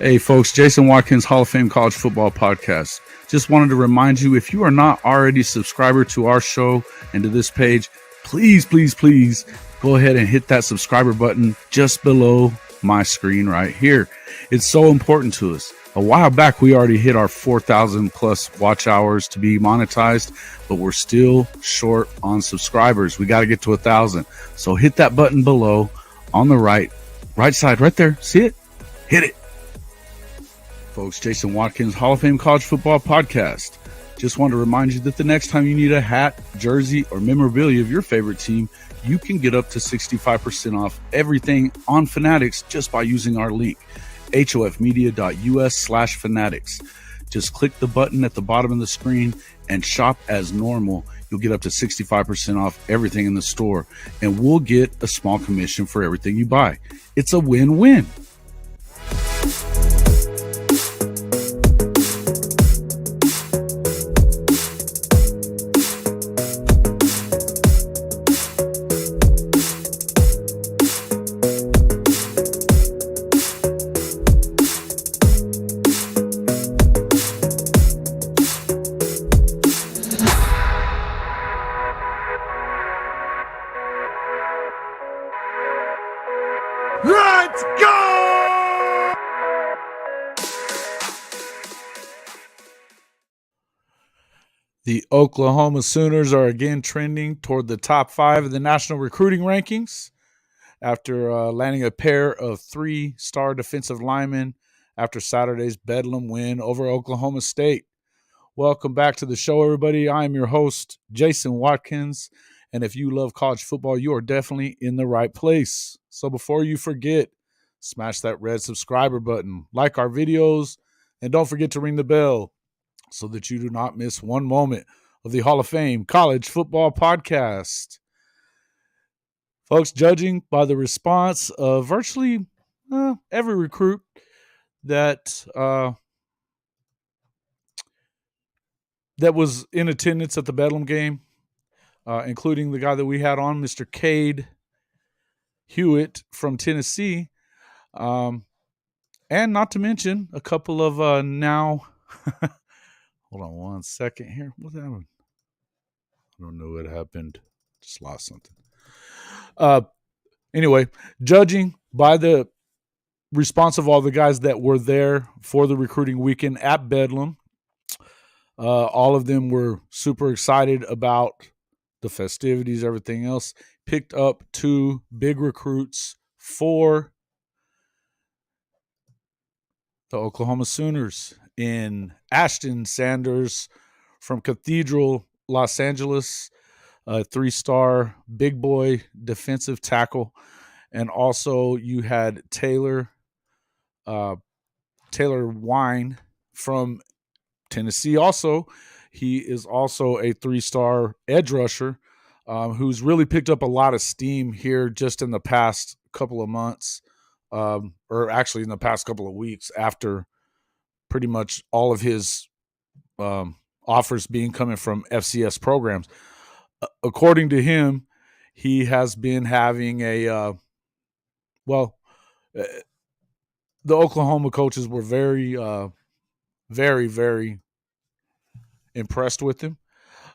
Hey folks, Jason Watkins, Hall of Fame College Football Podcast. Just wanted to remind you, if you are not already a subscriber to our show and to this page, please go ahead and hit that subscriber button just below my screen right here. It's so important to us. A while back, we already hit our 4,000 plus watch hours to be monetized, but we're still short on subscribers. We got to get to 1,000. So hit that button below on the right side right there. See it? Hit it. Folks, Jason Watkins, Hall of Fame College Football Podcast. Just want to remind you that the next time you need a hat, jersey, or memorabilia of your favorite team, you can get up to 65% off everything on Fanatics just by using our link, hofmedia.us/fanatics. Just click the button at the bottom of the screen and shop as normal. You'll get up to 65% off everything in the store, and we'll get a small commission for everything you buy. It's a win-win. Let's go! The Oklahoma Sooners are again trending toward the top 5 of the national recruiting rankings after landing a pair of 3-star defensive linemen after Saturday's Bedlam win over Oklahoma State. Welcome back to the show, everybody. I am your host, Jason Watkins, and if you love college football, you are definitely in the right place. So before you forget, smash that red subscriber button, like our videos, and don't forget to ring the bell so that you do not miss one moment of the Hall of Fame College Football Podcast. Folks, judging by the response of virtually every recruit that was in attendance at the Bedlam game, including the guy that we had on, Mr. Cade Hewitt from Tennessee, and not to mention a couple of now hold on one second here. What happened? I don't know what happened. Just lost something. Anyway, judging by the response of all the guys that were there for the recruiting weekend at Bedlam, all of them were super excited about the festivities, everything else. Picked up 2 big recruits for the Oklahoma Sooners in Ashton Sanders from Cathedral, Los Angeles, a 3-star big boy defensive tackle. And also you had Taylor Wein from Tennessee. Also, he is also a 3-star edge rusher who's really picked up a lot of steam here just in the past couple of months, or actually in the past couple of weeks after pretty much all of his offers coming from FCS programs. According to him, he has been having the Oklahoma coaches were very, very impressed with him.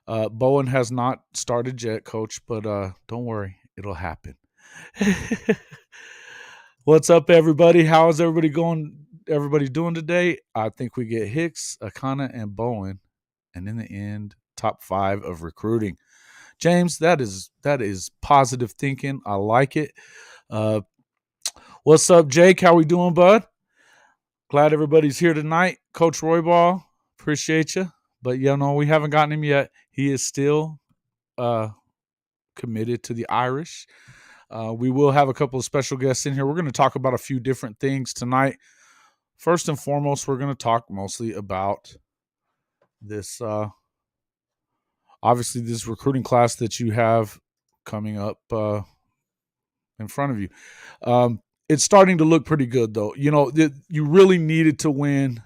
Bowen has not started yet, Coach, but don't worry, it'll happen. What's up, everybody? How is everybody doing today? I think we get Hicks, Akana, and Bowen, and in the end, top 5 of recruiting. James, that is positive thinking. I like it. What's up, Jake? How we doing, bud? Glad everybody's here tonight. Coach Royball, appreciate you. But, we haven't gotten him yet. He is still committed to the Irish. We will have a couple of special guests in here. We're going to talk about a few different things tonight. First and foremost, we're going to talk mostly about this, obviously, this recruiting class that you have coming up in front of you. It's starting to look pretty good, though. You really needed to win.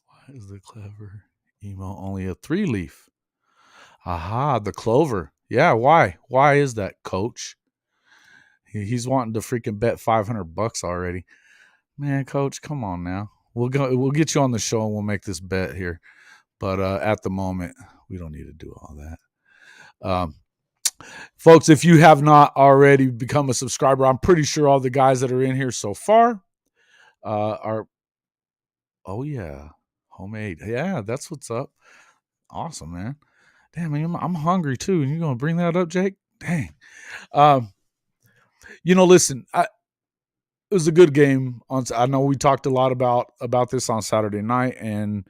Why is the clever emo only a 3-leaf? Aha, the clover. Yeah, why? Why is that, Coach? He's wanting to freaking bet $500 already. Man, coach, come on now. We'll get you on the show and we'll make this bet here. But at the moment, we don't need to do all that. Folks, if you have not already become a subscriber, I'm pretty sure all the guys that are in here so far are, oh yeah, homemade. Yeah, that's what's up. Awesome, man. Damn, man, I'm hungry too. And you're going to bring that up, Jake? Dang. Listen, it was a good game. I know we talked a lot about this on Saturday night, and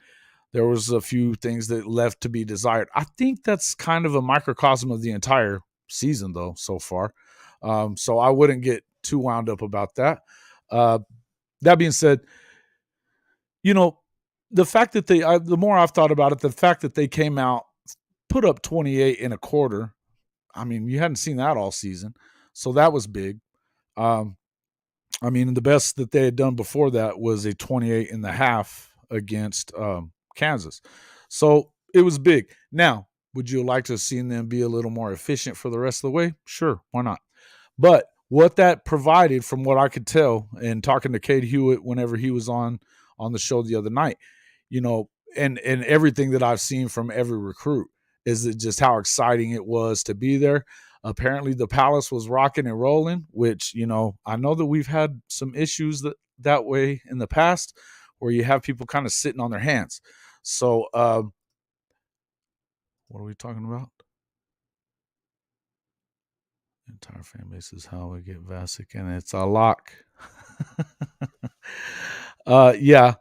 there was a few things that left to be desired. I think that's kind of a microcosm of the entire season, though, so far. So I wouldn't get too wound up about that. That being said, the fact that the more I've thought about it, the fact that they came out, put up 28 in a quarter, I mean, you hadn't seen that all season. So that was big. The best that they had done before that was a 28 and a half against Kansas. So it was big. Now, would you like to have seen them be a little more efficient for the rest of the way? Sure, why not? But what that provided, from what I could tell, and talking to Cade Hewitt whenever he was on the show the other night, and everything that I've seen from every recruit, is it just how exciting it was to be there. Apparently the Palace was rocking and rolling, which, I know that we've had some issues that way in the past, where you have people kind of sitting on their hands. So what are we talking about? The entire fan base is how we get Vasic, and it's a lock. Yeah.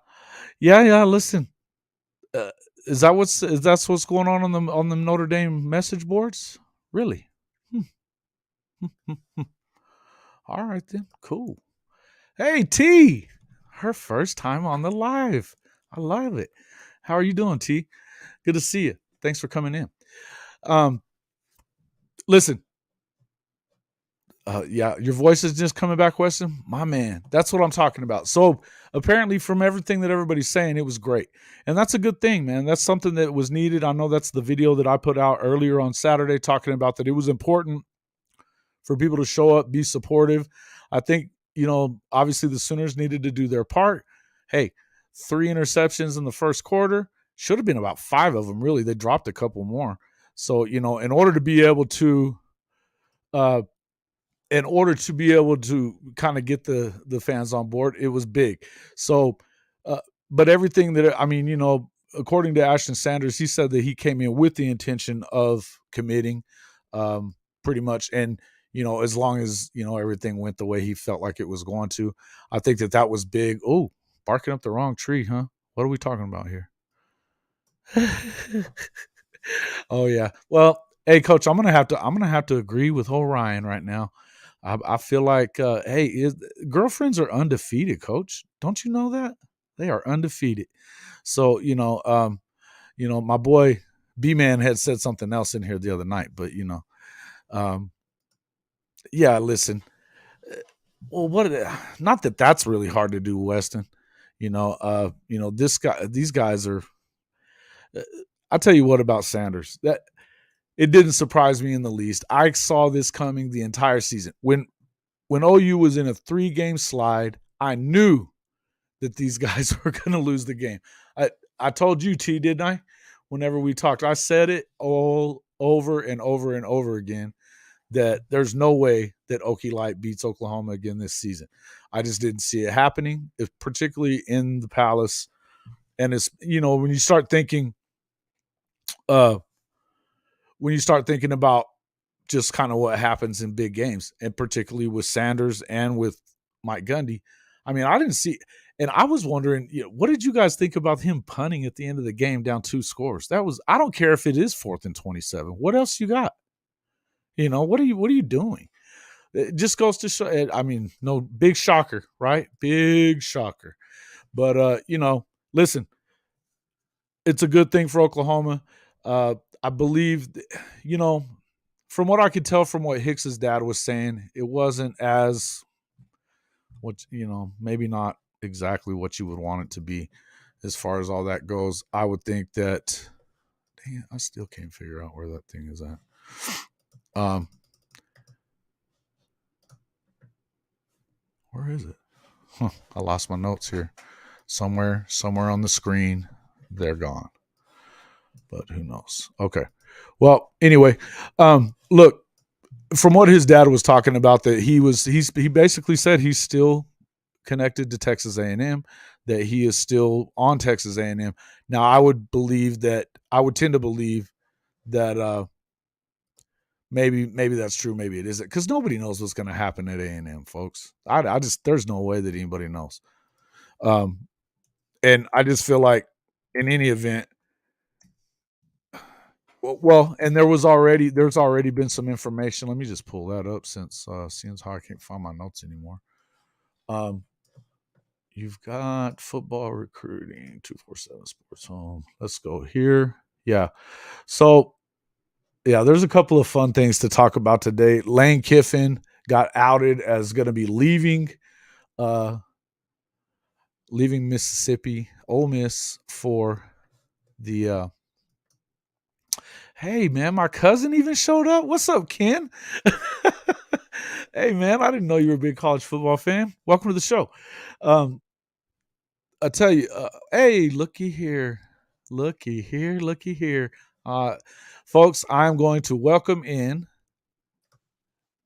Listen, is that what's going on the Notre Dame message boards? Really? All right then, cool. Hey T, her first time on the live. I love it. How are you doing, T? Good to see you. Thanks for coming in. Listen. Yeah, your voice is just coming back, Weston. My man, that's what I'm talking about. So apparently, from everything that everybody's saying, it was great, and that's a good thing, man. That's something that was needed. I know that's the video that I put out earlier on Saturday, talking about that it was important for people to show up, be supportive. I think, obviously the Sooners needed to do their part. Hey, 3 interceptions in the first quarter. Should have been about 5 of them, really. They dropped a couple more. So, in order to be able to kind of get the fans on board, it was big. So, but everything that, according to Ashton Sanders, he said that he came in with the intention of committing, pretty much. And, as long as, everything went the way he felt like it was going to, I think that was big. Oh, barking up the wrong tree, huh? What are we talking about here? Oh yeah. Well, hey coach, I'm gonna have to agree with Ryan right now. I feel like, girlfriends are undefeated, coach. Don't you know that? They are undefeated. So, my boy B-Man had said something else in here the other night, but, yeah, listen. Well, not that that's really hard to do, Weston. These guys are, I'll tell you what about Sanders. That it didn't surprise me in the least. I saw this coming the entire season. When OU was in a 3-game slide, I knew that these guys were going to lose the game. I told you, T, didn't I? Whenever we talked, I said it all over and over and over again, that there's no way that Okie Light beats Oklahoma again this season. I just didn't see it happening, particularly in the Palace. And it's, when you start thinking about just kind of what happens in big games, and particularly with Sanders and with Mike Gundy. I mean, I didn't see, and I was wondering, what did you guys think about him punting at the end of the game down 2 scores? I don't care if it is 4th and 27. What else you got? What are you doing? It just goes to show. I mean, no, big shocker, right? Big shocker. But listen, it's a good thing for Oklahoma. I believe, from what I could tell from what Hicks's dad was saying, it wasn't as maybe not exactly what you would want it to be as far as all that goes. I would think that, dang it, I still can't figure out where that thing is at. Where is it? I lost my notes here. Somewhere on the screen, they're gone. But who knows? Okay. Well, anyway, look, from what his dad was talking about, that he basically said he's still connected to Texas A&M, that he is still on Texas A&M. Now, I would tend to believe that maybe that's true, maybe it isn't, because nobody knows what's going to happen at A&M, folks. I just there's no way that anybody knows. And I just feel like in any event, well, and there's already been some information. Let me just pull that up since seeing how I can't find my notes anymore. You've got football recruiting 247 Sports Home. Let's go here. Yeah. So, yeah, there's a couple of fun things to talk about today. Lane Kiffin got outed as going to be leaving Mississippi, Ole Miss for the hey, man, my cousin even showed up. What's up, Ken? Hey, man, I didn't know you were a big college football fan. Welcome to the show. I tell you, hey, looky here. Folks, I'm going to welcome in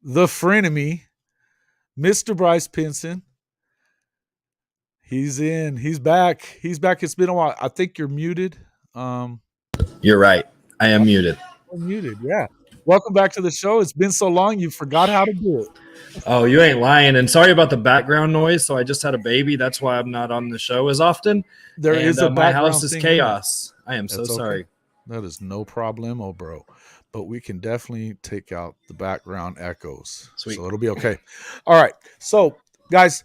the frenemy, Mr. Bryce Pinson. He's in. He's back. It's been a while. I think you're muted. You're right. I am muted. Muted, yeah. Welcome back to the show. It's been so long, you forgot how to do it. Oh, you ain't lying. And sorry about the background noise. So I just had a baby. That's why I'm not on the show as often. There is a my house is chaos. I am so sorry. That is no problemo, bro. But we can definitely take out the background echoes. Sweet. So it'll be okay. All right. So, guys,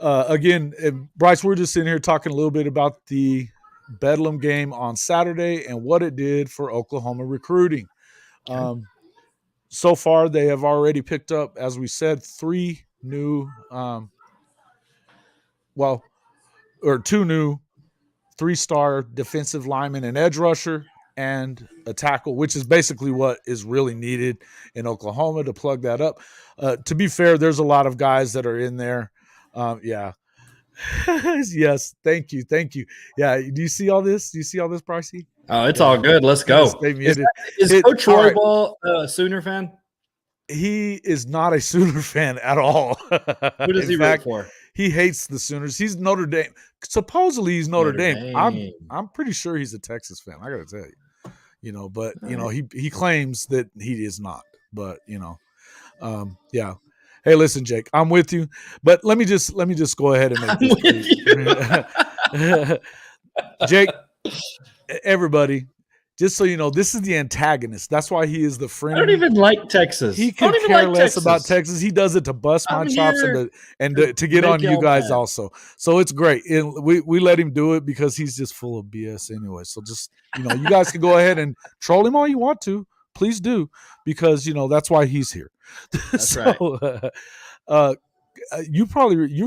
again, Bryce, we're just sitting here talking a little bit about the Bedlam game on Saturday and what it did for Oklahoma recruiting. Okay. So far, they have already picked up, as we said, 3 new, 2 new 3-star defensive linemen, an edge rusher, and a tackle, which is basically what is really needed in Oklahoma to plug that up. To be fair, there's a lot of guys that are in there. Yeah. Yes. Thank you. Yeah. Do you see all this? Pricey? Oh, it's all good. Let's go. Is Coach Roybal a Sooner fan? He is not a Sooner fan at all. Who does he root for? He hates the Sooners. He's Notre Dame. Supposedly he's Notre Dame. I'm pretty sure he's a Texas fan. I got to tell you, but he claims that he is not. But yeah. Hey, listen, Jake, I'm with you. But let me just go ahead and make this. Jake, everybody, just so you know, this is the antagonist. That's why he is the friend. I don't even like Texas. He could care less about Texas. He does it to bust my chops and to get on you guys also. So it's great. We let him do it because he's just full of BS anyway. So just, you guys can go ahead and troll him all you want to. Please do, because that's why he's here. That's right. You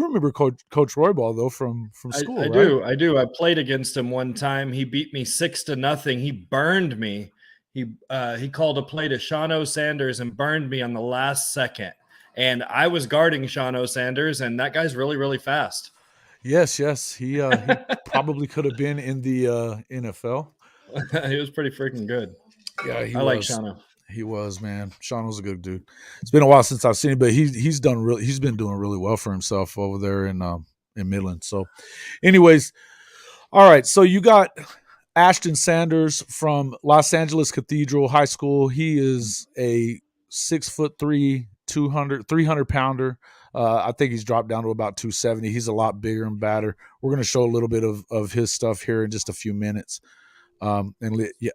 remember Coach Roybal though from school. I do. I played against him one time. He beat me 6-0. He burned me. He called a play to Ashton Sanders and burned me on the last second. And I was guarding Ashton Sanders, and that guy's really, really fast. Yes. He probably could have been in the NFL. He was pretty freaking good. Yeah, I like Shano. He was, man. Sean was a good dude. It's been a while since I've seen him, but he's been doing really well for himself over there in Midland. So, anyways, all right. So you got Ashton Sanders from Los Angeles Cathedral High School. He is a 6'3", 300 pounder. I think he's dropped down to about 270. He's a lot bigger and badder. We're going to show a little bit of his stuff here in just a few minutes. Yeah.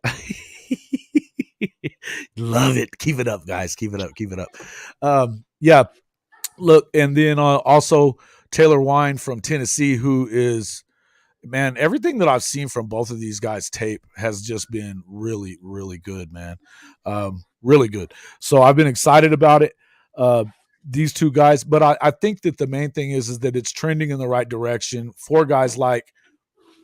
Love it. Keep it up, guys. Keep it up. Yeah. Look, and then also Taylor Wein from Tennessee, who is, man, everything that I've seen from both of these guys' tape has just been really, really good, man. Really good. So I've been excited about it. These 2 guys, but I think that the main thing is that it's trending in the right direction for guys like,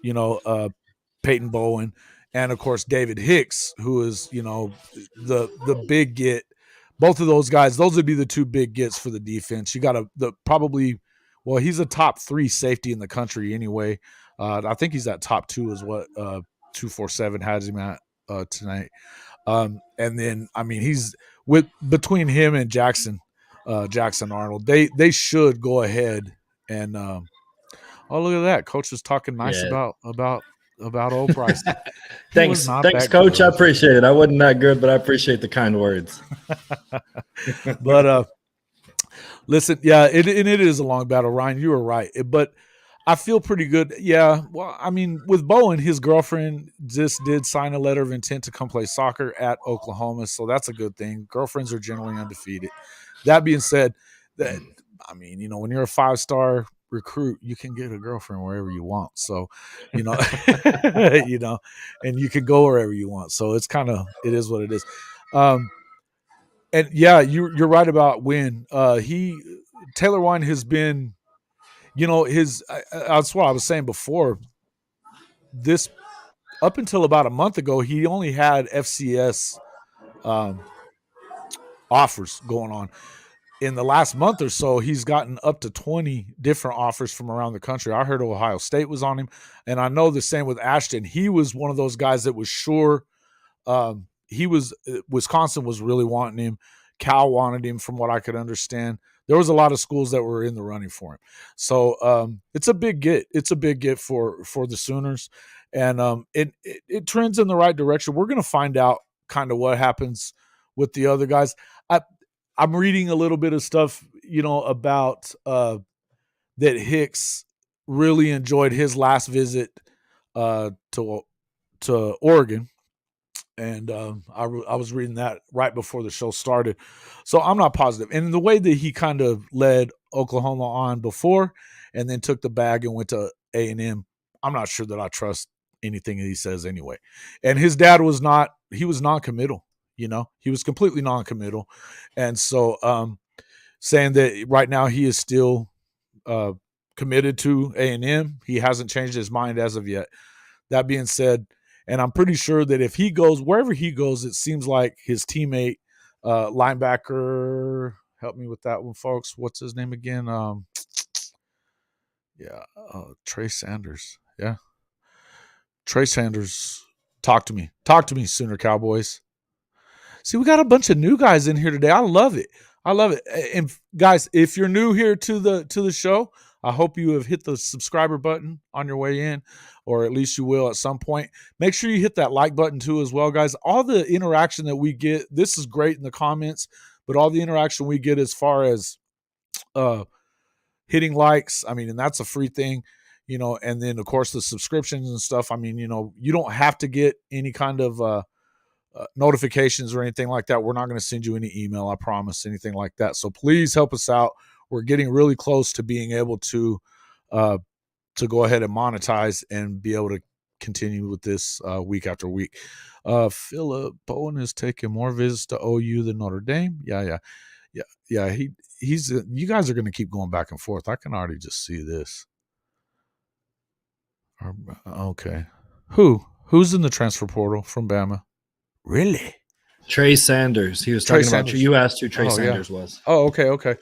Peyton, Bowen, and of course David Hicks, who is, the big get. Both of those guys, those would be the 2 big gets for the defense. You got probably Well, he's a top 3 safety in the country anyway. I think he's at top 2 is what 247 has him at tonight. And then, I mean, he's between him and Jackson Arnold. They should go ahead and oh, look at that. Coach was talking nice about old Bryce. Thanks, Coach. I appreciate it. I wasn't that good, but I appreciate the kind words. But listen, yeah, it is a long battle, Ryan. You were right, but I feel pretty good. Yeah, well, I mean, with Bowen, his girlfriend just did sign a letter of intent to come play soccer at Oklahoma, so that's a good thing. Girlfriends are generally undefeated. That being said, that I mean, you know, when you're a 5-star recruit, you can get a girlfriend wherever you want. So, you know, you know, and you can go wherever you want. So it is what it is. And yeah, you're right about Wein. Taylor Wein has been, you know, that's what I was saying before. This up until about a month ago, he only had FCS offers going on. In the last month or so, he's gotten up to 20 different offers from around the country. I heard Ohio State was on him, and I know the same with Ashton. He was one of those guys that was sure. Wisconsin was really wanting him. Cal wanted him, from what I could understand. There was a lot of schools that were in the running for him. So it's a big get. It's a big get for the Sooners, and it trends in the right direction. We're going to find out kind of what happens with the other guys. I'm reading a little bit of stuff, you know, about that Hicks really enjoyed his last visit to Oregon. And I was reading that right before the show started. So I'm not positive. And the way that he kind of led Oklahoma on before and then took the bag and went to A&M, I'm not sure that I trust anything that he says anyway. And his dad was non-committal, you know. He was completely non-committal. And so saying that right now he is still committed to A&M. He hasn't changed his mind as of yet. That being said, and I'm pretty sure that if he goes, wherever he goes, it seems like his teammate, linebacker, help me with that one, folks. What's his name again? Trey Sanders. Yeah. Trey Sanders. Talk to me, Sooner Cowboys. See, we got a bunch of new guys in here today. I love it. And guys, if you're new here to the show, I hope you have hit the subscriber button on your way in, or at least you will at some point. Make sure you hit that like button too as well, guys. All the interaction that we get, this is great in the comments, but all the interaction we get as far as hitting likes, I mean, and that's a free thing, you know, and then, of course, the subscriptions and stuff. I mean, you know, you don't have to get any kind of notifications or anything like that. We're not going to send you any email, I promise, anything like that. So please help us out. We're getting really close to being able to go ahead and monetize and be able to continue with this week after week. Philip Bowen is taking more visits to OU than Notre Dame. Yeah. He's you guys are going to keep going back and forth. I can already just see this. Okay. Who's in the transfer portal from Bama? Really? Trey Sanders. He was talking about you. You asked who Trey Sanders was. Oh, okay.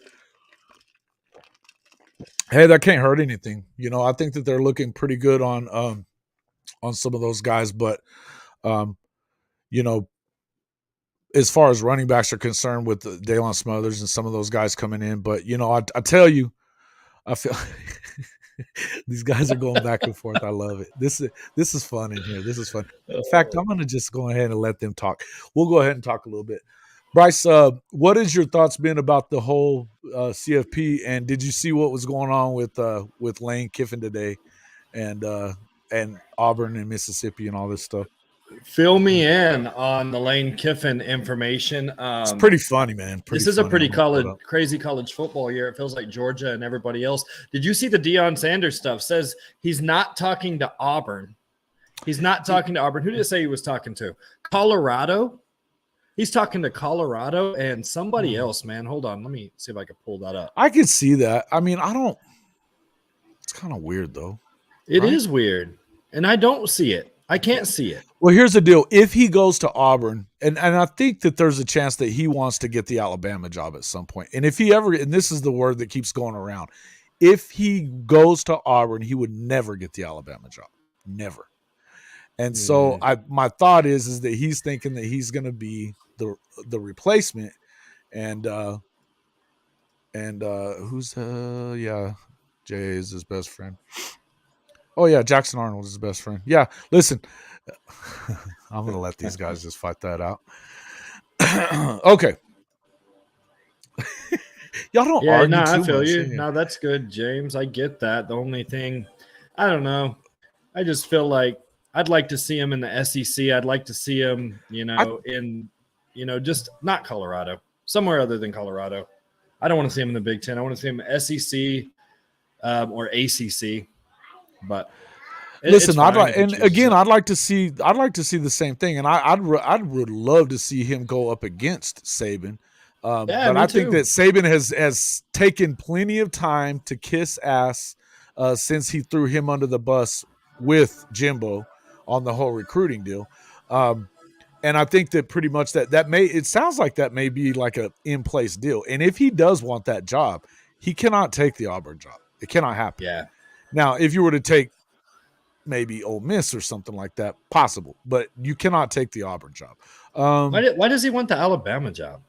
Hey, that can't hurt anything. You know, I think that they're looking pretty good on some of those guys, but you know, as far as running backs are concerned, with Daylan Smothers and some of those guys coming in, but you know, I tell you, I feel these guys are going back and forth. I love it. This is fun in here. This is fun. In fact, I'm going to just go ahead and let them talk. We'll go ahead and talk a little bit. Bryce, what has your thoughts been about the whole CFP? And did you see what was going on with Lane Kiffin today, and Auburn and Mississippi and all this stuff? Fill me in on the Lane Kiffin information. It's pretty funny, man. This is a pretty crazy college football year. It feels like Georgia and everybody else. Did you see the Deion Sanders stuff? Says he's not talking to Auburn. He's not talking to Auburn. Who did it say he was talking to? Colorado? He's talking to Colorado and somebody else, man. Hold on. Let me see if I can pull that up. I can see that. I mean, it's kind of weird, though. It is weird. And I don't see it. I can't see it. Well, here's the deal. If he goes to Auburn, and I think that there's a chance that he wants to get the Alabama job at some point. And if he ever, and this is the word that keeps going around, if he goes to Auburn, he would never get the Alabama job. Never. And so my thought is that he's thinking that he's going to be the replacement, and who's Jay is his best friend. Oh yeah, Jackson Arnold is his best friend. Yeah, listen, I'm going to let these guys just fight that out. Okay. Y'all don't argue too I feel much. you. Yeah. No, that's good, James. I get that. The only thing, I don't know. I just feel like I'd like to see him in the SEC. I'd like to see him, just not Colorado, somewhere other than Colorado. I don't want to see him in the Big Ten. I want to see him in SEC or ACC. But listen, I'd like to see the same thing, and I would love to see him go up against Saban. But I think that Saban has taken plenty of time to kiss ass since he threw him under the bus with Jimbo on the whole recruiting deal. And I think that pretty much it sounds like that may be like a in place deal. And if he does want that job, he cannot take the Auburn job. It cannot happen. Yeah. Now, if you were to take maybe Ole Miss or something like that, possible, but you cannot take the Auburn job. Why does he want the Alabama job?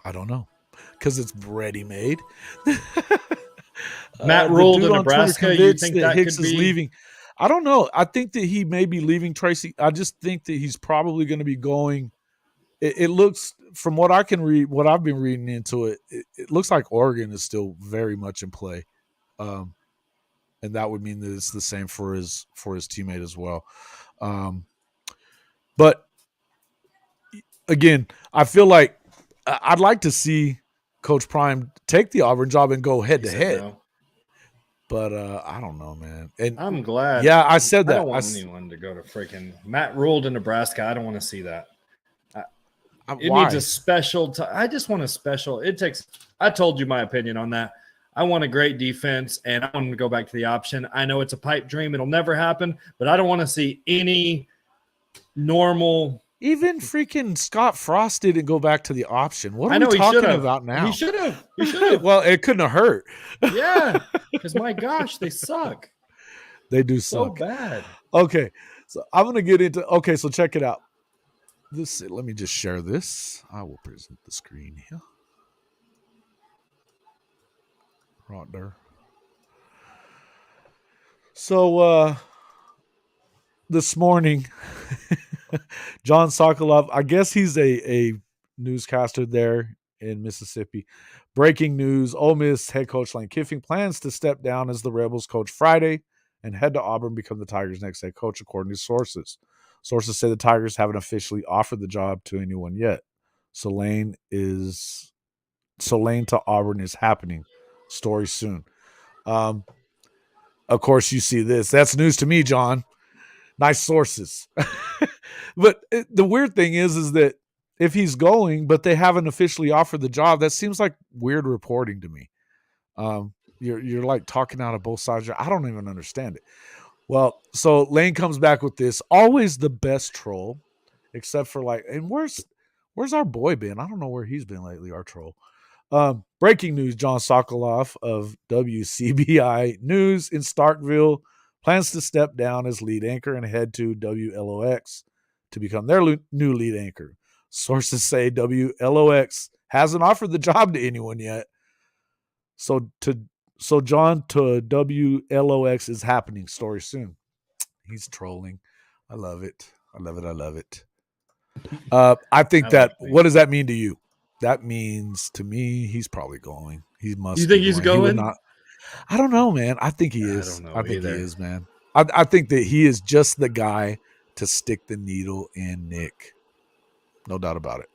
I don't know, because it's ready made. Matt Rule to Nebraska. You think that Hicks could be is leaving? I don't know. I think that he may be leaving Tracy. I just think that he's probably going to be going. It looks, from what I can read, what I've been reading into it, it looks like Oregon is still very much in play, and that would mean that it's the same for his teammate as well. But again, I feel like I'd like to see Coach Prime take the Auburn job and go head to head. No. But I don't know, man. And I'm glad. Yeah, I said that. I don't want anyone to go to freaking Matt Rule to Nebraska. I don't want to see that. It needs a special. I just want a special. It takes. I told you my opinion on that. I want a great defense, and I want to go back to the option. I know it's a pipe dream; it'll never happen. But I don't want to see any normal. Even freaking Scott Frost didn't go back to the option. What are we talking about now? He should have. He should have. Well, it couldn't have hurt. Yeah, because my gosh, they suck. They do suck. So bad. Okay, so I'm gonna get into. Okay, so check it out. Let me just share this. I will present the screen here. Right there. So this morning, John Sokolov, I guess he's a newscaster there in Mississippi. Breaking news: Ole Miss head coach Lane Kiffin plans to step down as the Rebels coach Friday and head to Auburn, become the Tigers' next head coach, according to sources. Sources say the Tigers haven't officially offered the job to anyone yet. So Lane to Auburn is happening. Story soon. Of course, you see this. That's news to me, John. Nice sources. But the weird thing is that if he's going, but they haven't officially offered the job, that seems like weird reporting to me. You're like talking out of both sides. I don't even understand it. Well, so Lane comes back with this. Always the best troll, except for and where's our boy been? I don't know where he's been lately, our troll. Breaking news: John Sokolov of WCBI News in Starkville plans to step down as lead anchor and head to WLOX to become their new lead anchor. Sources say WLOX hasn't offered the job to anyone yet. So John to WLOX is happening. Story soon. He's trolling. I love it. I love it. I think what does that mean to you? That means to me he's probably going. He must. You think he's going? I don't know, man. I think he is. I think he is, man. I think that he is just the guy to stick the needle in Nick. No doubt about it.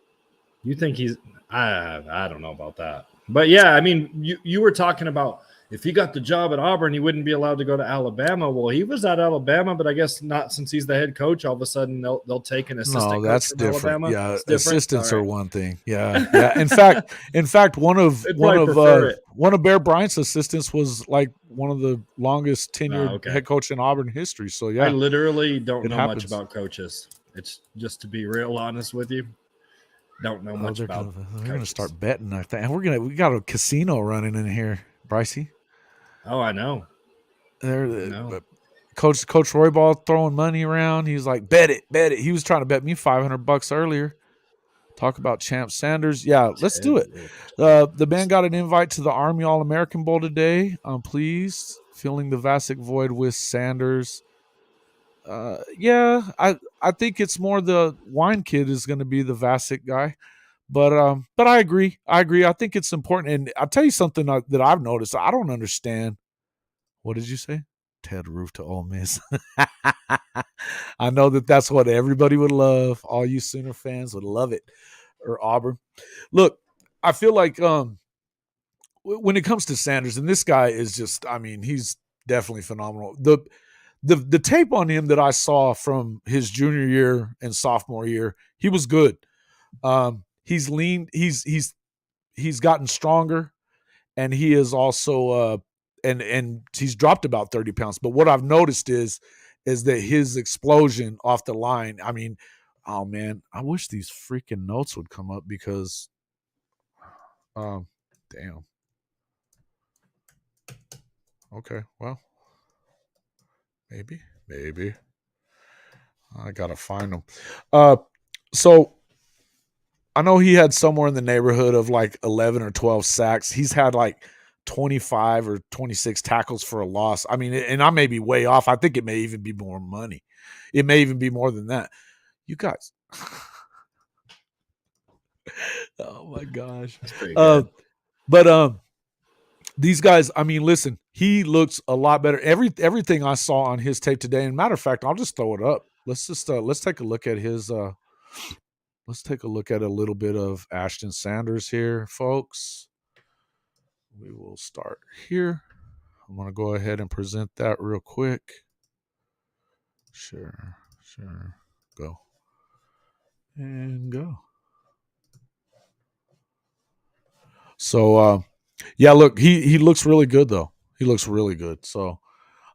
You think he's I don't know about that. But yeah, I mean, you were talking about if he got the job at Auburn, he wouldn't be allowed to go to Alabama. Well, he was at Alabama, but I guess not since he's the head coach. All of a sudden, they'll take an assistant. No, that's coach from different. Alabama. Yeah, assistants are one thing. Yeah. In fact, one of Bear Bryant's assistants was like one of the longest tenured head coach in Auburn history. So yeah, I literally don't know much about coaches. It's just to be real honest with you. Don't know much about. They're going to start betting. I think we got a casino running in here, Brycey. Oh, I know. But Coach Royball throwing money around. He was like, bet it. He was trying to bet me $500 earlier. Talk about Champ Sanders. Yeah, let's do it. The band got an invite to the Army All-American Bowl today. I'm pleased. Filling the Vasek void with Sanders. Yeah, I think it's more the Wein kid is going to be the Vasek guy. But I agree. I think it's important. And I'll tell you something that I've noticed. I don't understand. What did you say? Ted Roof to Ole Miss. I know that's what everybody would love. All you Sooner fans would love it. Or Auburn. Look, I feel like when it comes to Sanders, and this guy is just, I mean, he's definitely phenomenal. The tape on him that I saw from his junior year and sophomore year, he was good. He's leaned, he's gotten stronger, and he is also and he's dropped about 30 pounds. But what I've noticed is that his explosion off the line, I mean, oh man, I wish these freaking notes would come up because damn. Okay, well, maybe. I gotta find them. So I know he had somewhere in the neighborhood of like 11 or 12 sacks. He's had like 25 or 26 tackles for a loss. I mean, and I may be way off. I think it may even be more money. It may even be more than that. You guys. Oh my gosh. But these guys, I mean, listen, he looks a lot better. Everything I saw on his tape today, and matter of fact, I'll just throw it up. Let's take a look at his let's take a look at a little bit of Ashton Sanders here, folks. We will start here. I'm going to go ahead and present that real quick. Sure. Go. And go. So, yeah, look, he looks really good, though. He looks really good. So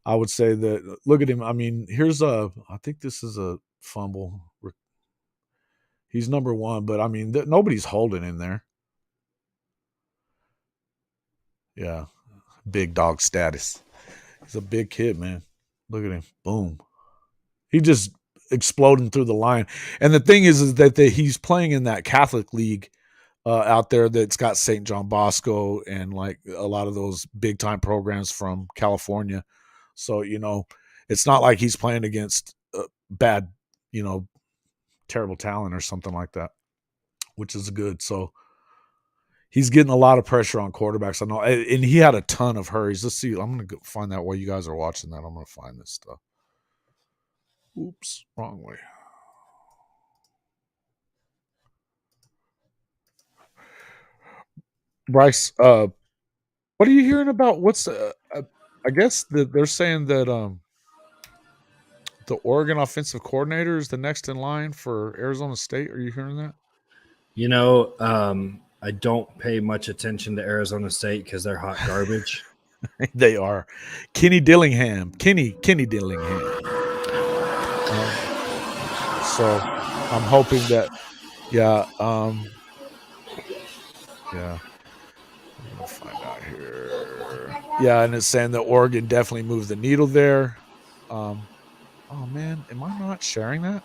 I would say that, look at him. I mean, I think this is a fumble. He's number one, but I mean, nobody's holding in there. Yeah. Big dog status. He's a big kid, man. Look at him. Boom. He just exploding through the line. And the thing is that he's playing in that Catholic league out there that's got St. John Bosco and like a lot of those big time programs from California. So, you know, it's not like he's playing against bad, you know, terrible talent or something like that, which is good. So he's getting a lot of pressure on quarterbacks. I know. And he had a ton of hurries. Let's see. I'm going to find that while you guys are watching that. I'm going to find this stuff. Oops, wrong way. Bryce, what are you hearing about? What's I guess they're saying that the Oregon offensive coordinator is the next in line for Arizona State. Are you hearing that? You know, I don't pay much attention to Arizona State because they're hot garbage. They are. Kenny Dillingham. So I'm hoping that, yeah. I'm gonna find out here. Yeah, and it's saying that Oregon definitely moved the needle there. Oh man, am I not sharing that?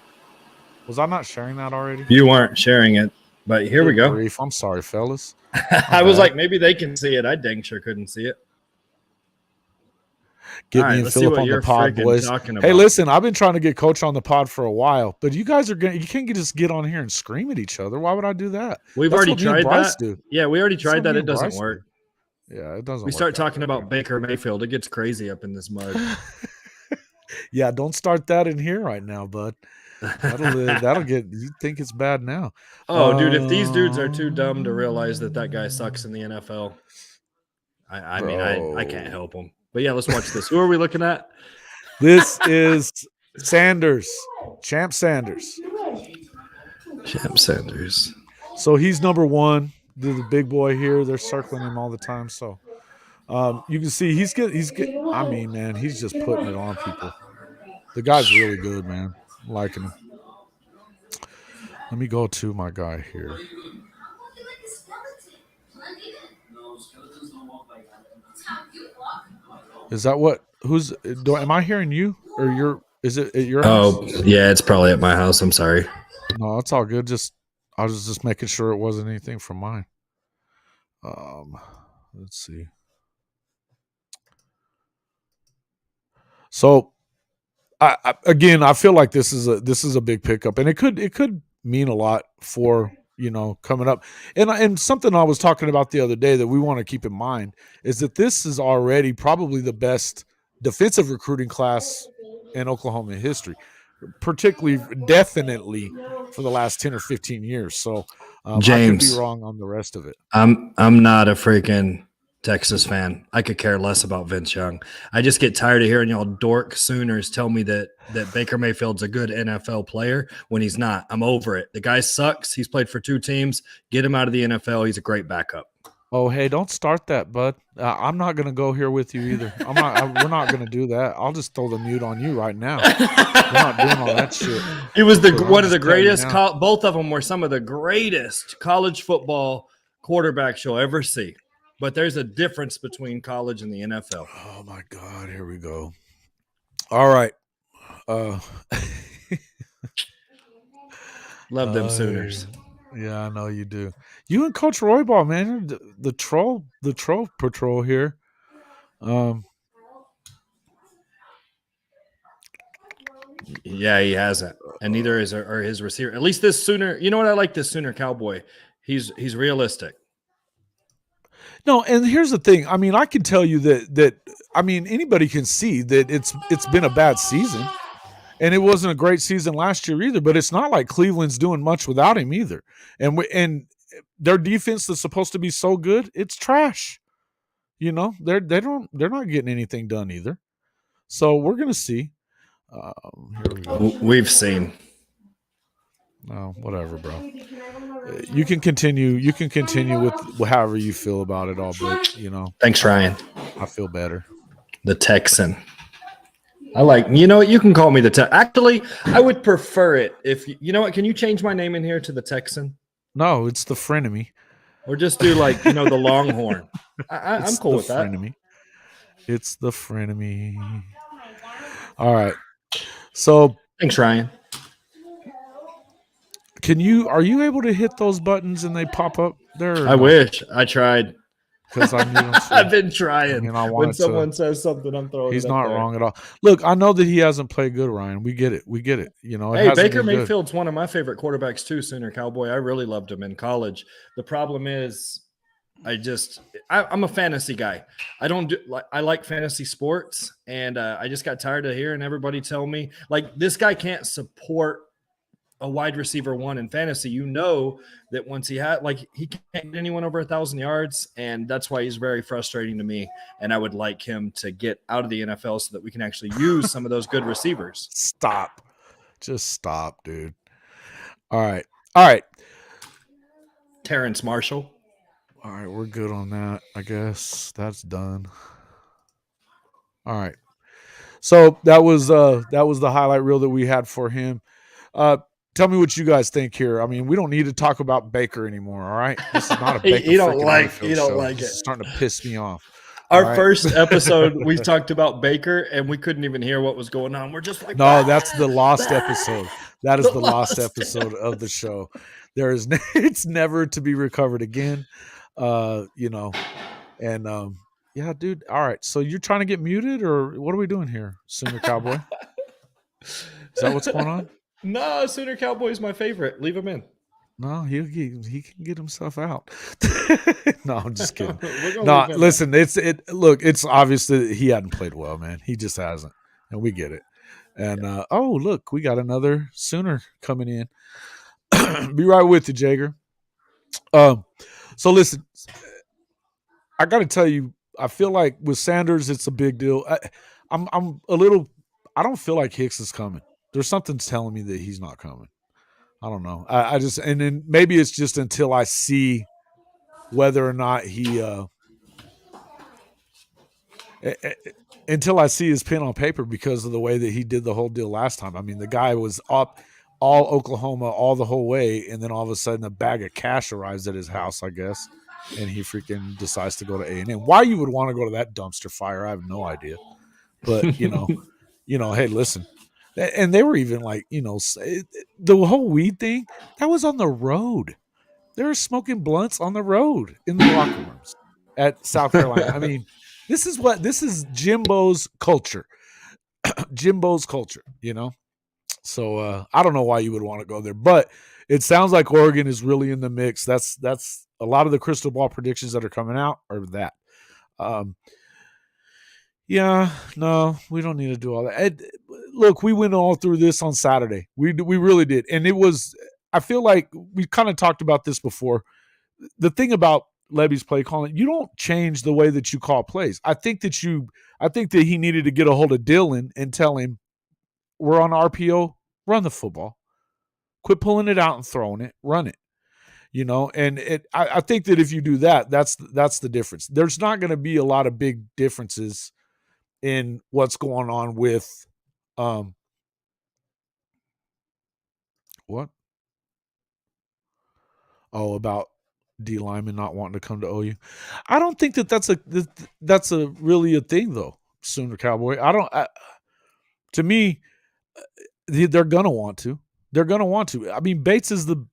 Was I not sharing that already? You weren't sharing it, but here we go. Grief. I'm sorry, fellas. I was like, maybe they can see it. I dang sure couldn't see it. Get me and Philip on the pod, boys. Hey, listen, I've been trying to get Coach on the pod for a while, but you guys are you can't just get on here and scream at each other. Why would I do that? We've already tried that. Yeah, we already tried that. It doesn't work. Yeah, it doesn't. We start talking about Baker Mayfield. It gets crazy up in this mud. Yeah, don't start that in here right now, bud. That'll get you think it's bad now. Oh, dude, if these dudes are too dumb to realize that guy sucks in the NFL, I mean, I can't help them. But yeah, let's watch this. Who are we looking at? This is Sanders, Champ Sanders. So he's number one. The big boy here. They're circling him all the time. So you can see he's getting. I mean, man, he's just putting it on people. The guy's really good, man. I'm liking him. Let me go to my guy here. Is that what? Am I hearing you or your? Is it at your house? Oh, yeah, it's probably at my house. I'm sorry. No, it's all good. I was just making sure it wasn't anything from mine. Let's see. So, I feel like this is a big pickup, and it could mean a lot for coming up. And something I was talking about the other day that we want to keep in mind is that this is already probably the best defensive recruiting class in Oklahoma history, particularly definitely for the last 10 or 15 years. So James, I could be wrong on the rest of it. I'm not a freaking Texas fan. I could care less about Vince Young. I just get tired of hearing y'all dork Sooners tell me that Baker Mayfield's a good NFL player when he's not. I'm over it. The guy sucks. He's played for 2 teams. Get him out of the NFL. He's a great backup. Oh, hey, don't start that, bud. I'm not going to go here with you either. We're not going to do that. I'll just throw the mute on you right now. We're not doing all that shit. He was one of the greatest. Both of them were some of the greatest college football quarterbacks you'll ever see. But there's a difference between college and the NFL. Oh, my God. Here we go. All right. Love them Sooners. Yeah, I know you do. You and Coach Roybal, man, the troll patrol here. Yeah, he hasn't, and neither is or his receiver. At least this Sooner. You know what I like? This Sooner Cowboy. He's realistic. No, and here's the thing. I mean, I can tell you that anybody can see that it's been a bad season. And it wasn't a great season last year either, but it's not like Cleveland's doing much without him either. And their defense that's supposed to be so good, it's trash. They're not getting anything done either. So we're gonna see. Here we go. We've seen. No, whatever, bro. You can continue. You can continue with however you feel about it all, but Thanks, Ryan. I feel better. The Texan. I like, you can call me the Texan. Actually, I would prefer it if, you know what, can you change my name in here to the Texan? No, it's the frenemy. Or just do the Longhorn. I'm cool with that. Frenemy. It's the frenemy. All right. So. Thanks, Ryan. Are you able to hit those buttons and they pop up there? I wish. I tried. Because I've been trying. When someone says something, I'm throwing. He's not wrong at all. Look, I know that he hasn't played good, Ryan. We get it. Hey, Baker Mayfield's one of my favorite quarterbacks too, Sooner Cowboy. I really loved him in college. The problem is, I'm a fantasy guy. I like fantasy sports, and I just got tired of hearing everybody tell me like this guy can't support a wide receiver 1 in fantasy. That once he can't get anyone over 1,000 yards, and that's why he's very frustrating to me. And I would like him to get out of the NFL so that we can actually use some of those good receivers. Stop. Just stop, dude. All right. Terrence Marshall. All right, we're good on that. I guess that's done. All right. So that was the highlight reel that we had for him. Tell me what you guys think here. I mean, we don't need to talk about Baker anymore, all right? This is not a Baker. You don't like it. It's starting to piss me off. Our first episode, we talked about Baker, and we couldn't even hear what was going on. We're just like, no, that's the lost episode. That is the lost episode of the show. It's never to be recovered again. Yeah, dude. All right. So you're trying to get muted, or what are we doing here, Sooner Cowboy? Is that what's going on? No, Sooner Cowboy is my favorite. Leave him in. No, he can get himself out. No, I'm just kidding. No, listen, it's obvious that he hadn't played well, man. He just hasn't, and we get it. And look, we got another Sooner coming in. Be right with you, Jager. So listen, I got to tell you, I feel like with Sanders, it's a big deal. I don't feel like Hicks is coming. There's something telling me that he's not coming. I don't know. And then maybe it's just until I see whether or not until I see his pen on paper because of the way that he did the whole deal last time. I mean, the guy was up all Oklahoma all the whole way, and then all of a sudden a bag of cash arrives at his house, I guess. and he freaking decides to go to A&M. Why you would want to go to that dumpster fire, I have no idea. But hey, listen, and they were even like, the whole weed thing that was on the road. They were smoking blunts on the road in the locker rooms at South Carolina. I mean, this is Jimbo's culture. Jimbo's culture, So I don't know why you would want to go there, but it sounds like Oregon is really in the mix. That's a lot of the crystal ball predictions that are coming out are that. Yeah, no, we don't need to do all that. Look, we went all through this on Saturday. We really did, and it was. I feel like we kind of talked about this before. The thing about Levy's play calling, you don't change the way that you call plays. I think that he needed to get a hold of Dylan and tell him, we're on RPO, run the football. Quit pulling it out and throwing it, run it. And I think that if you do that, that's the difference. There's not going to be a lot of big differences in what's going on with what? Oh, about D lineman not wanting to come to OU. I don't think that's a really a thing though. Sooner Cowboy. To me, they're gonna want to. They're gonna want to. I mean, Bates has been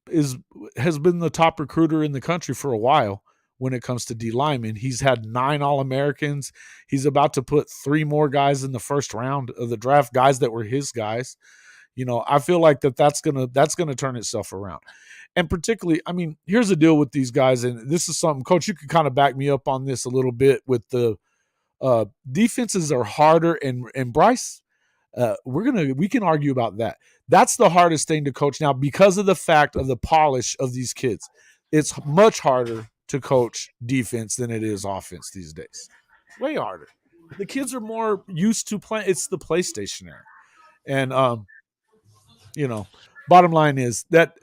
the top recruiter in the country for a while when it comes to D linemen. He's had 9 All-Americans. He's about to put 3 more guys in the first round of the draft, guys that were his guys. I feel like that's gonna turn itself around. And particularly, I mean, here's the deal with these guys, and this is something, Coach, you could kind of back me up on this a little bit with the defenses are harder, and Bryce, we can argue about that. That's the hardest thing to coach now because of the fact of the polish of these kids. It's much harder to coach defense than it is offense these days. Way harder. The kids are more used to playing. It's the PlayStation era. And, bottom line is that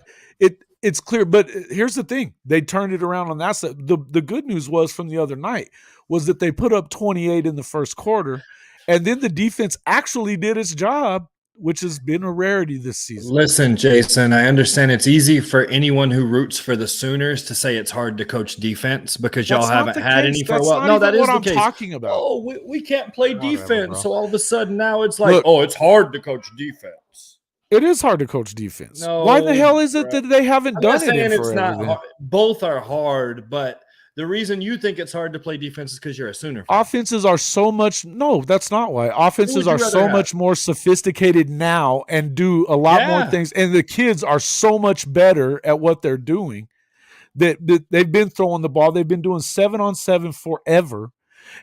it's clear. But here's the thing. They turned it around on that side. The good news was from the other night was that they put up 28 in the first quarter, and then the defense actually did its job, which has been a rarity this season. Listen, Jason, I understand it's easy for anyone who roots for the Sooners to say it's hard to coach defense because y'all haven't had any for a while. No, that is the case. Talking about. Oh, we can't play defense, so all of a sudden now it's like, it's hard to coach defense. It is hard to coach defense. No, why the hell is it that they haven't done it in forever? Not hard. Both are hard, but the reason you think it's hard to play defense is because you're a Sooner fan. Offenses are so much – no, that's not why. Offenses are so much more sophisticated now and do a lot more things, and the kids are so much better at what they're doing that they've been throwing the ball. They've been doing 7-on-7 forever.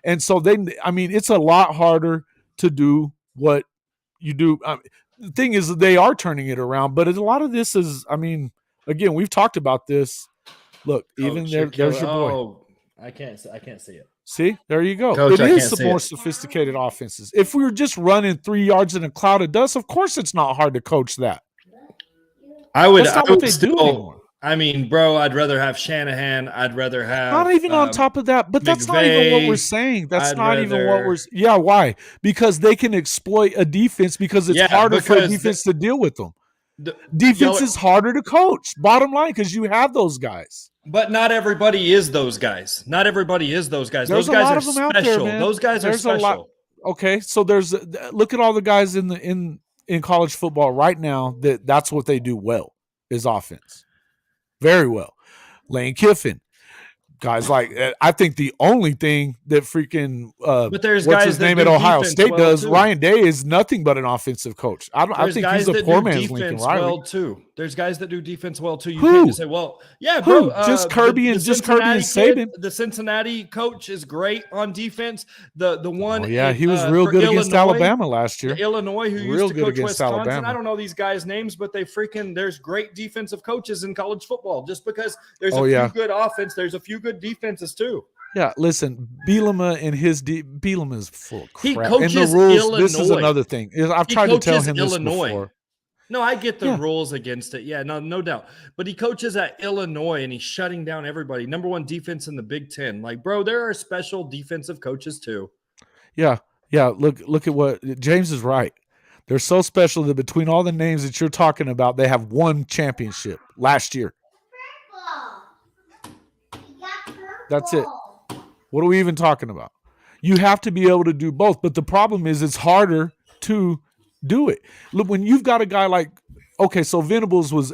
And so it's a lot harder to do what you do. The thing is that they are turning it around, but a lot of this is, again, we've talked about this. Look, even there's your boy. Oh, I can't see it. See, there you go. Coach, it is some more sophisticated offenses. If we were just running 3 yards in a cloud of dust, of course it's not hard to coach that. That's not what they do anymore. Bro, I'd rather have Shanahan. I'd rather have not even on top of that, but that's not even what we're saying. That's not even what we're. Yeah, why? Because they can exploit a defense because it's harder for a defense to deal with them. Defense is harder to coach. Bottom line, because you have those guys. But not everybody is those guys. Not everybody is those guys. There's those guys a lot are of them special. out there, man. Those guys are special. Okay, so look at all the guys in college football right now that's what they do well is offense. Very well. Lane Kiffin. Guys like I think the only thing that freaking but there's what's guys his name at Ohio State does, Ryan Day is nothing but an offensive coach. I think he's a poor man's Lincoln Riley. Well too. There's guys that do defense well too. You can't just say, well, yeah, bro. Just Kirby and Saban. The Cincinnati coach is great on defense. The one, he was real good against Alabama last year. Illinois, who used to coach Wisconsin. Alabama. I don't know these guys' names, but there's great defensive coaches in college football. Just because there's a few good offense, there's a few good defenses too. Yeah, listen, Bielema and Bielema is full of crap. He coaches and the rules, Illinois. This is another thing. I've tried to tell him this before. No, I get the rules against it. Yeah, no doubt. But he coaches at Illinois, and he's shutting down everybody. Number 1 defense in the Big Ten. Like, bro, there are special defensive coaches too. Yeah. Look at what James is right. They're so special that between all the names that you're talking about, they have 1 championship last year. That's it. What are we even talking about? You have to be able to do both. But the problem is it's harder to do it. Look, when you've got a guy like, okay, so Venables was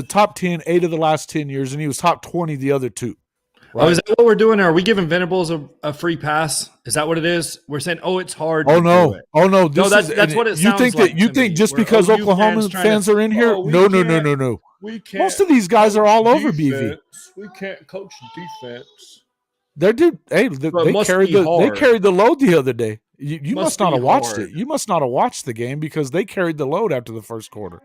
top 10, 8 of the last 10 years, and he was top 20 the other 2. Right? Oh, is that what we're doing? Are we giving Venables a free pass? Is that what it is? We're saying, it's hard to do it. Oh, no. That's what it sounds like. You think just because Oklahoma fans are in here? No. We can't. Most of these guys are all over BV. We can't coach defense. They carried the load the other day. You must not have watched it. You must not have watched the game because they carried the load after the first quarter.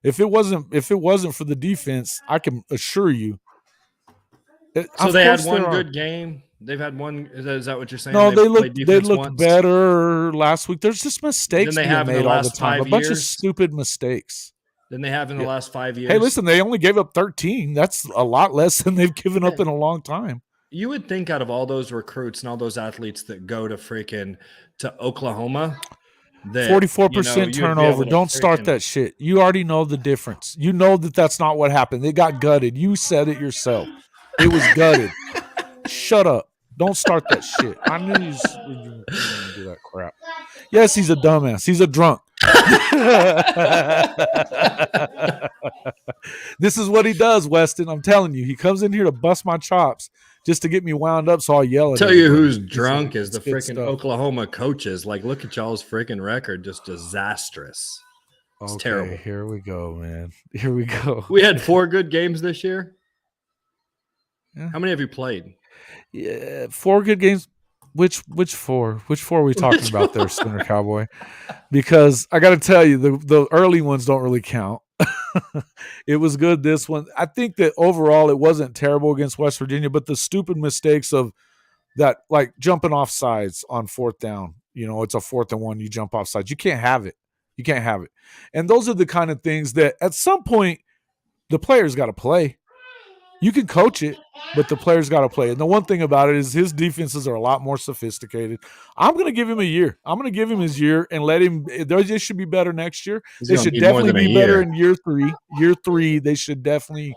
If it wasn't for the defense, I can assure you. So they had one good game. They've had one. Is that what you're saying? No, they looked better last week. There's just mistakes being made all the time. A bunch of stupid mistakes. Than they have in the last 5 years. Hey, listen, they only gave up 13. That's a lot less than they've given up in a long time. You would think out of all those recruits and all those athletes that go to Oklahoma, that 44% turnover. Don't start that shit. You already know the difference. You know that's not what happened. They got gutted. You said it yourself. It was gutted. Shut up. Don't start that shit. I knew you do that crap. Yes, he's a dumbass. He's a drunk. This is what he does, Weston. I'm telling you. He comes in here to bust my chops just to get me wound up so I'll yell at him. Tell you who's drunk is the freaking Oklahoma coaches. Like, look at y'all's freaking record. Just disastrous. It's terrible. Here we go, man. Here we go. We had 4 good games this year. Yeah. How many have you played? Yeah, 4 good games. Which 4? Which 4 are we talking about there, Spinner Cowboy? Because I got to tell you, the early ones don't really count. It was good this one. I think that overall it wasn't terrible against West Virginia, but the stupid mistakes of that, like jumping off sides on 4th down. It's a 4th and 1. You jump off sides. You can't have it. And those are the kind of things that at some point the players got to play. You can coach it, but the players got to play. And the one thing about it is his defenses are a lot more sophisticated. I'm going to give him a year. I'm going to give him his year and let him – they should be better next year. They should definitely be better in year 3. Year 3, they should definitely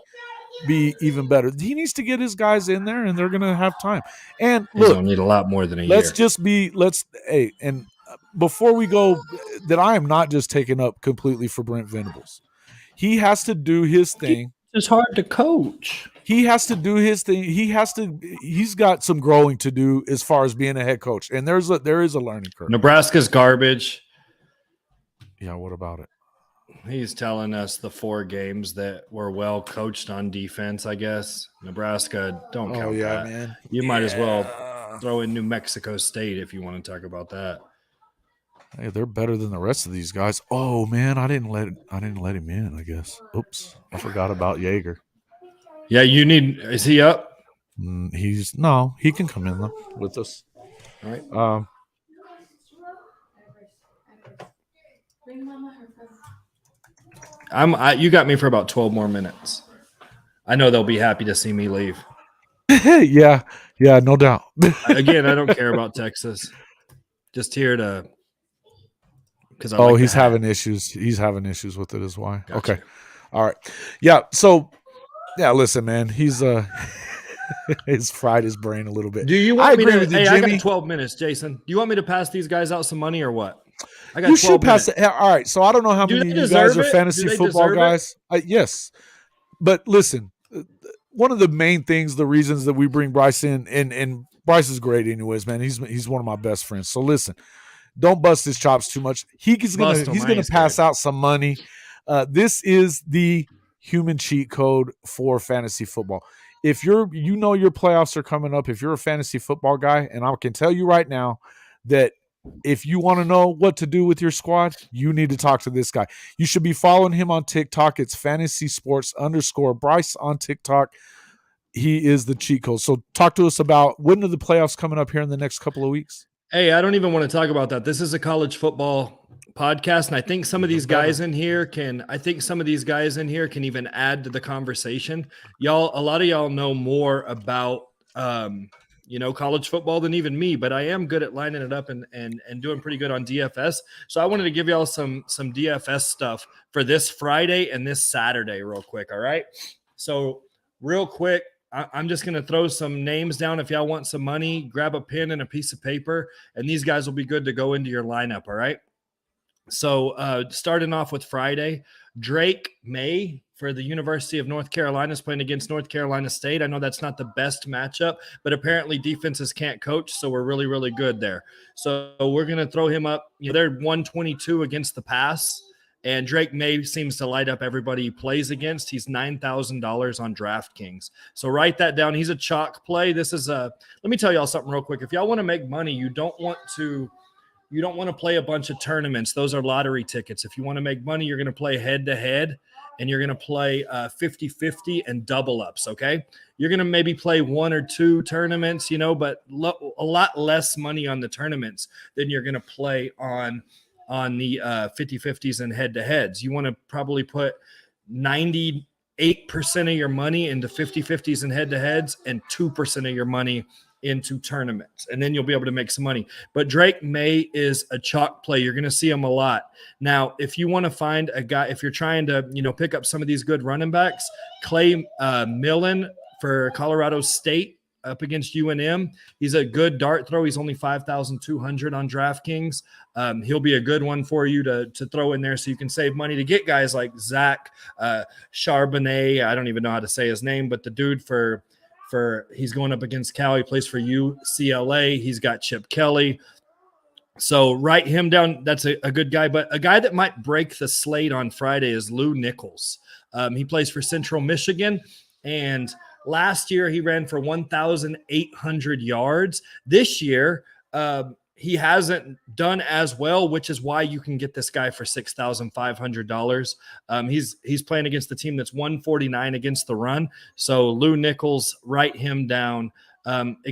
be even better. He needs to get his guys in there, and they're going to have time. And look, he's going to need a lot more than a year. And before we go, that I am not just taking up completely for Brent Venables. He has to do his thing. It's hard to coach. He has to do his thing. He's got some growing to do as far as being a head coach. And there is a learning curve. Nebraska's garbage. Yeah, what about it? He's telling us the 4 games that were well coached on defense, I guess. Nebraska, don't count that. Man. You might as well throw in New Mexico State if you want to talk about that. Hey, they're better than the rest of these guys. Oh man, I didn't let him in, I guess. Oops. I forgot about Yeager. Yeah, is he up? He can come in though with us. All right. You got me for about 12 more minutes. I know they'll be happy to see me leave. Yeah, no doubt. Again, I don't care about Texas. Just here to he's having issues. He's having issues with it is why. Gotcha. Okay. All right. Yeah, so listen, man, he's he's fried his brain a little bit. Do you want me to Jimmy? I got 12 minutes, Jason. Do you want me to pass these guys out some money or what? I got you should pass it. All right. So I don't know how many of you guys are fantasy football guys. Yes. But listen, one of the main things, the reasons that we bring Bryce in, and Bryce is great anyways, man. He's one of my best friends. So listen, don't bust his chops too much. He's gonna pass out some money. This is the human cheat code for fantasy football. If your playoffs are coming up, if you're a fantasy football guy, and I can tell you right now that if you want to know what to do with your squad, you need to talk to this guy. You should be following him on TikTok. It's fantasysports_Bryce on TikTok. He is the cheat code. So talk to us about when are the playoffs coming up here in the next couple of weeks? Hey, I don't even want to talk about that. This is a college football podcast, and I think some of these guys in here can even add to the conversation. A lot of y'all know more about college football than even me, but I am good at lining it up and doing pretty good on DFS. So I wanted to give y'all some DFS stuff for this Friday and this Saturday real quick. All right. So real quick, I'm just going to throw some names down. If y'all want some money, grab a pen and a piece of paper, and these guys will be good to go into your lineup. All right. So starting off with Friday, Drake May for the University of North Carolina is playing against North Carolina State. I know that's not the best matchup, but apparently defenses can't coach, so we're really, really good there. So we're going to throw him up. They're 122 against the pass, and Drake May seems to light up everybody he plays against. He's $9,000 on DraftKings. So write that down. He's a chalk play. This is let me tell y'all something real quick. If y'all want to make money, you don't want to play a bunch of tournaments. Those are lottery tickets. If you want to make money, you're going to play head-to-head, and you're going to play 50-50 and double-ups, okay? You're going to maybe play 1 or 2 tournaments, but a lot less money on the tournaments than you're going to play on the 50-50s and head-to-heads. You want to probably put 98% of your money into 50-50s and head-to-heads and 2% of your money into tournaments, and then you'll be able to make some money. But Drake May is a chalk play. You're going to see him a lot. Now, if you want to find a guy, if you're trying to, pick up some of these good running backs, Clay Millen for Colorado State up against UNM. He's a good dart throw. He's only 5,200 on DraftKings. He'll be a good one for you to throw in there so you can save money to get guys like Zach Charbonnet. I don't even know how to say his name, but the dude for he's going up against Cal. He plays for UCLA. He's got Chip Kelly. So write him down. That's a good guy. But a guy that might break the slate on Friday is Lou Nichols. He plays for Central Michigan. And last year he ran for 1,800 yards. This year he hasn't done as well, which is why you can get this guy for $6,500. He's playing against the team that's 149 against the run. So Lou Nichols, write him down.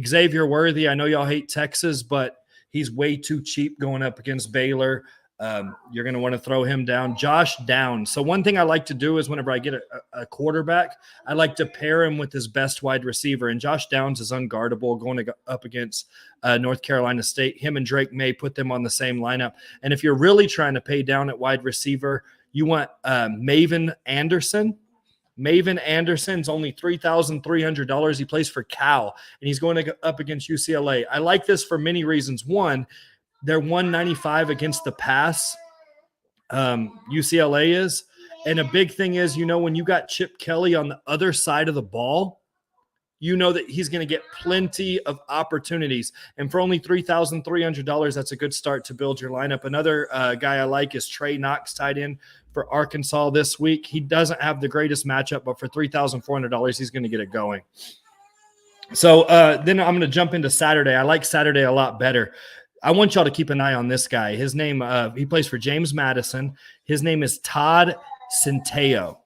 Xavier Worthy, I know y'all hate Texas, but he's way too cheap going up against Baylor. You're going to want to throw him down. Josh Downs. So one thing I like to do is whenever I get a quarterback, I like to pair him with his best wide receiver. And Josh Downs is unguardable going up against North Carolina State. Him and Drake May, put them on the same lineup. And if you're really trying to pay down at wide receiver, you want Maven Anderson. Maven Anderson's only $3,300. He plays for Cal, and he's going up against UCLA. I like this for many reasons. One, they're 195 against the pass. UCLA is. And a big thing is, when you got Chip Kelly on the other side of the ball, that he's going to get plenty of opportunities. And for only $3,300, that's a good start to build your lineup. Another guy I like is Trey Knox, tight end for Arkansas this week. He doesn't have the greatest matchup, but for $3,400, he's going to get it going. So then I'm going to jump into Saturday. I like Saturday a lot better. I want y'all to keep an eye on this guy. His name, he plays for James Madison. His name is Todd Centeio.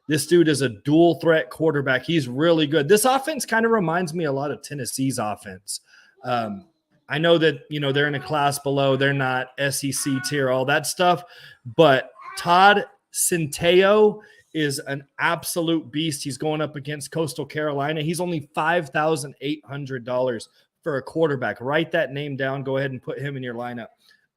This dude is a dual threat quarterback. He's really good. This offense kind of reminds me a lot of Tennessee's offense. I know that, they're in a class below. They're not SEC tier, all that stuff. But Todd Centeio is an absolute beast. He's going up against Coastal Carolina. He's only $5,800 for a quarterback. Write that name down. Go ahead and put him in your lineup.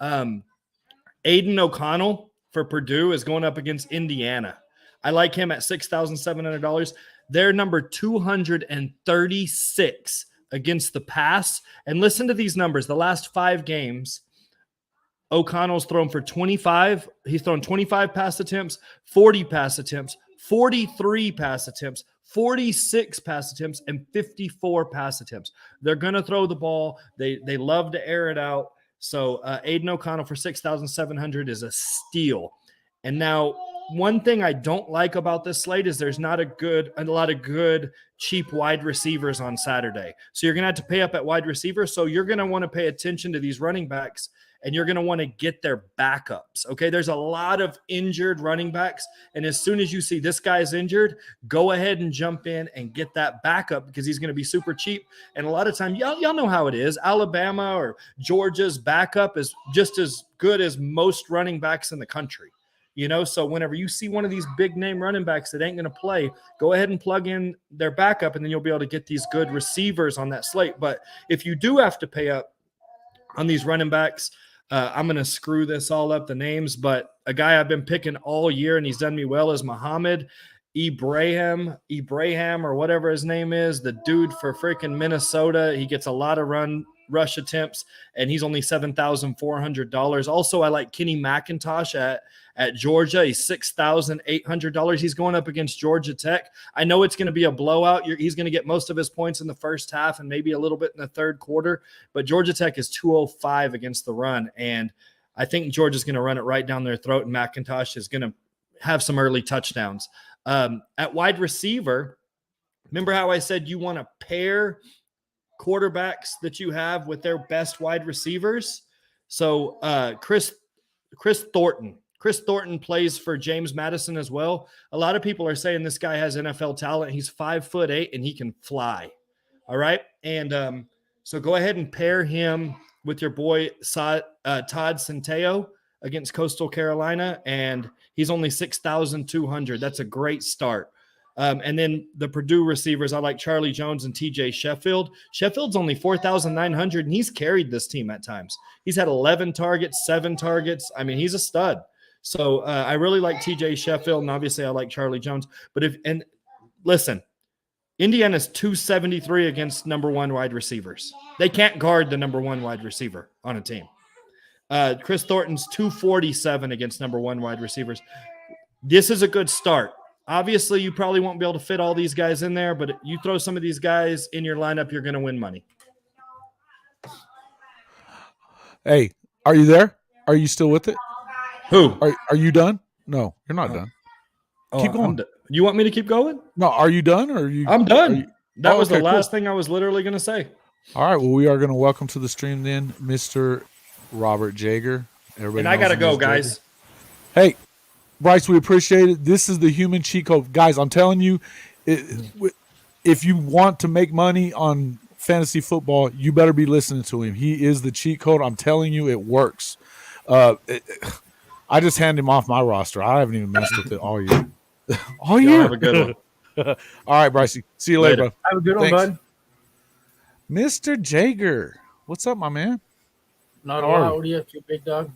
Aiden O'Connell for Purdue is going up against Indiana. I like him at $6,700. They're number 236 against the pass. And listen to these numbers. The last 5 games, O'Connell's thrown for 25. He's thrown 25 pass attempts, 40 pass attempts, 43 pass attempts, 46 pass attempts, and 54 pass attempts. They're going to throw the ball. They love to air it out. So Aiden O'Connell for $6,700 is a steal. And now one thing I don't like about this slate is there's not a lot of good cheap wide receivers on Saturday. So you're going to have to pay up at wide receiver. So you're going to want to pay attention to these running backs, and you're going to want to get their backups. Okay, there's a lot of injured running backs, and as soon as you see this guy's injured, go ahead and jump in and get that backup because he's going to be super cheap. And a lot of time, y'all know how it is. Alabama or Georgia's backup is just as good as most running backs in the country. So whenever you see one of these big name running backs that ain't going to play, go ahead and plug in their backup, and then you'll be able to get these good receivers on that slate. But if you do have to pay up on these running backs, I'm going to screw this all up, the names, but a guy I've been picking all year and he's done me well is Muhammad Ibrahim, or whatever his name is, the dude for freaking Minnesota. He gets a lot of rush attempts, and he's only $7,400. Also, I like Kenny McIntosh at Georgia. He's $6,800. He's going up against Georgia Tech. I know it's going to be a blowout. He's going to get most of his points in the first half and maybe a little bit in the third quarter, but Georgia Tech is 205 against the run, and I think Georgia's going to run it right down their throat, and McIntosh is going to have some early touchdowns. At wide receiver, remember how I said you want to pair quarterbacks that you have with their best wide receivers? So Chris Thornton. Chris Thornton plays for James Madison as well. A lot of people are saying this guy has NFL talent. He's 5'8" and he can fly. All right. And so go ahead and pair him with your boy Todd Centeio against Coastal Carolina, and he's only 6,200. That's a great start. And then the Purdue receivers, I like Charlie Jones and TJ Sheffield. Sheffield's only 4,900, and he's carried this team at times. He's had 11 targets, 7 targets. I mean, he's a stud. So I really like TJ Sheffield, and obviously I like Charlie Jones. But listen, Indiana's 273 against number one wide receivers. They can't guard the number one wide receiver on a team. Chris Thornton's 247 against number one wide receivers. This is a good start. Obviously, you probably won't be able to fit all these guys in there, but you throw some of these guys in your lineup, you're going to win money. Hey, are you there? Are you still with it? Who? Are you done? No, you're not done. Keep going. You want me to keep going? No, are you done? Or are you? I'm done. That was the last cool. thing I was literally going to say. All right. Well, we are going to welcome to the stream then, Mr. Robert Jager. And I got to go, guys. Hey, Bryce, we appreciate it. This is the human cheat code. Guys, I'm telling you, if you want to make money on fantasy football, you better be listening to him. He is the cheat code. I'm telling you, it works. I just handed him off my roster. I haven't even messed with it all year. All year. Have a good one. All right, Bryce. See you later, bro. Have a good one, bud. Mr. Jager. What's up, my man? Not a lot. What are you up to, big dog?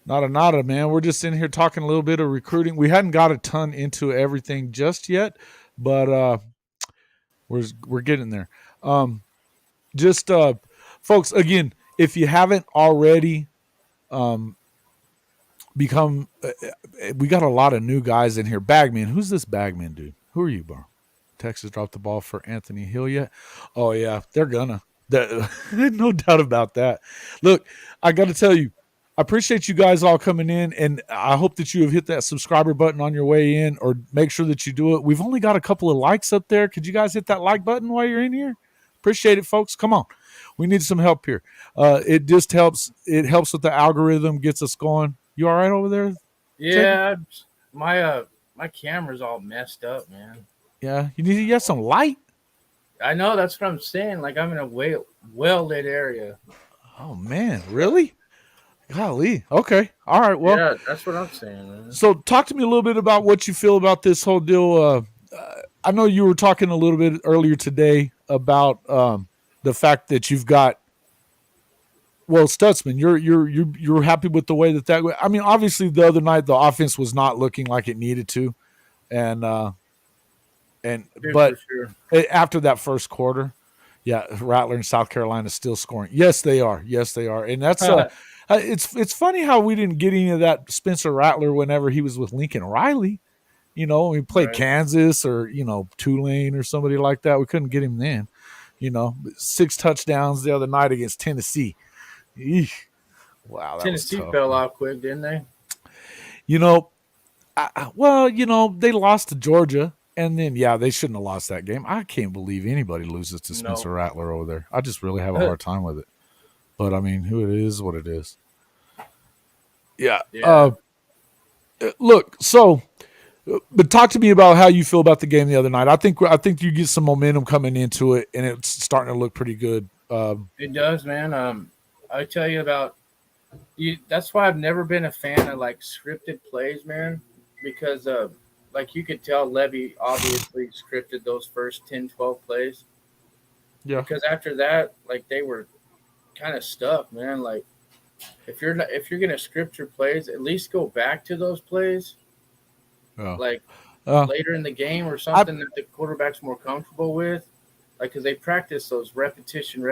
Nada, man. We're just in here talking a little bit of recruiting. We hadn't got a ton into everything just yet, but we're getting there. Folks, again, if you haven't already become we got a lot of new guys in here. Bagman. Who's this Bagman dude? Who are you, bro? Texas dropped the ball for Anthony Hill yet? Oh, yeah. They're gonna. No doubt about that. Look, I got to tell you, I appreciate you guys all coming in, and I hope that you have hit that subscriber button on your way in, or make sure that you do it. We've only got a couple of likes up there. Could you guys hit that like button while you're in here? Appreciate it, folks. Come on. We need some help here. It just helps. It helps with the algorithm, gets us going. You all right over there? Yeah, my camera's all messed up, man. Yeah, you need to get some light. I know, that's what I'm saying. Like, I'm in a well-lit area. Oh, man, really? Golly. Okay. All right. Well, yeah, that's what I'm saying, man. So talk to me a little bit about what you feel about this whole deal. I know you were talking a little bit earlier today about the fact that you've got, well, Stutzman, you're happy with the way that I mean, obviously the other night the offense was not looking like it needed to, but sure. After that first quarter, yeah, Rattler and South Carolina still scoring. Yes, they are. And that's it's funny how we didn't get any of that Spencer Rattler whenever he was with Lincoln Riley. You know, we played Kansas or, Tulane or somebody like that. We couldn't get him then. 6 touchdowns the other night against Tennessee. Eesh. Wow, Tennessee fell out quick, didn't they? They lost to Georgia. And then, they shouldn't have lost that game. I can't believe anybody loses to Spencer Rattler over there. I just really have a hard time with it. But, I mean, who it is, what it is. Yeah. Look, so, but talk to me about how you feel about the game the other night. I think you get some momentum coming into it, and it's starting to look pretty good. It does, man. I tell you about that's why I've never been a fan of, like, scripted plays, man, because like you could tell Levy obviously scripted those first 10, 12 plays. Yeah. Because after that, like, they were kind of stuck, man. Like, if you're going to script your plays, at least go back to those plays. Yeah. Like, later in the game or something that the quarterback's more comfortable with? Like, because they practice those repetition.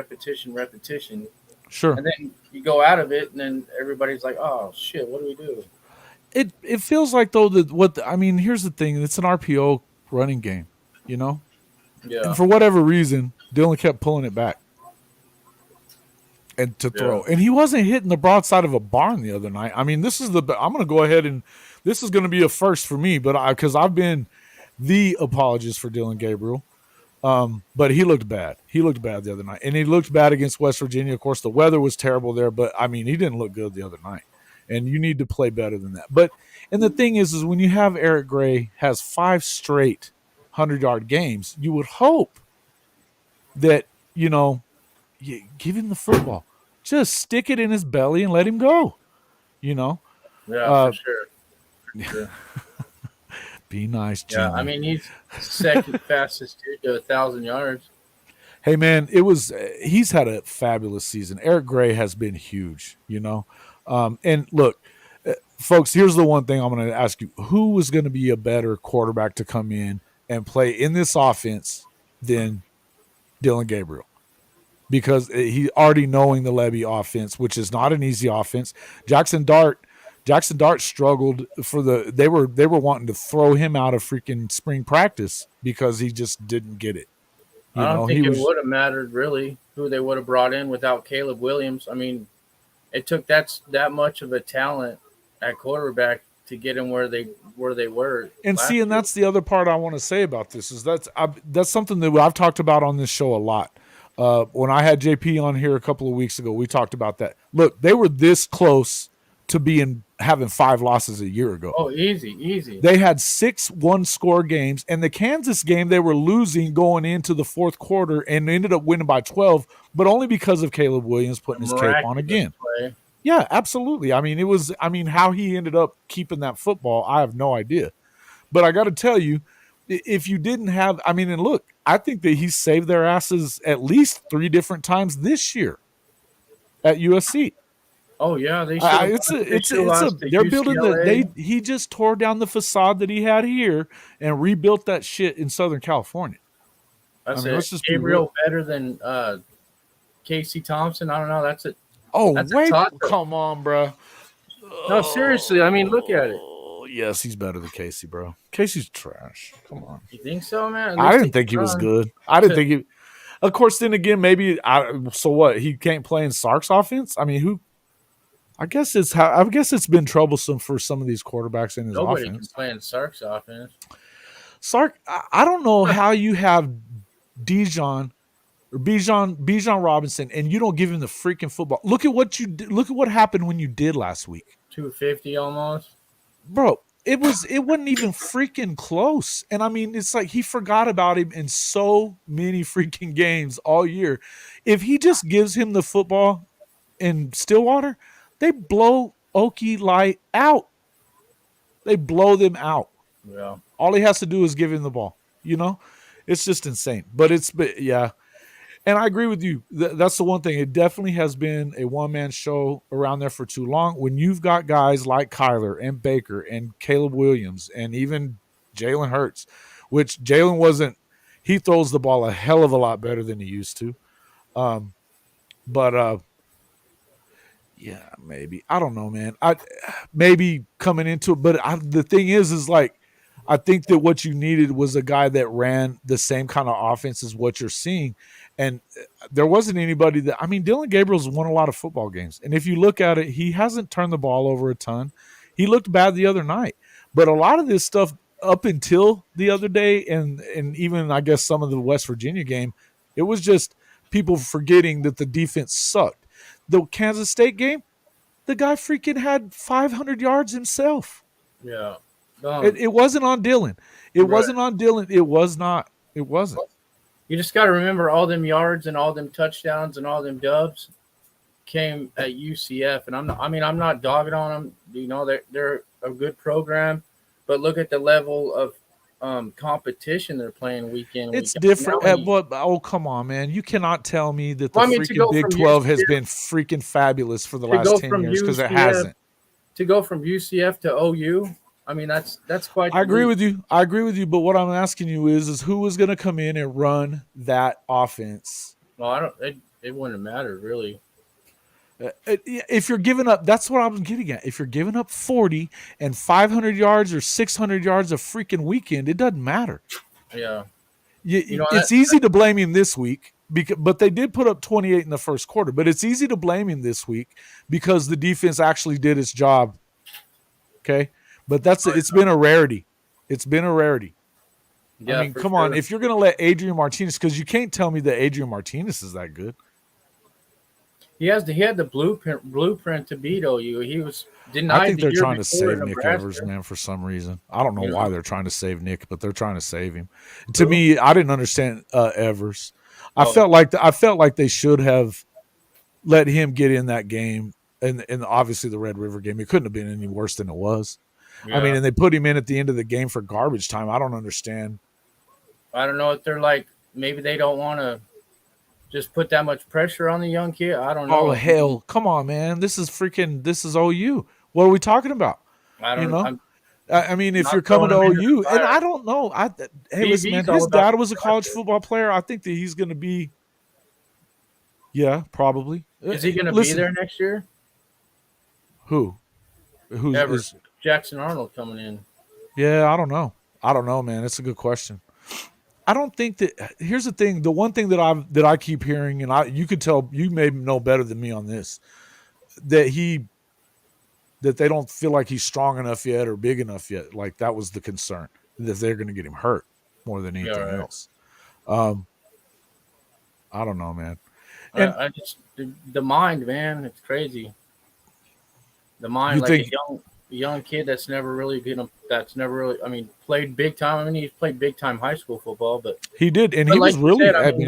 Sure. And then you go out of it, and then everybody's like, "Oh shit, what do we do?" It feels like though that here's the thing. It's an RPO running game, you know. Yeah. And for whatever reason, Dylan kept pulling it back and to throw, and he wasn't hitting the broadside of a barn the other night. I mean, I'm going to go ahead and this is going to be a first for me, but because I've been the apologist for Dylan Gabriel. But he looked bad. He looked bad the other night, and he looked bad against West Virginia. Of course, the weather was terrible there, but I mean, he didn't look good the other night, and you need to play better than that. But, and the thing is when you have Eric Gray has 5 straight 100-yard games, you would hope that, you give him the football, just stick it in his belly and let him go, Yeah, for sure. Be nice, Jimmy. Yeah, I mean, he's second fastest dude to 1,000 yards. Hey, man, he's had a fabulous season. Eric Gray has been huge, and look, folks, here's the one thing I'm going to ask you. Who is going to be a better quarterback to come in and play in this offense than Dylan Gabriel? Because he already knowing the Levy offense, which is not an easy offense. Jackson Dart struggled they were wanting to throw him out of freaking spring practice because he just didn't get it. I don't think it would have mattered really who they would have brought in without Caleb Williams. I mean, it took that much of a talent at quarterback to get him where they were. And see, and that's the other part I want to say about this is that's something that I've talked about on this show a lot. When I had JP on here a couple of weeks ago, we talked about that. Look, they were this close to having 5 losses a year ago. Oh, easy. They had 6 one-score games, and the Kansas game they were losing going into the fourth quarter and ended up winning by 12, but only because of Caleb Williams putting his cape on again. Play. Yeah, absolutely. I mean, how he ended up keeping that football, I have no idea. But I got to tell you, if you didn't have, and look, I think that he saved their asses at least 3 different times this year at USC. Oh yeah, they they're building he just tore down the facade that he had here and rebuilt that shit in Southern California. Let's just Gabriel better than Casey Thompson. I don't know. That's it. Oh wait, come on, bro. No, seriously. I mean, look at it. Yes, he's better than Casey, bro. Casey's trash. Come on. You think so, man? I didn't think he was good. I didn't think he. Of course, then again, maybe. So what? He can't play in Sark's offense. I mean, who? I guess it's been troublesome for some of these quarterbacks in his offense. Nobody can play in Sark's offense. Sark, I don't know how you have Bijan Robinson and you don't give him the freaking football. Look at what you did. Look at what happened when you did last week. 250 almost, bro. It wasn't even freaking close. And I mean, it's like he forgot about him in so many freaking games all year. If he just gives him the football in Stillwater, they blow Okie Light out. They blow them out. Yeah. All he has to do is give him the ball. It's just insane. But yeah. And I agree with you. That's the one thing. It definitely has been a one-man show around there for too long. When you've got guys like Kyler and Baker and Caleb Williams and even Jalen Hurts, which Jalen wasn't – he throws the ball a hell of a lot better than he used to. Yeah, maybe. I don't know, man. Maybe coming into it. But the thing is like, I think that what you needed was a guy that ran the same kind of offense as what you're seeing. And there wasn't anybody that – Dylan Gabriel's won a lot of football games. And if you look at it, he hasn't turned the ball over a ton. He looked bad the other night. But a lot of this stuff up until the other day and even, I guess, some of the West Virginia game, it was just people forgetting that the defense sucked. The Kansas State game, the guy freaking had 500 yards himself. Yeah. It wasn't on Dylan. It wasn't on Dylan. It was not. It wasn't. You just got to remember all them yards and all them touchdowns and all them dubs came at UCF. And I'm not dogging on them. They're a good program, but look at the level of competition they're playing week in. It's different. Come on, man. You cannot tell me that the freaking Big 12 has been freaking fabulous for the last 10 years because it hasn't. To go from UCF to OU, I mean, that's quite. I agree with you. But what I'm asking you is who is going to come in and run that offense? Well, I don't. It wouldn't matter really. If you're giving up, that's what I'm getting at. If you're giving up 40 and 500 yards or 600 yards a freaking weekend, it doesn't matter. Yeah. It's easy to blame him this week, but they did put up 28 in the first quarter. But it's easy to blame him this week because the defense actually did its job. Okay, but it's been a rarity. It's been a rarity. Yeah, I mean, come on. If you're going to let Adrian Martinez, because you can't tell me that Adrian Martinez is that good. He had the blueprint to beat OU. He was denied. I think they're trying to save Nick Evers, man, for some reason. I don't know why they're trying to save Nick, but they're trying to save him. To me, I didn't understand Evers. I felt like they should have let him get in that game, and obviously the Red River game. It couldn't have been any worse than it was. Yeah. I mean, and they put him in at the end of the game for garbage time. I don't understand. I don't know if they're like, maybe they don't want to just put that much pressure on the young kid. I don't know. Oh, hell. Come on, man. This is OU. What are we talking about? I don't know. I mean, if you're coming to OU, and I don't know. Hey, listen, man, his dad was a college football player. I think that he's going to be, yeah, probably. Is he going to be there next year? Who's Jackson Arnold coming in? Yeah, I don't know, man. It's a good question. I don't think that. Here's the thing. The one thing that I keep hearing, and you could tell, you may know better than me on this, that they don't feel like he's strong enough yet or big enough yet. Like that was the concern, that they're going to get him hurt more than anything else. I don't know, man. And I just the mind, man, it's crazy. The mind, like a young kid that's never really played big time. I mean, he's played big time high school football, but he did, and he was really.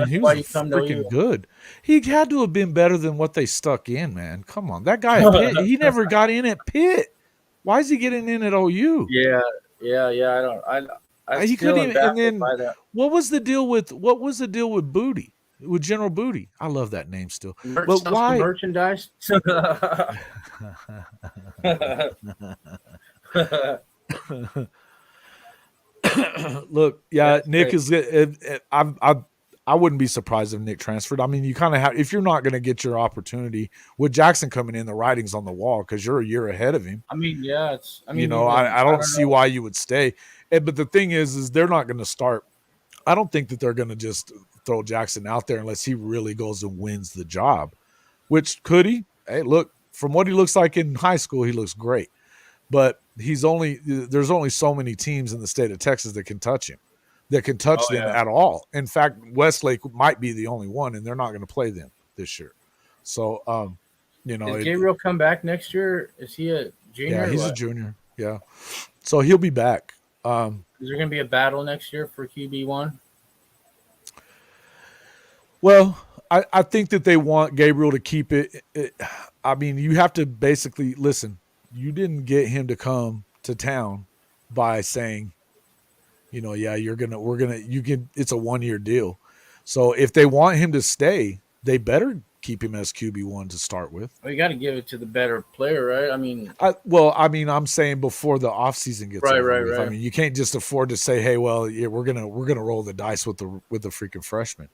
He was freaking good. He had to have been better than what they stuck in, man. Come on, that guy at Pitt, he never got in at Pitt. Why is he getting in at OU? Yeah. I he couldn't even. And then what was the deal with Booty? With General Booty? I love that name still. But why merchandise? Look, yeah, Nick is. I wouldn't be surprised if Nick transferred. I mean, you kind of have, if you're not going to get your opportunity with Jackson coming in, the writing's on the wall because you're a year ahead of him. I mean, yeah, I don't see why you would stay. But the thing is they're not going to start. I don't think that they're going to just throw Jackson out there unless he really goes and wins the job. Which could he? Hey, look, from what he looks like in high school, he looks great. But there's only so many teams in the state of Texas that can touch him, that can touch them at all. In fact, Westlake might be the only one, and they're not going to play them this year. So, Does Gabriel come back next year? Is he a junior? Yeah, he's a junior. Yeah. So he'll be back. Is there going to be a battle next year for QB1? Well, I think that they want Gabriel to keep it. I mean, you have to basically listen. You didn't get him to come to town by saying, it's a 1-year deal. So if they want him to stay, they better keep him as QB1 to start with. Well, you got to give it to the better player, right? I mean, I'm saying before the offseason gets over with. I mean, you can't just afford to say, "Hey, well, yeah, we're gonna roll the dice with the freaking freshman,"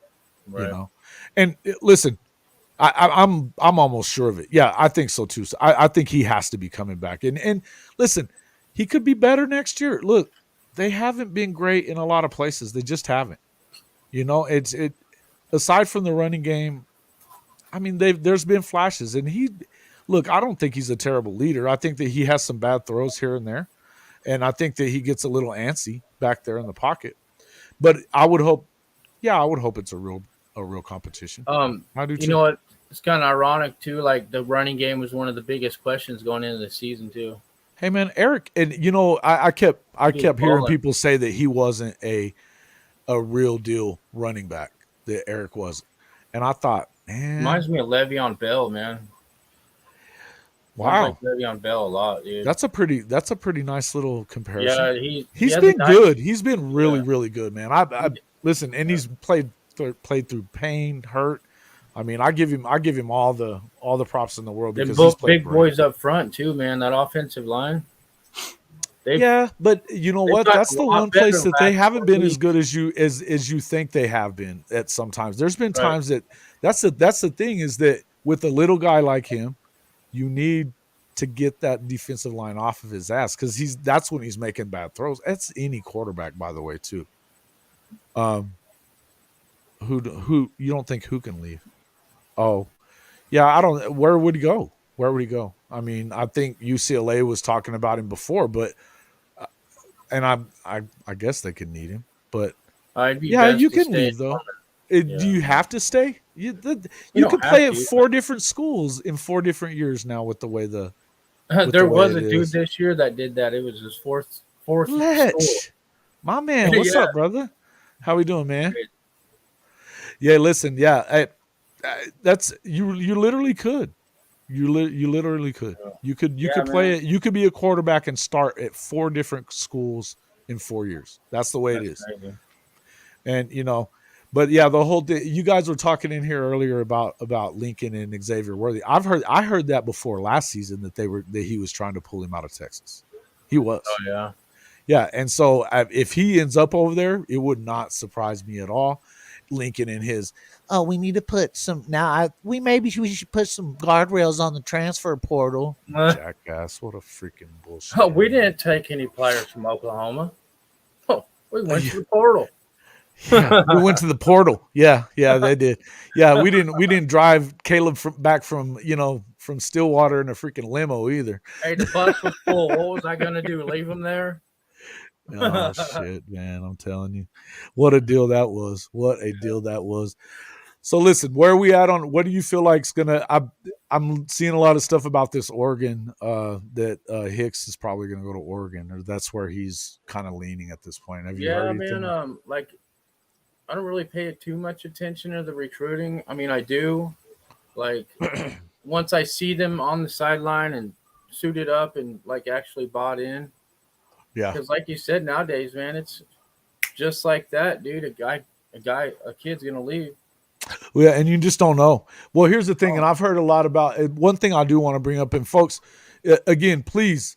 right. And listen, I'm almost sure of it. Yeah, I think so too. So I think he has to be coming back. And listen, he could be better next year. Look, they haven't been great in a lot of places. They just haven't. It's aside from the running game. I mean, there's been flashes, and I don't think he's a terrible leader. I think that he has some bad throws here and there, and I think that he gets a little antsy back there in the pocket. But I would hope it's a real competition. I do too. You know what? It's kind of ironic too. Like the running game was one of the biggest questions going into the season too. Hey man, Eric, and I kept hearing people say that he wasn't a real deal running back. That Eric wasn't, and I thought. Man. Reminds me of Le'Veon Bell, man. Wow, like Le'Veon Bell a lot, dude. That's a pretty nice little comparison. Yeah, he's been good. He's been really good, man. I listen, and he's played through pain, hurt. I mean, I give him all the props in the world because both big boys up front too, man. That offensive line. Yeah, but you know what? got That's a the lot one better place that they last haven't 4 been as weeks. good as you think they have been at sometimes. There's been Right. times that's the thing is that with a little guy like him, you need to get that defensive line off of his ass because that's when he's making bad throws. That's any quarterback, by the way, too. Who you don't think who can leave? Oh, yeah, I don't. Where would he go? Where would he go? I mean, I think UCLA was talking about him before, but and I guess they could need him, but It'd be yeah, best you to can stay. leave though. Yeah. Do you have to stay? You You don't could play have at to. 4 different schools in 4 different years now with the way There way was it a dude is. this year that did that. It was his fourth school. Letch, my man, what's Yeah. up, brother? How we doing, man? Yeah, listen, yeah, that's you. You literally could. You literally could. You could play it. You could be a quarterback and start at 4 different schools in 4 years. That's the way it is. Crazy. And but yeah, the whole thing. You guys were talking in here earlier about Lincoln and Xavier Worthy. I heard that before last season that he was trying to pull him out of Texas. He was. Oh yeah. Yeah, and so if he ends up over there, it would not surprise me at all. Lincoln and his, we need to put some we should put some guardrails on the transfer portal. Jackass, what a freaking bullshit. We didn't take any players from Oklahoma. We went to the portal. Yeah, we went to the portal. Yeah, they did. Yeah, we didn't drive Caleb back from Stillwater in a freaking limo either. Hey, the bus was full. What was I gonna do? Leave him there? Oh shit, man! I'm telling you, what a deal that was. What a deal that was. So listen, where are we at on? What do you feel like's gonna? I'm seeing a lot of stuff about this Oregon that Hicks is probably gonna go to Oregon, or that's where he's kind of leaning at this point. Have you heard anything? Man. I don't really pay too much attention to the recruiting. I mean, I do. Like once I see them on the sideline and suited up and actually bought in. Yeah. Because like you said, nowadays, man, it's just like that, dude. A kid's gonna leave. Yeah, and you just don't know. Well, here's the thing, and I've heard a lot about one thing I do want to bring up, and folks, again, please,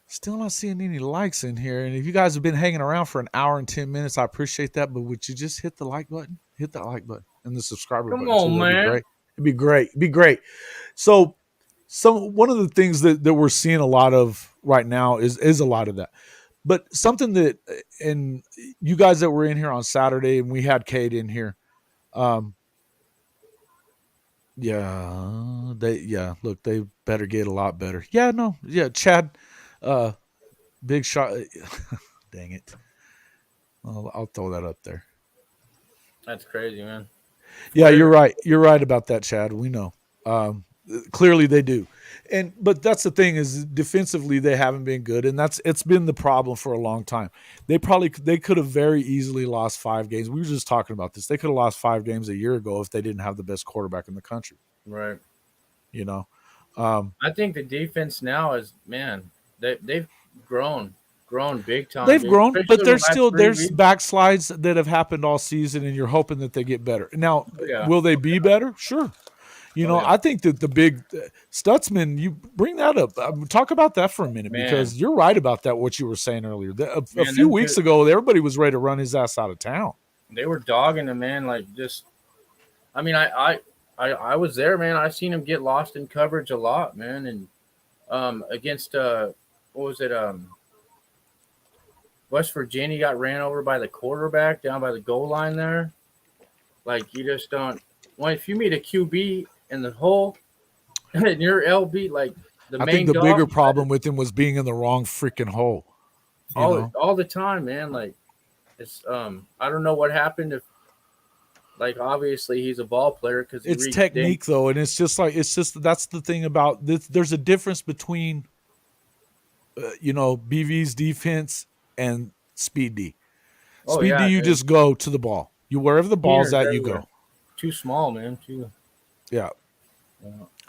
still not seeing any likes in here. And if you guys have been hanging around for an hour and 10 minutes, I appreciate that. But would you just hit the like button? Hit that like button and the subscriber button. Come on, man. It'd be great. So one of the things that we're seeing a lot of right now is a lot of that. But something that, and you guys that were in here on Saturday, and we had Kate in here, look, they better get a lot better. Chad, big shot. Dang it. I'll throw that up there. That's crazy, man. Yeah, you're right. You're right about that, Chad. We know. Clearly they do. But that's the thing is defensively they haven't been good, and it's been the problem for a long time. They could have very easily lost 5 games. We were just talking about this. They could have lost 5 games a year ago if they didn't have the best quarterback in the country. Right. I think the defense now is, man, they've grown big time. They've grown, but there's weeks. backslides that have happened all season, and you're hoping that they get better. Now, will they be better? Sure. I think that the big Stutzman, you bring that up. Talk about that for a minute, because you're right about that, what you were saying earlier. A few weeks ago, everybody was ready to run his ass out of town. They were dogging him, man. I was there, man. I seen him get lost in coverage a lot, man. And against, what was it? West Virginia got ran over by the quarterback down by the goal line there. You just don't. Well, if you meet a QB in the hole and you're LB, I think the bigger problem with him was being in the wrong freaking hole. All the time, man. It's I don't know what happened. If obviously he's a ball player because it's technique though, and it's just that's the thing about this. There's a difference between BV's defense and Speed D. Speed D, you just go to the ball. You wherever the ball's at, you go. Too small, man. Yeah.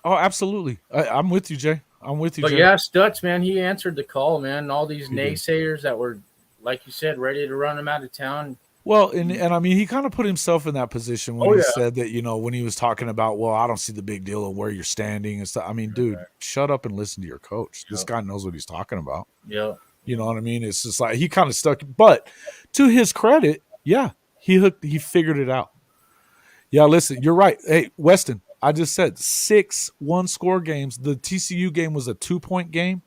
Oh, absolutely. I'm with you, Jay. Jay. Yeah, Stutz, man, he answered the call, man. And all these naysayers that were, like you said, ready to run him out of town. Well, and I mean, he kind of put himself in that position when he said that, when he was talking about, well, I don't see the big deal of where you're standing and stuff. I mean, dude, shut up and listen to your coach. This guy knows what he's talking about. Yeah. You know what I mean? It's just like he kind of stuck. But to his credit, yeah, he figured it out. Yeah, listen, you're right. Hey, Weston, I just said 6 one-score games. The TCU game was a 2-point game.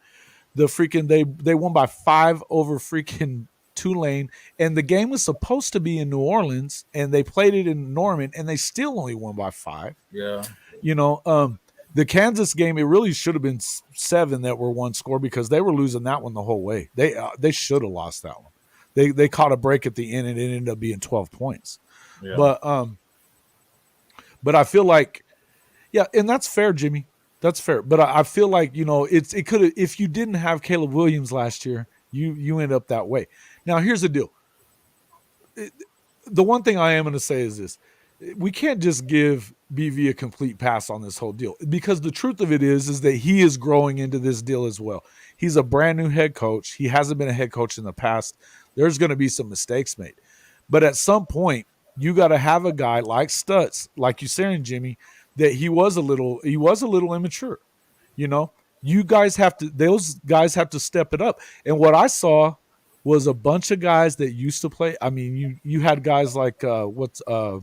The freaking they won by 5 over freaking Tulane, and the game was supposed to be in New Orleans, and they played it in Norman, and they still only won by 5. Yeah. You know, the Kansas game, it really should have been 7 that were one score because they were losing that one the whole way. They should have lost that one. They caught a break at the end, and it ended up being 12 points. Yeah. But I feel like, yeah, and that's fair, Jimmy. That's fair. But I feel like, you know, it could have, if you didn't have Caleb Williams last year, you end up that way. Now, here's the deal. The one thing I am going to say is this. We can't just give BV a complete pass on this whole deal because the truth of it is that he is growing into this deal as well. He's a brand new head coach. He hasn't been a head coach in the past. There's going to be some mistakes made. But at some point, you got to have a guy like Stutz, like you're saying, Jimmy, that he was a little immature. You know, those guys have to step it up. And what I saw was a bunch of guys that used to play. I mean, you had guys like the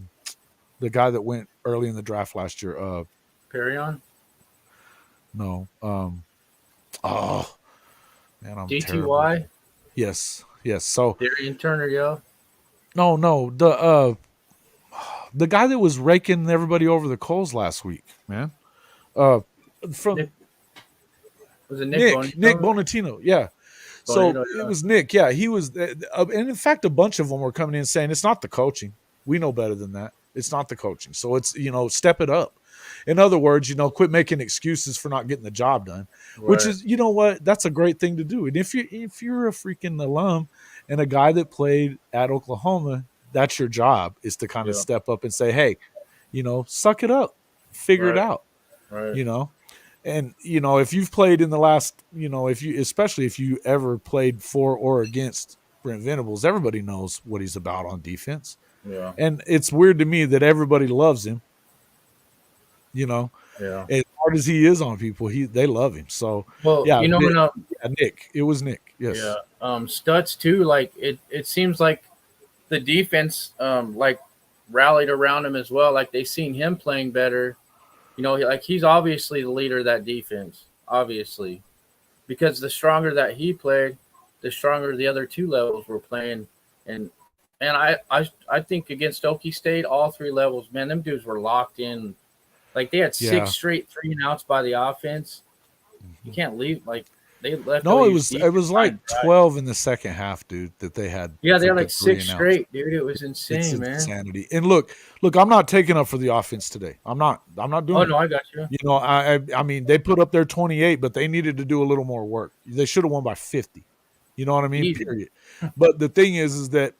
guy that went early in the draft last year. Perion? No. Oh man, I'm DTY? terrible. Yes. So Darian Turner, yo. No. The guy that was raking everybody over the coals last week, man. Was it Nick Bonatino? Yeah. So it was Nick. Yeah, he was. And in fact, a bunch of them were coming in saying it's not the coaching. We know better than that. It's not the coaching. So it's, you know, step it up. In other words, you know, quit making excuses for not getting the job done, which is, you know what, that's a great thing to do. And if you're a freaking alum and a guy that played at Oklahoma, that's your job, is to kind of step up and say, hey, you know, suck it up, figure it out, you know. And, you know, if you've played in the last, you know, especially if you ever played for or against Brent Venables, everybody knows what he's about on defense. Yeah. And it's weird to me that everybody loves him. You know, as hard as he is on people, they love him. So, you know, Nick, it was Nick. Yes. Yeah. Stutz too. Like it seems like the defense, like rallied around him as well. Like they seen him playing better. You know, like he's obviously the leader of that defense, obviously, because the stronger that he played, the stronger the other two levels were playing. And I think against Okie State, all 3 levels, man, them dudes were locked in. Like they had 6 straight 3-and-outs by the offense. You can't leave. Like they left. No, it was like 12 in the second half, dude. That they had. Yeah, they had like 6 straight, dude. It was insane, it's man. Insanity. And look, I'm not taking up for the offense today. I'm not doing. Oh it. no, I got you. You know, I mean, they put up their 28, but they needed to do a little more work. They should have won by 50. You know what I mean? Easy. Period. But the thing is that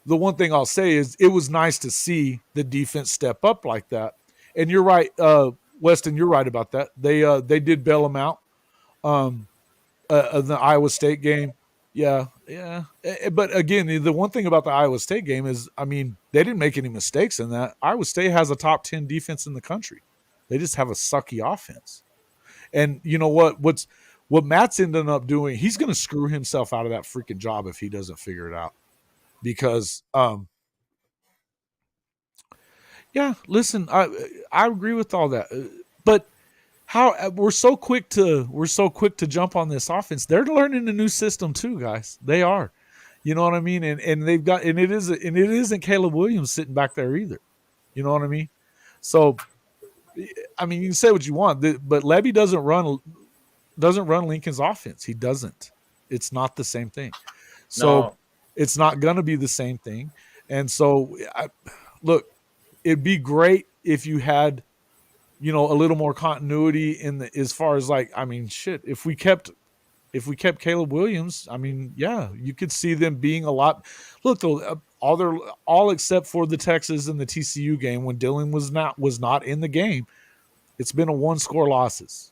the one thing I'll say is it was nice to see the defense step up like that. And you're right, Weston. You're right about that. They did bail them out. The Iowa State game, yeah. But again, the one thing about the Iowa State game is, I mean, they didn't make any mistakes in that. Iowa State has a top 10 defense in the country. They just have a sucky offense. And you know what Matt's ended up doing? He's going to screw himself out of that freaking job if he doesn't figure it out. Because yeah, listen, I agree with all that, but how we're so quick to jump on this offense. They're learning a new system too, guys. They are, you know what I mean, and they've got, and it isn't Caleb Williams sitting back there either, you know what I mean. So, I mean, you can say what you want, but Levy doesn't run Lincoln's offense. He doesn't. It's not the same thing. So it's not going to be the same thing. And so, look. It'd be great if you had, you know, a little more continuity as far as like, I mean, shit. If we kept Caleb Williams, I mean, yeah, you could see them being a lot. Look, though, all except for the Texas and the TCU game when Dylan was not in the game. It's been a 1-score losses.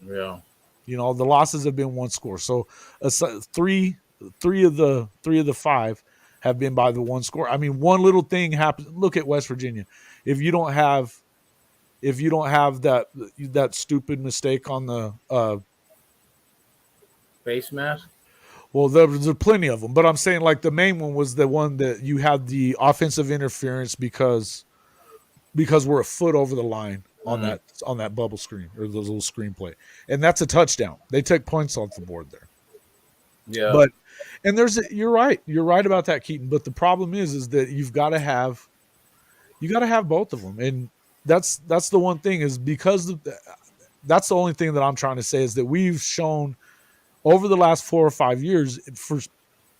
Yeah, you know, the losses have been 1 score. So three of the 5. Have been by the 1 score. I mean, one little thing happens. Look at West Virginia. If you don't have that stupid mistake on the face mask. Well, there's plenty of them, but I'm saying like the main one was the one that you had the offensive interference because we're a foot over the line on that bubble screen or the little screenplay, and that's a touchdown. They took points off the board there. Yeah, But and you're right about that, Keaton. But the problem is that you got to have both of them, and that's the one thing is because that's the only thing that I'm trying to say is that we've shown over the last 4 or 5 years, for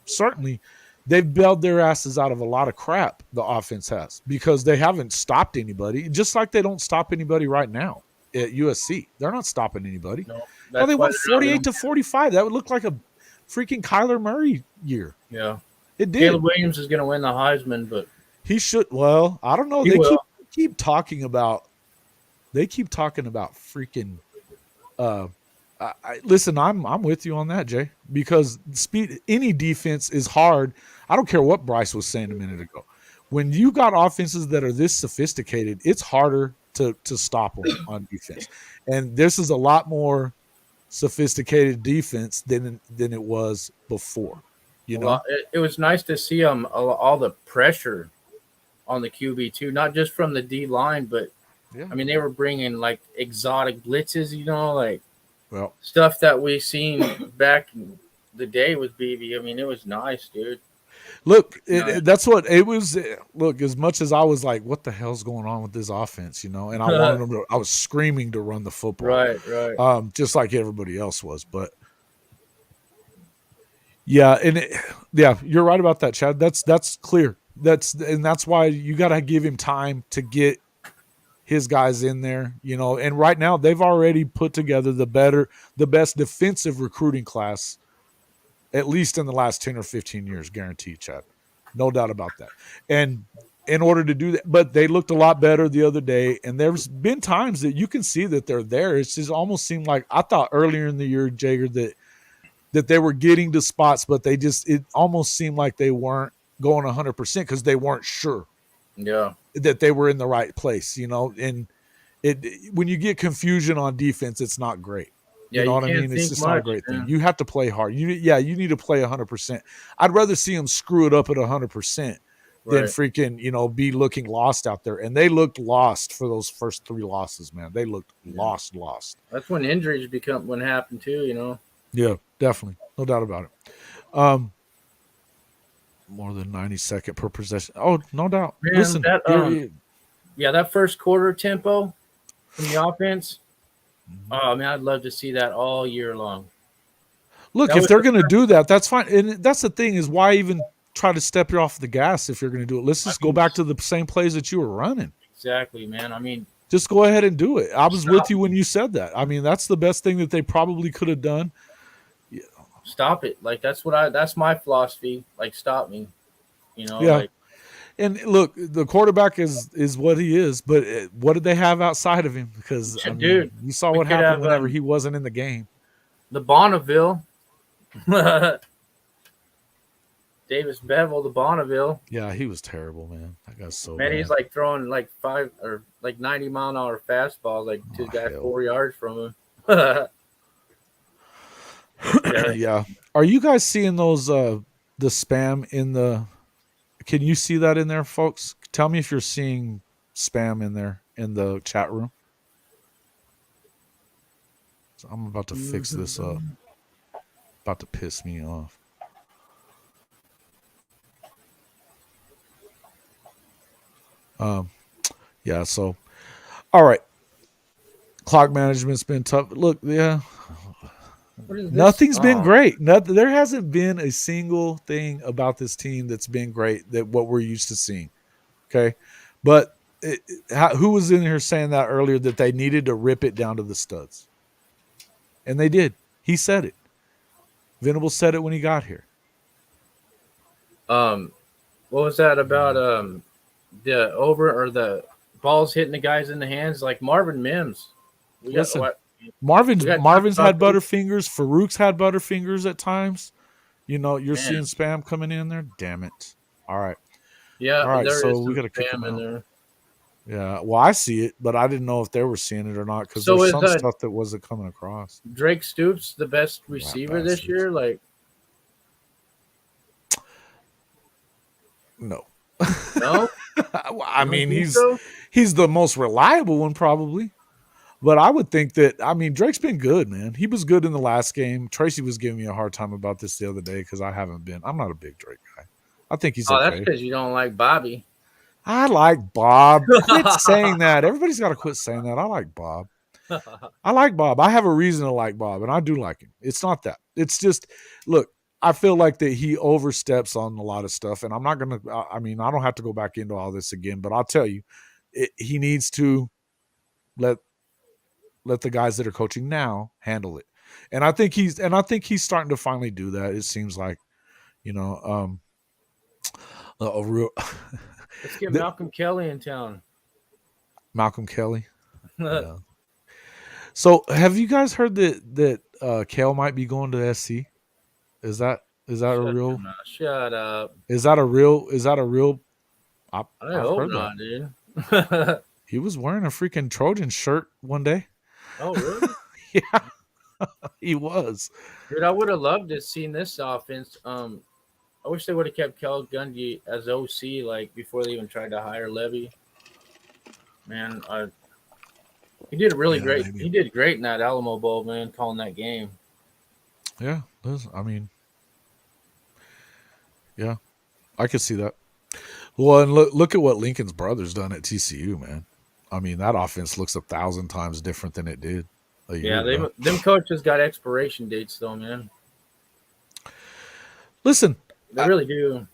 certainly, they've bailed their asses out of a lot of crap. The offense has because they haven't stopped anybody, just like they don't stop anybody right now at USC. They're not stopping anybody. No, they won 48-45. That would look like a freaking Kyler Murray year. Yeah, it did. Caleb Williams is going to win the Heisman, but he should. Well, I don't know. They keep talking about freaking. Listen, I'm with you on that, Jay, because any defense is hard. I don't care what Bryce was saying a minute ago. When you got offenses that are this sophisticated, it's harder to stop them on defense. And this is a lot more sophisticated defense than it was before. You know, it was nice to see all the pressure on the QB too, not just from the D line, but I mean they were bringing like exotic blitzes, you know, like stuff that we seen back in the day with BB. I mean, it was nice, dude. Look, that's what it was. Look, as much as I was like, "What the hell's going on with this offense?" You know, and I wanted them to. I was screaming to run the football, right. Just like everybody else was. But yeah, you're right about that, Chad. That's clear. That's why you got to give him time to get his guys in there. You know, and right now they've already put together the best defensive recruiting class. At least in the last 10 or 15 years, guaranteed, Chad. No doubt about that. And in order to do that, but they looked a lot better the other day. And there's been times that you can see that they're there. It's just almost seemed like I thought earlier in the year, Jager, that they were getting to spots, but it almost seemed like they weren't going 100% because they weren't sure that they were in the right place, you know. And when you get confusion on defense, it's not great. Yeah, you know what I mean? It's just not a great thing. You have to play hard. You need to play 100%. I'd rather see them screw it up at 100% than freaking, you know, be looking lost out there. And they looked lost for those first 3 losses, man. They looked lost. That's when injuries happen too, you know. Yeah, definitely. No doubt about it. More than 90-second per possession. Oh, no doubt. Man, listen, that first quarter tempo from the offense. Oh man, I'd love to see that all year long. Look, if they're going to do that, that's fine. And that's the thing is why even try to step you off the gas if you're going to do it. Let's just go back to the same plays that you were running. Exactly, man. I mean, just go ahead and do it. I was with you when you said that. I mean, that's the best thing that they probably could have done. Yeah. Stop it. Like that's my philosophy. Like stop me. You know, yeah. And look, the quarterback is what he is, but what did they have outside of him? Because dude, you saw what happened whenever he wasn't in the game. The Bonneville, Davis Bevel, the Bonneville. Yeah, he was terrible, man. That guy's so man. Bad. He's like throwing like 5 or like 90-mile-an-hour fastballs, like to guys 4 yards from him. Yeah. Are you guys seeing those the spam in the? Can you see that in there, folks? Tell me if you're seeing spam in there in the chat room. So I'm about to fix this up. About to piss me off. Yeah, so all right. Clock management's been tough. Look, yeah. Nothing's been great. There hasn't been a single thing about this team that's been great that what we're used to seeing. Okay. But who was in here saying that earlier that they needed to rip it down to the studs? And they did. He said it. Venable said it when he got here. What was that about the over or the balls hitting the guys in the hands like Marvin Mims? Marvin's had butterfingers. Farouk's had butterfingers at times. You know, you're seeing spam coming in there. Damn it. All right. Yeah. All right. So we got to kick him out. There. Yeah. Well, I see it, but I didn't know if they were seeing it or not because there's some stuff that wasn't coming across. Drake Stoops, the best receiver this year. Like, No. No, I you don't mean, think so? he's the most reliable one probably. But I would think that, I mean, Drake's been good, man. He was good in the last game. Tracy was giving me a hard time about this the other day because I'm not a big Drake guy. I think he's Oh, that's okay. because you don't like Bobby. I like Bob. Quit saying that. Everybody's got to quit saying that. I like Bob. I like Bob. I have a reason to like Bob, and I do like him. It's not that. It's just, look, I feel like that he oversteps on a lot of stuff, and I'm not going to, I mean, I don't have to go back into all this again, but I'll tell you, he needs to let the guys that are coaching now handle it. And I think he's starting to finally do that. It seems like, you know, a real Let's get Malcolm Kelly in town. Malcolm Kelly. Yeah. So have you guys heard that Kel might be going to SC? Is that a real? Shut up. Is that a real? I I've hope heard not, that. dude. He was wearing a freaking Trojan shirt one day. Oh, really? Yeah, he was. Dude, I would have loved to seen this offense. I wish they would have kept Kel Gundy as OC like before they even tried to hire Levy. Man, he did really great. Maybe. He did great in that Alamo Bowl, man, calling that game. Yeah, I mean, yeah, I could see that. Well, and look at what Lincoln's brother's done at TCU, man. I mean, that offense looks 1,000 times different than it did a year ago. Them coaches got expiration dates, though, man. Listen, They really do.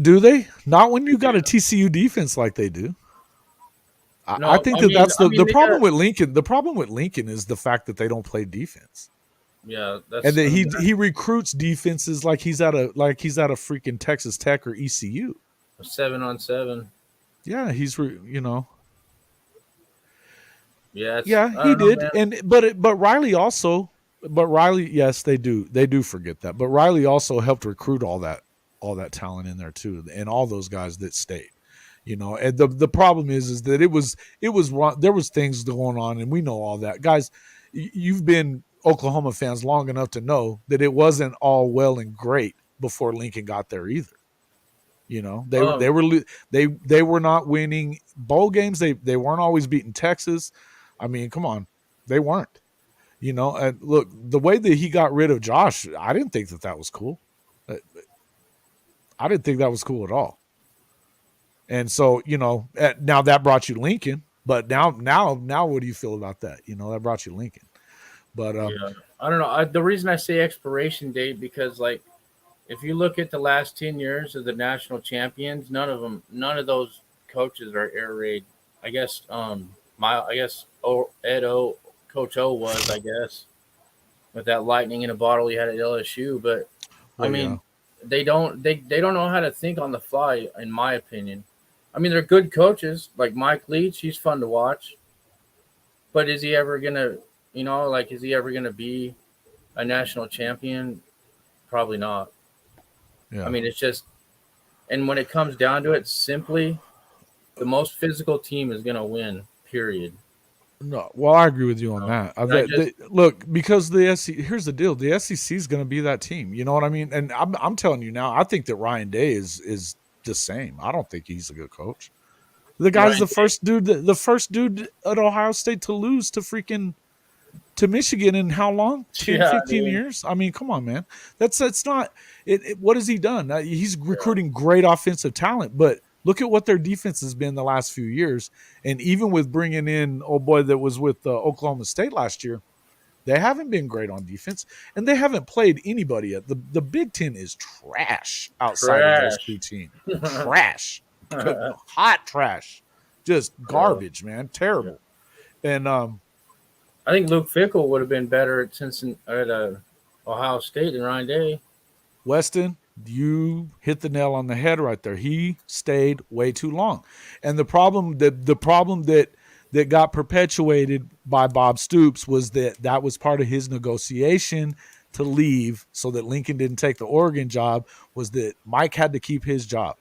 Do they? Not when you got a TCU defense like they do. No, I think I mean, that's the they problem got- with Lincoln. The problem with Lincoln is the fact that they don't play defense, Yeah, that's and that he recruits defenses like he's at a freaking Texas Tech or ECU. 7-on-7. Yeah, you know. Yeah, Yeah, he did, but Riley also, yes, they do forget that. But Riley also helped recruit all that talent in there too, and all those guys that stayed. You know, and the problem is that it was wrong. There was things going on, and we know all that, guys. You've been Oklahoma fans long enough to know that it wasn't all well and great before Lincoln got there either. You know, they were not winning bowl games. They weren't always beating Texas. I mean, come on, they weren't. You know, and look, the way that he got rid of Josh, I didn't think that was cool. I didn't think that was cool at all. And so, you know, now that brought you Lincoln, but now what do you feel about that? You know, that brought you Lincoln. But yeah, I don't know. The reason I say expiration date, because like if you look at the last 10 years of the national champions, none of those coaches are air raid. I guess Coach O was, I guess, with that lightning in a bottle he had at LSU. But I mean, they don't know how to think on the fly, in my opinion. I mean, they're good coaches, like Mike Leach. He's fun to watch. But is he ever gonna, is he ever gonna be a national champion? Probably not. yeah. I mean, it's just, and when it comes down to it, simply, the most physical team is gonna win. Period. No, well, I agree with you on that. Look, because the SEC, here's the deal: the SEC is going to be that team. You know what I mean? And I'm telling you now, I think that Ryan Day is the same. I don't think he's a good coach. The guy's the first dude at Ohio State to lose to Michigan in how long? 10, 15 years? I mean, come on, man. That's not it. What has he done? He's recruiting great offensive talent, but look at what their defense has been the last few years. And even with bringing in old boy that was with Oklahoma State last year, they haven't been great on defense, and they haven't played anybody yet. The Big Ten is trash outside of those two teams. Trash. Hot trash. Just garbage, man. Terrible. And I think Luke Fickell would have been better at Ohio State than Ryan Day. Weston, you hit the nail on the head right there. He stayed way too long. And the problem that got perpetuated by Bob Stoops was that was part of his negotiation to leave so that Lincoln didn't take the Oregon job, was that Mike had to keep his job.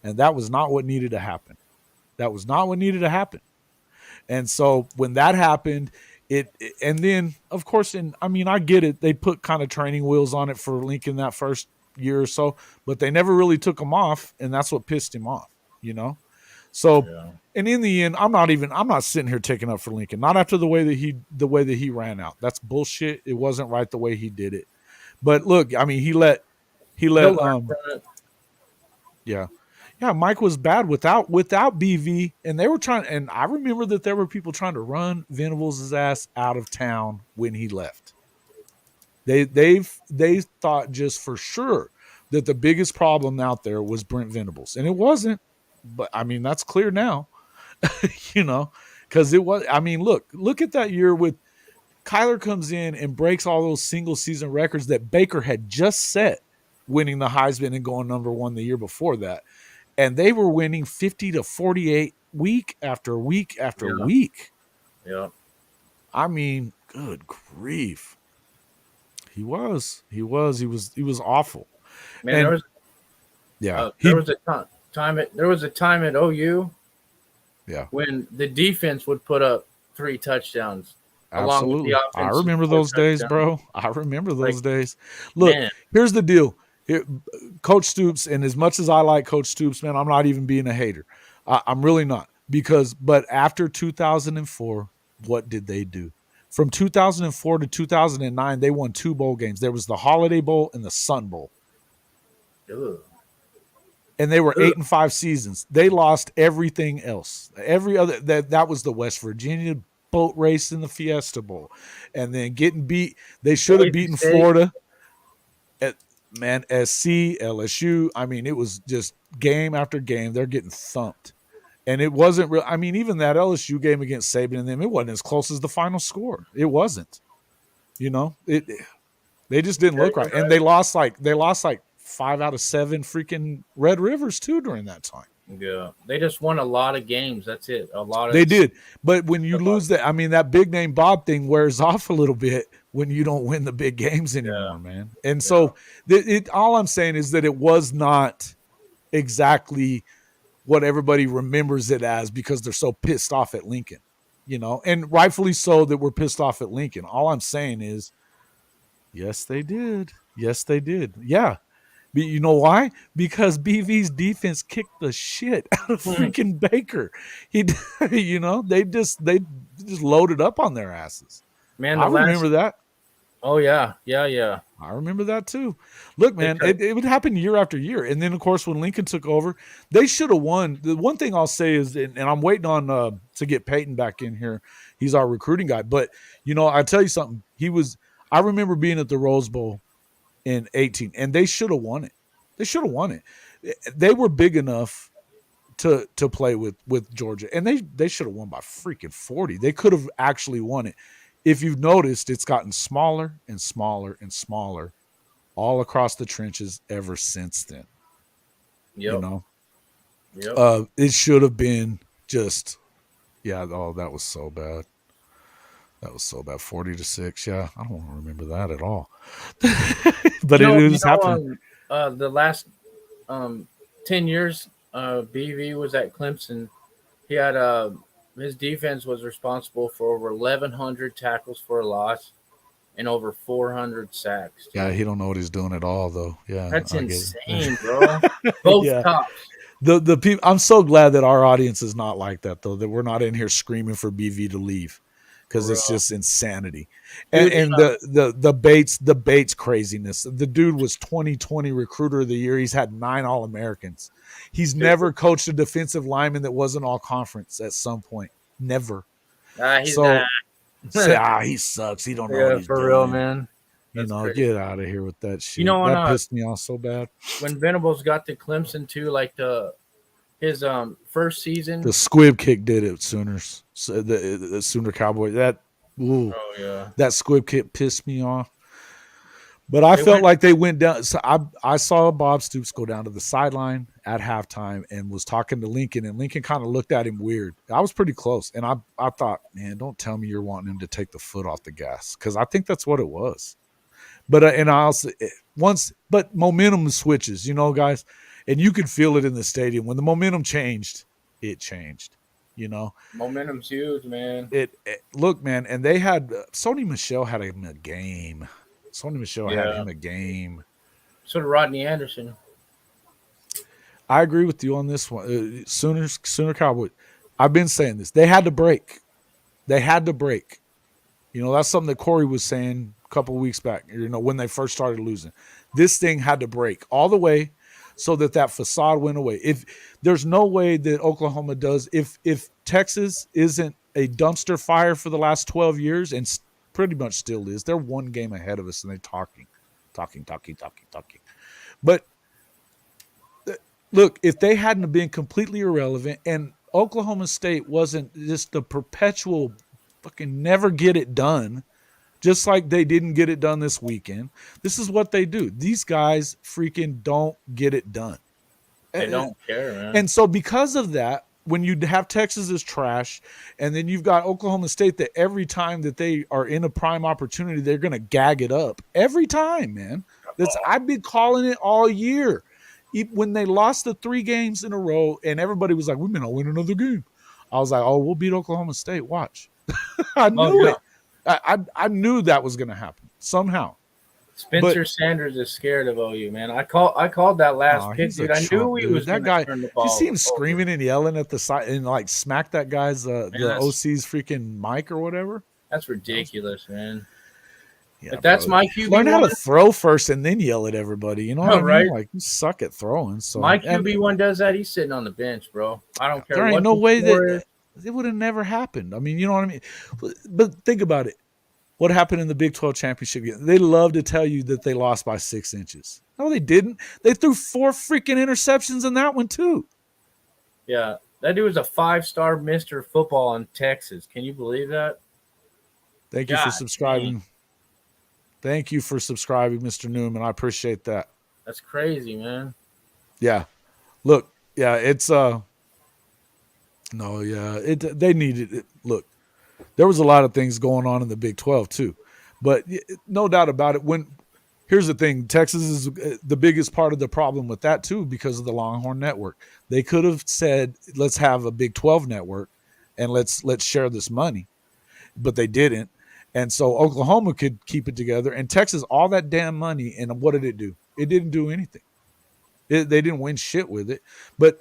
And that was not what needed to happen. And so when that happened, and then, of course, I get it. They put kind of training wheels on it for Lincoln that first year or so, but they never really took him off, and that's what pissed him off, you know? So, and in the end, I'm not sitting here taking up for Lincoln, not after the way that he ran out. That's bullshit. It wasn't right the way he did it. But look, I mean, he let Mike was bad without BV, and they were trying, and I remember that there were people trying to run Venables' ass out of town when he left. They thought just for sure that the biggest problem out there was Brent Venables, and it wasn't. But I mean, that's clear now, you know, because it was. I mean, look at that year with Kyler comes in and breaks all those single season records that Baker had just set, winning the Heisman and going number one the year before that. And they were winning 50 to 48 week after week after week. Yeah. I mean, good grief. He was awful. Man, and, there was a time at OU when the defense would put up 3 touchdowns. Absolutely. I remember those days, bro. I remember those days. Look, here's the deal. Coach Stoops, and as much as I like Coach Stoops, man, I'm not even being a hater. I'm really not. But after 2004, what did they do? From 2004 to 2009, they won 2 bowl games. There was the Holiday Bowl and the Sun Bowl. Ugh. And they were 8-5 seasons. They lost everything else. Every other that was the West Virginia boat race in the Fiesta Bowl, and then getting beat. They should have beaten Florida. Man, SC, LSU. I mean, it was just game after game. They're getting thumped. And it wasn't real. I mean, even that LSU game against Saban and them, it wasn't as close as the final score. It wasn't. You know, they just didn't look right. And they lost like 5 out of 7 freaking Red Rivers too during that time. Yeah. They just won a lot of games. That's it. They did. But when you lose that, I mean, that big name Bob thing wears off a little bit when you don't win the big games anymore, man. And so all I'm saying is that it was not exactly what everybody remembers it as because they're so pissed off at Lincoln, you know, and rightfully so that we're pissed off at Lincoln. All I'm saying is, yes, they did. Yes, they did. Yeah. You know why? Because BV's defense kicked the shit out of freaking Baker. You know, they just loaded up on their asses. Man, I remember that. Oh yeah, yeah. I remember that too. Look, man, it would happen year after year, and then of course when Lincoln took over, they should have won. The one thing I'll say is, and I'm waiting on to get Peyton back in here. He's our recruiting guy, but you know, I tell you something. I remember being at the Rose Bowl in 18, and they should have won it. They should have won it. They were big enough to play with Georgia, and they should have won by freaking 40. They could have actually won it. If you've noticed, it's gotten smaller and smaller and smaller all across the trenches ever since then. Yep. You know? It should have been just, that was so bad. That was so bad. 40-6. Yeah, I don't remember that at all. But it was happening. The last 10 years, BV was at Clemson. He had his defense was responsible for over 1,100 tackles for a loss and over 400 sacks. Yeah, he don't know what he's doing at all, though. Yeah, that's insane, bro. Both tops. The people. I'm so glad that our audience is not like that, though. That we're not in here screaming for BV to leave. Because it's just insanity. And the Bates craziness. The dude was 2020 recruiter of the year. He's had 9 All-Americans. He's never coached a defensive lineman that wasn't all conference at some point. Never. He's not. He sucks. He don't know what he's for doing. Real, man. That's crazy. Get out of here with that shit. You know, that pissed me off so bad. When Venables got to Clemson too, like his first season, the squib kick did it. Sooners, the Sooner Cowboy. That squib kick pissed me off. But I felt like they went down. So I saw Bob Stoops go down to the sideline at halftime and was talking to Lincoln, and Lincoln kind of looked at him weird. I was pretty close, and I thought, man, don't tell me you're wanting him to take the foot off the gas, because I think that's what it was. But and I also but momentum switches, you know, guys, and you could feel it in the stadium when the momentum changed. It changed, you know. Momentum's huge, man. Look, man, and they had Sony Michel had him a game. Sony Michel had him a game. So did Rodney Anderson. I agree with you on this one. Sooner Cowboys. I've been saying this. They had to break. They had to break. You know, that's something that Corey was saying a couple of weeks back, you know, when they first started losing. This thing had to break all the way so that facade went away. If there's no way that Oklahoma does, if Texas isn't a dumpster fire for the last 12 years and pretty much still is, they're one game ahead of us and they're talking. But look, if they hadn't been completely irrelevant and Oklahoma State wasn't just the perpetual fucking never get it done, just like they didn't get it done this weekend. This is what they do. These guys freaking don't get it done. They don't care, man. And so because of that, when you have Texas as trash, and then you've got Oklahoma State that every time that they are in a prime opportunity, they're going to gag it up. Every time, man. I've been calling it all year. When they lost the 3 games in a row, and everybody was like, we may not win another game. I was like, oh, we'll beat Oklahoma State. Watch. I knew it. I knew that was going to happen somehow. Spencer Sanders is scared of OU, man. I called that last pick, dude. I knew he was that guy. Turn the ball You see him screaming and yelling at the side and like smack that guy's the OC's freaking mic or whatever. That's ridiculous, man. Yeah, if that's my QB, learn how to throw first and then yell at everybody. You know what I mean? Right? Like you suck at throwing. So my QB1 does that. He's sitting on the bench, bro. I don't care. There ain't no way that it would have never happened. I mean, you know what I mean? But think about it. What happened in the Big 12 championship game? They love to tell you that they lost by 6 inches. No, they didn't. They threw 4 freaking interceptions in that one too. Yeah, that dude was a 5-star Mr. Football in Texas. Can you believe that? Thank you for subscribing. Dang. Thank you for subscribing, Mr. Newman. I appreciate that. That's crazy, man. Yeah. Look, yeah, it's they needed it. Look, there was a lot of things going on in the Big 12 too. But no doubt about it, here's the thing, Texas is the biggest part of the problem with that too because of the Longhorn Network. They could have said, let's have a Big 12 network and let's share this money. But they didn't. And so Oklahoma could keep it together. And Texas, all that damn money, and what did it do? It didn't do anything. They didn't win shit with it. But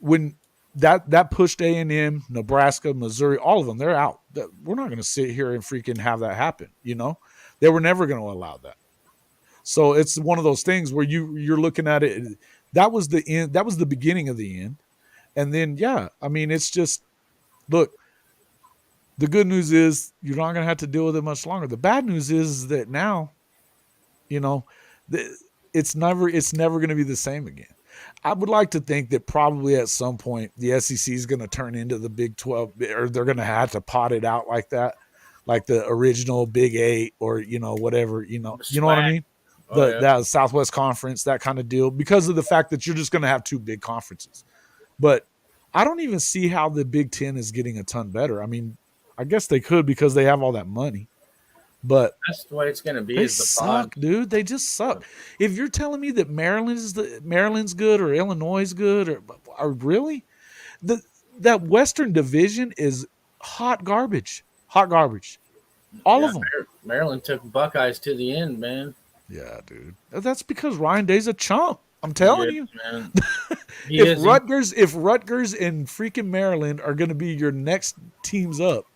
when that pushed A&M, Nebraska, Missouri, all of them, they're out. We're not going to sit here and freaking have that happen, you know? They were never going to allow that. So it's one of those things where you're looking at it. That was the end. That was the beginning of the end. And then, yeah, I mean, it's just, look, the good news is you're not going to have to deal with it much longer. The bad news is that now, you know, it's never going to be the same again. I would like to think that probably at some point the SEC is going to turn into the Big 12, or they're going to have to pot it out like that, like the original Big 8 or, you know, whatever, you know what I mean? That Southwest Conference, that kind of deal, because of the fact that you're just going to have 2 big conferences. But I don't even see how the Big 10 is getting a ton better. I mean, I guess they could because they have all that money. But that's the way it's going to be. They suck, dude. They just suck. If you're telling me that Maryland's good or Illinois is good, or really, that Western Division is hot garbage. Hot garbage. All of them. Maryland took Buckeyes to the end, man. Yeah, dude. That's because Ryan Day's a chump. I'm telling you. Man. if Rutgers and freaking Maryland are going to be your next teams up.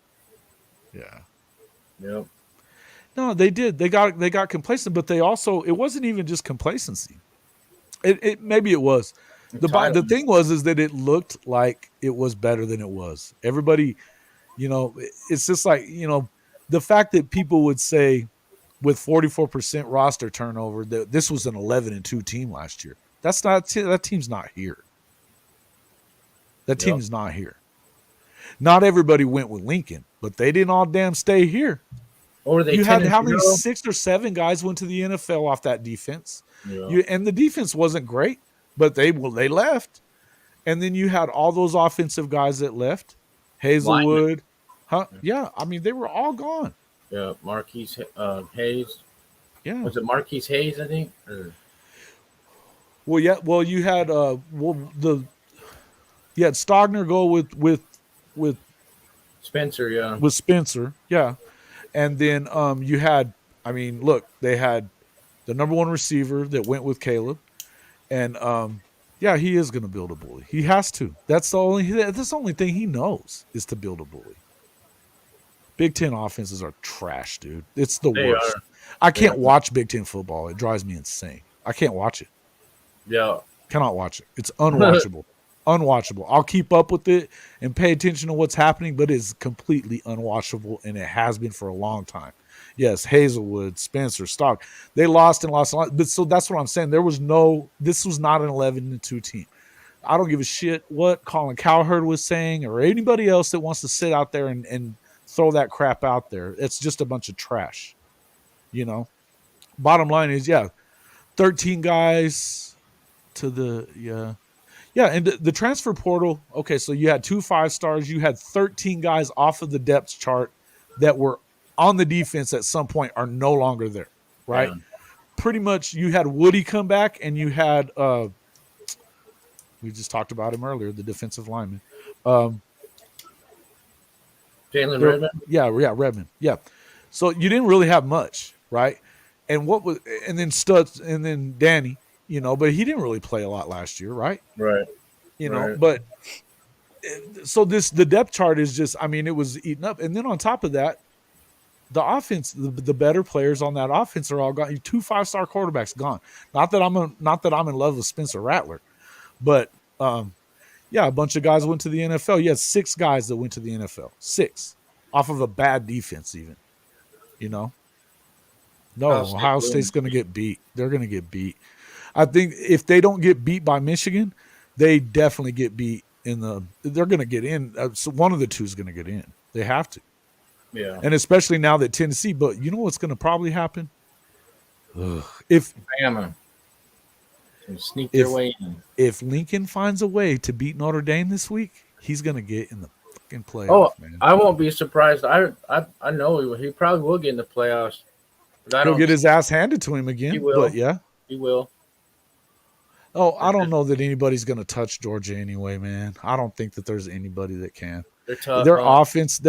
Yeah. Yep. No, they did. They got complacent, but they also, it wasn't even just complacency. It maybe it was. The thing was that it looked like it was better than it was. Everybody, you know, it's just like, you know, the fact that people would say with 44% roster turnover that this was an 11-2 team last year. That team's not here. That team is not here. Not everybody went with Lincoln, but they didn't all damn stay here. Or they you had how many 6 or 7 guys went to the NFL off that defense. Yeah. And the defense wasn't great, but they left. And then you had all those offensive guys that left. Hazelwood. Yeah, I mean, they were all gone. Yeah, Marquise Hayes. Yeah. Was it Marquise Hayes, I think? Or... Well, yeah, well you had you had Stogner go with Spencer, yeah. With Spencer, yeah. And then you had, I mean, look, there's the number one receiver that went with Caleb. And yeah, he is going to build a bully. He has to. That's the only thing he knows is to build a bully. Big Ten offenses are trash, dude. It's the worst. I can't watch Big Ten football. It drives me insane. I can't watch it. Yeah. Cannot watch it. It's unwatchable. Unwatchable. I'll keep up with it and pay attention to what's happening, but it's completely unwatchable, and it has been for a long time. Yes, Hazelwood, Spencer, Stock. They lost and lost. But so that's what I'm saying. This was not an 11-2 team. I don't give a shit what Colin Cowherd was saying or anybody else that wants to sit out there and throw that crap out there. It's just a bunch of trash. You know? Bottom line is, 13 guys to the, and the transfer portal, okay, so you had 2 5-stars. You had 13 guys off of the depth chart that were on the defense at some point are no longer there, right? Yeah. Pretty much you had Woody come back, and you had we just talked about him earlier, the defensive lineman. Jalen Redmond? Yeah, Redmond. Yeah. So you didn't really have much, right? And then Stutz and then Danny, you know, but he didn't really play a lot last year, right? Right. You know, but so the depth chart is just, I mean, it was eaten up. And then on top of that, the offense, the better players on that offense are all gone. 2 5-star quarterbacks gone. Not that I'm in love with Spencer Rattler, but a bunch of guys went to the NFL. You had 6 guys that went to the NFL. 6 off of a bad defense, even. You know, no, Ohio State's going to get beat. They're going to get beat. I think if they don't get beat by Michigan, they definitely get beat they're going to get in. So one of the two is going to get in. They have to. Yeah. And especially now that Tennessee, but you know what's going to probably happen? If Bama sneak their way in. If Lincoln finds a way to beat Notre Dame this week, he's going to get in the fucking playoffs, man. I won't be surprised. I know he probably will get in the playoffs. But He'll get his ass handed to him again. He will. But yeah. He will. Oh, I don't know that anybody's going to touch Georgia anyway, man. I don't think that there's anybody that can. They're tough. Their offense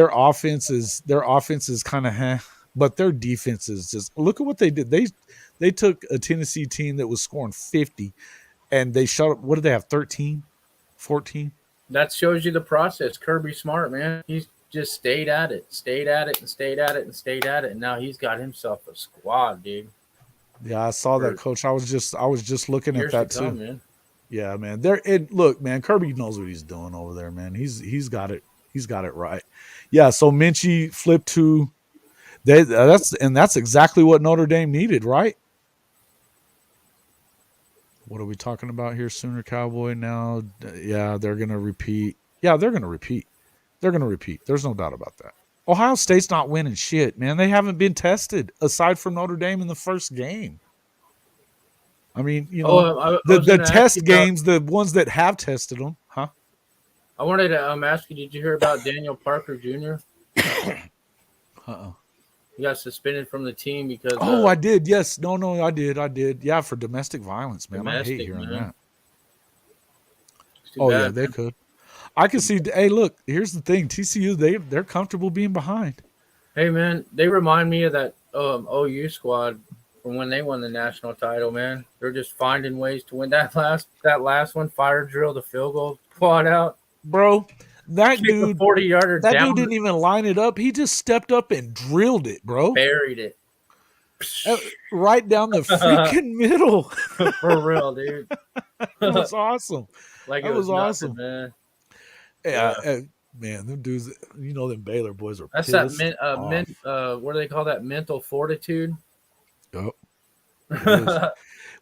is kind of but their defense is just, look at what they did. They took a Tennessee team that was scoring 50 and they shut up. What did they have? 13, 14? That shows you the process. Kirby Smart, man. He's just stayed at it. And now he's got himself a squad, dude. Yeah, I saw that, Coach. I was just looking at that too. Man. Yeah, man. Look, man, Kirby knows what he's doing over there, man. He's got it. He's got it right. Yeah, so Minchie flipped to that's exactly what Notre Dame needed, right? What are we talking about here? Sooner Cowboy now. Yeah, they're gonna repeat. Yeah, they're gonna repeat. There's no doubt about that. Ohio State's not winning shit, man. They haven't been tested aside from Notre Dame in the first game. I mean, you know, the test games, the ones that have tested them, huh? I wanted to ask you, did you hear about Daniel Parker Jr.? He got suspended from the team because I did. Yes. No, I did. Yeah, for domestic violence, man. I hate hearing that. Yeah, they could. I can see. Hey, look, here's the thing. TCU, they're comfortable being behind. Hey, man, they remind me of that OU squad from when they won the national title, man. They're just finding ways to win that last one, fire drill, the field goal, quad out. Bro, that dude, 40-yarder. That dude didn't even line it up. He just stepped up and drilled it, bro. Buried it. Right down the freaking middle. For real, dude. That was awesome. Like that it was awesome, man. Yeah, man, them dudes, you know, them Baylor boys are that's pissed that what do they call that? Mental fortitude. Yep.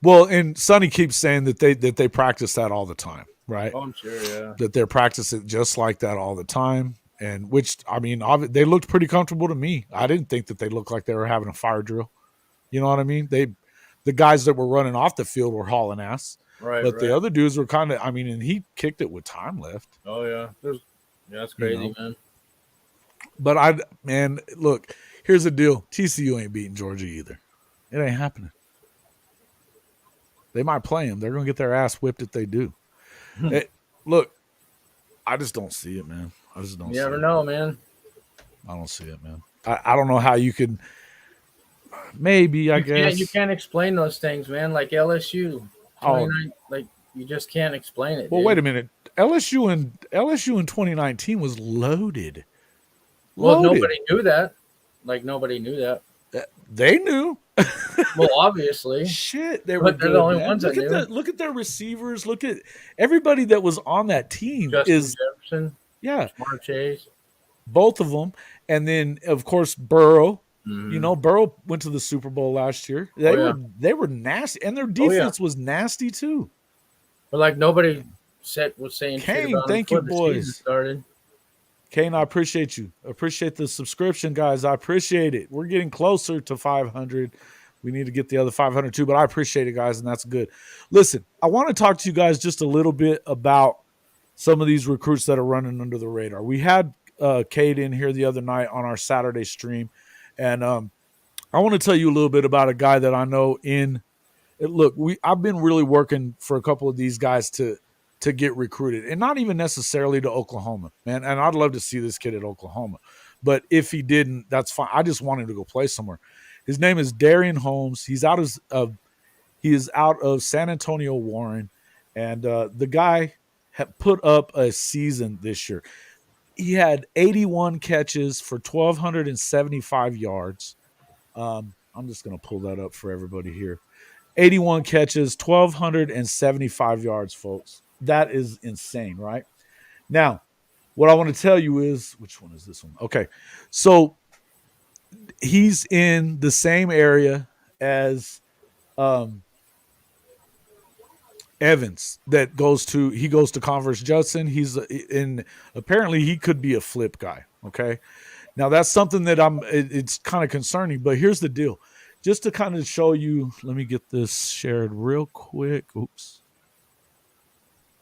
Well, and Sonny keeps saying that they practice that all the time, right? Oh, I'm sure, yeah. That they're practicing just like that all the time, and which, I mean, they looked pretty comfortable to me. I didn't think that they looked like they were having a fire drill. You know what I mean? The guys that were running off the field were hauling ass. Right, but the other dudes were kind of, I mean, and he kicked it with time left. Oh, yeah. That's crazy, man. But look, here's the deal. TCU ain't beating Georgia either. It ain't happening. They might play them. They're going to get their ass whipped if they do. Look, I just don't see it, man. I just don't see it. You never know, man. I don't see it, man. I don't know how you can Maybe, I You can't guess. you can't explain those things, man. Like LSU, Oh. 29, like you just can't explain it. Well, dude. wait a minute. LSU in 2019 was loaded. Well, Loaded. nobody knew that. Like nobody knew that. They knew. Well, obviously, Shit, they were but they're good, the only man. ones that knew. Look at their receivers. Look at everybody that was on that team. Justin Jefferson, Yeah, Smart Chase. both of them, and then of course Burrow. Mhm. You know, Burrow went to the Super Bowl last year. They were nasty, and their defense was nasty too. But like nobody was saying shit Kane, about them thank you, before the season boys. started. Kane, I appreciate you. Appreciate the subscription, guys. I appreciate it. We're getting closer to 500. We need to get the other 500 too, but I appreciate it, guys, and that's good. Listen, I want to talk to you guys just a little bit about some of these recruits that are running under the radar. We had Cade in here the other night on our Saturday stream, and I want to tell you a little bit about a guy that I know in – look, I've been really working for a couple of these guys to get recruited, and not even necessarily to Oklahoma, man. And I'd love to see this kid at Oklahoma, but if he didn't, that's fine. I just want him to go play somewhere. His name is Darian Holmes. He is out of San Antonio Warren, and the guy had put up a season this year. He had 81 catches for 1,275 yards. I'm just going to pull that up for everybody here. 81 catches, 1,275 yards, folks. That is insane, right? Now, what I want to tell you is, which one is this one? Okay. So he's in the same area as Evans that goes to Converse Judson. He's in, apparently he could be a flip guy. Okay. Now that's something that it's kind of concerning, but here's the deal. Just to kind of show you, let me get this shared real quick. Oops.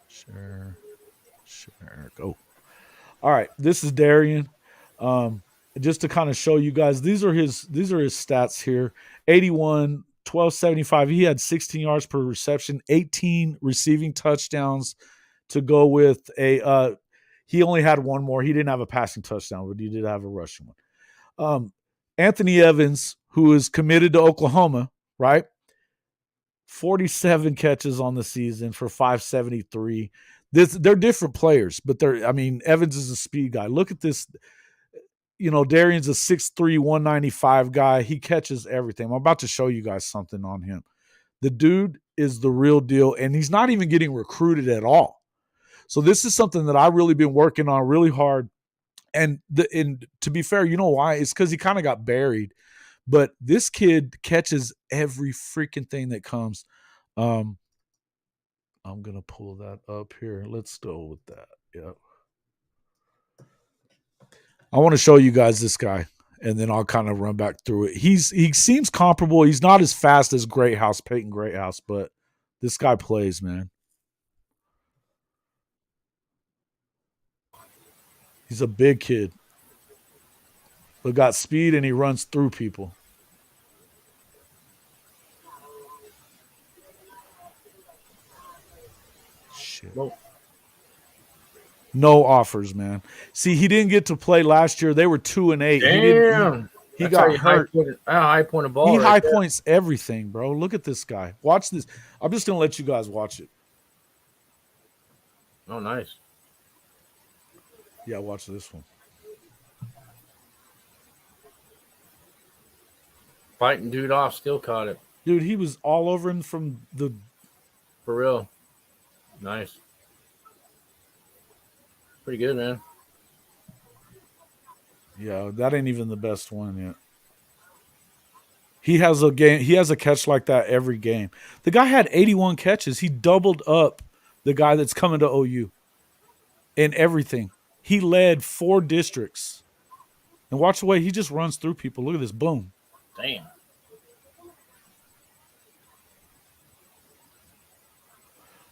Share, go. All right. This is Darian. Just to kind of show you guys, these are his stats here. 81, 1,275. He had 16 yards per reception, 18 receiving touchdowns to go with he only had one more. He didn't have a passing touchdown, but he did have a rushing one. Anthony Evans, who is committed to Oklahoma, right? 47 catches on the season for 573. They're different players, but Evans is a speed guy. Look at this. You know, Darian's a 6'3", 195 guy. He catches everything. I'm about to show you guys something on him. The dude is the real deal, and he's not even getting recruited at all. So this is something that I've really been working on really hard. And to be fair, you know why? It's because he kind of got buried. But this kid catches every freaking thing that comes. I'm going to pull that up here. Let's go with that. Yep. I want to show you guys this guy, and then I'll kind of run back through it. He seems comparable. He's not as fast as Peyton Greathouse, but this guy plays, man. He's a big kid, but got speed, and he runs through people. Shit. No offers, man. See, he didn't get to play last year. They were 2-8. Damn. He got hurt. High point a ball. He high points everything, bro. Look at this guy. Watch this. I'm just gonna let you guys watch it. Oh, nice. Yeah, watch this one. Fighting dude off, still caught it. Dude, he was all over him from the. For real. Nice. Pretty good, man. Yeah, that ain't even the best one yet. He has a catch like that every game. The guy had 81 catches. He doubled up the guy that's coming to OU in everything. He led 4 districts. And watch the way he just runs through people. Look at this. Boom. Damn.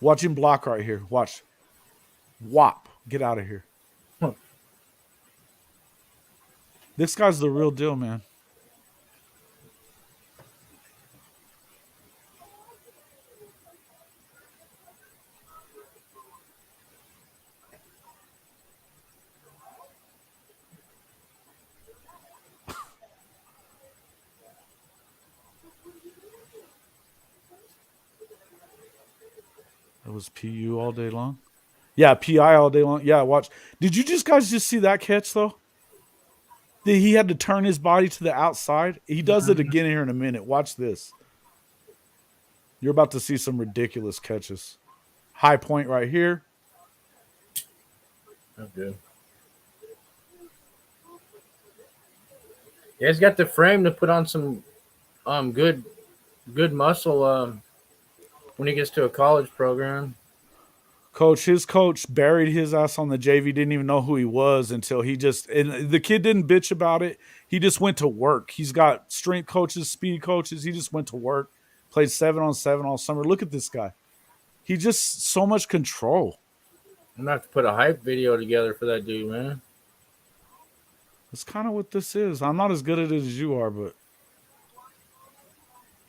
Watch him block right here. Watch. Whop. Get out of here. Huh. This guy's the real deal, man. was PU all day long. Yeah, PI all day long. Yeah, watch. Did you guys just see that catch though? He had to turn his body to the outside. He does it again here in a minute. Watch this. You're about to see some ridiculous catches. High point right here. That's good. Yeah, he's got the frame to put on some good muscle when he gets to a college program. His coach buried his ass on the JV, didn't even know who he was until and the kid didn't bitch about it. He just went to work. He's got strength coaches, speed coaches. He just went to work, played 7-on-7 all summer. Look at this guy. He just so much control. I'm going to have to put a hype video together for that dude, man. That's kind of what this is. I'm not as good at it as you are, but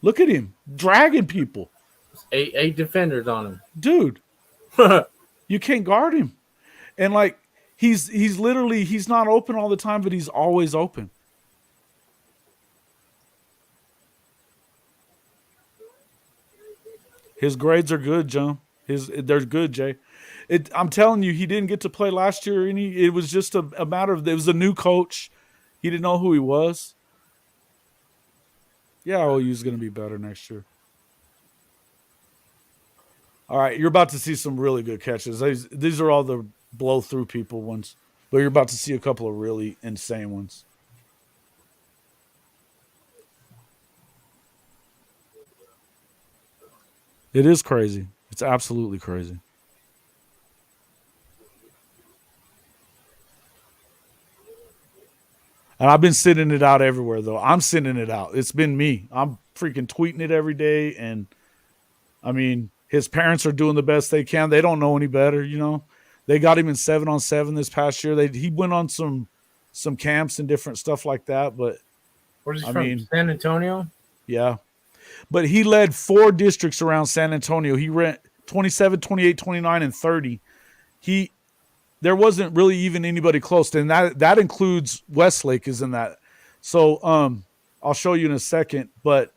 look at him dragging people. Eight defenders on him. Dude. You can't guard him. And like he's literally he's not open all the time, but he's always open. His grades are good, John. They're good, Jay. I'm telling you, he didn't get to play last year. It was just a matter of, it was a new coach. He didn't know who he was. Yeah, OU's going to be better next year. All right, you're about to see some really good catches. These are all the blow-through people ones, but you're about to see a couple of really insane ones. It is crazy. It's absolutely crazy. And I've been sending it out everywhere, though. I'm sending it out. It's been me. I'm freaking tweeting it every day. And, I mean, his parents are doing the best they can. They don't know any better, you know. They got him in 7-on-7 this past year. He went on some camps and different stuff like that. But where's he from? San Antonio? Yeah. But he led 4 districts around San Antonio. He ran 27, 28, 29, and 30. There wasn't really even anybody close. And that includes Westlake is in that. So I'll show you in a second. But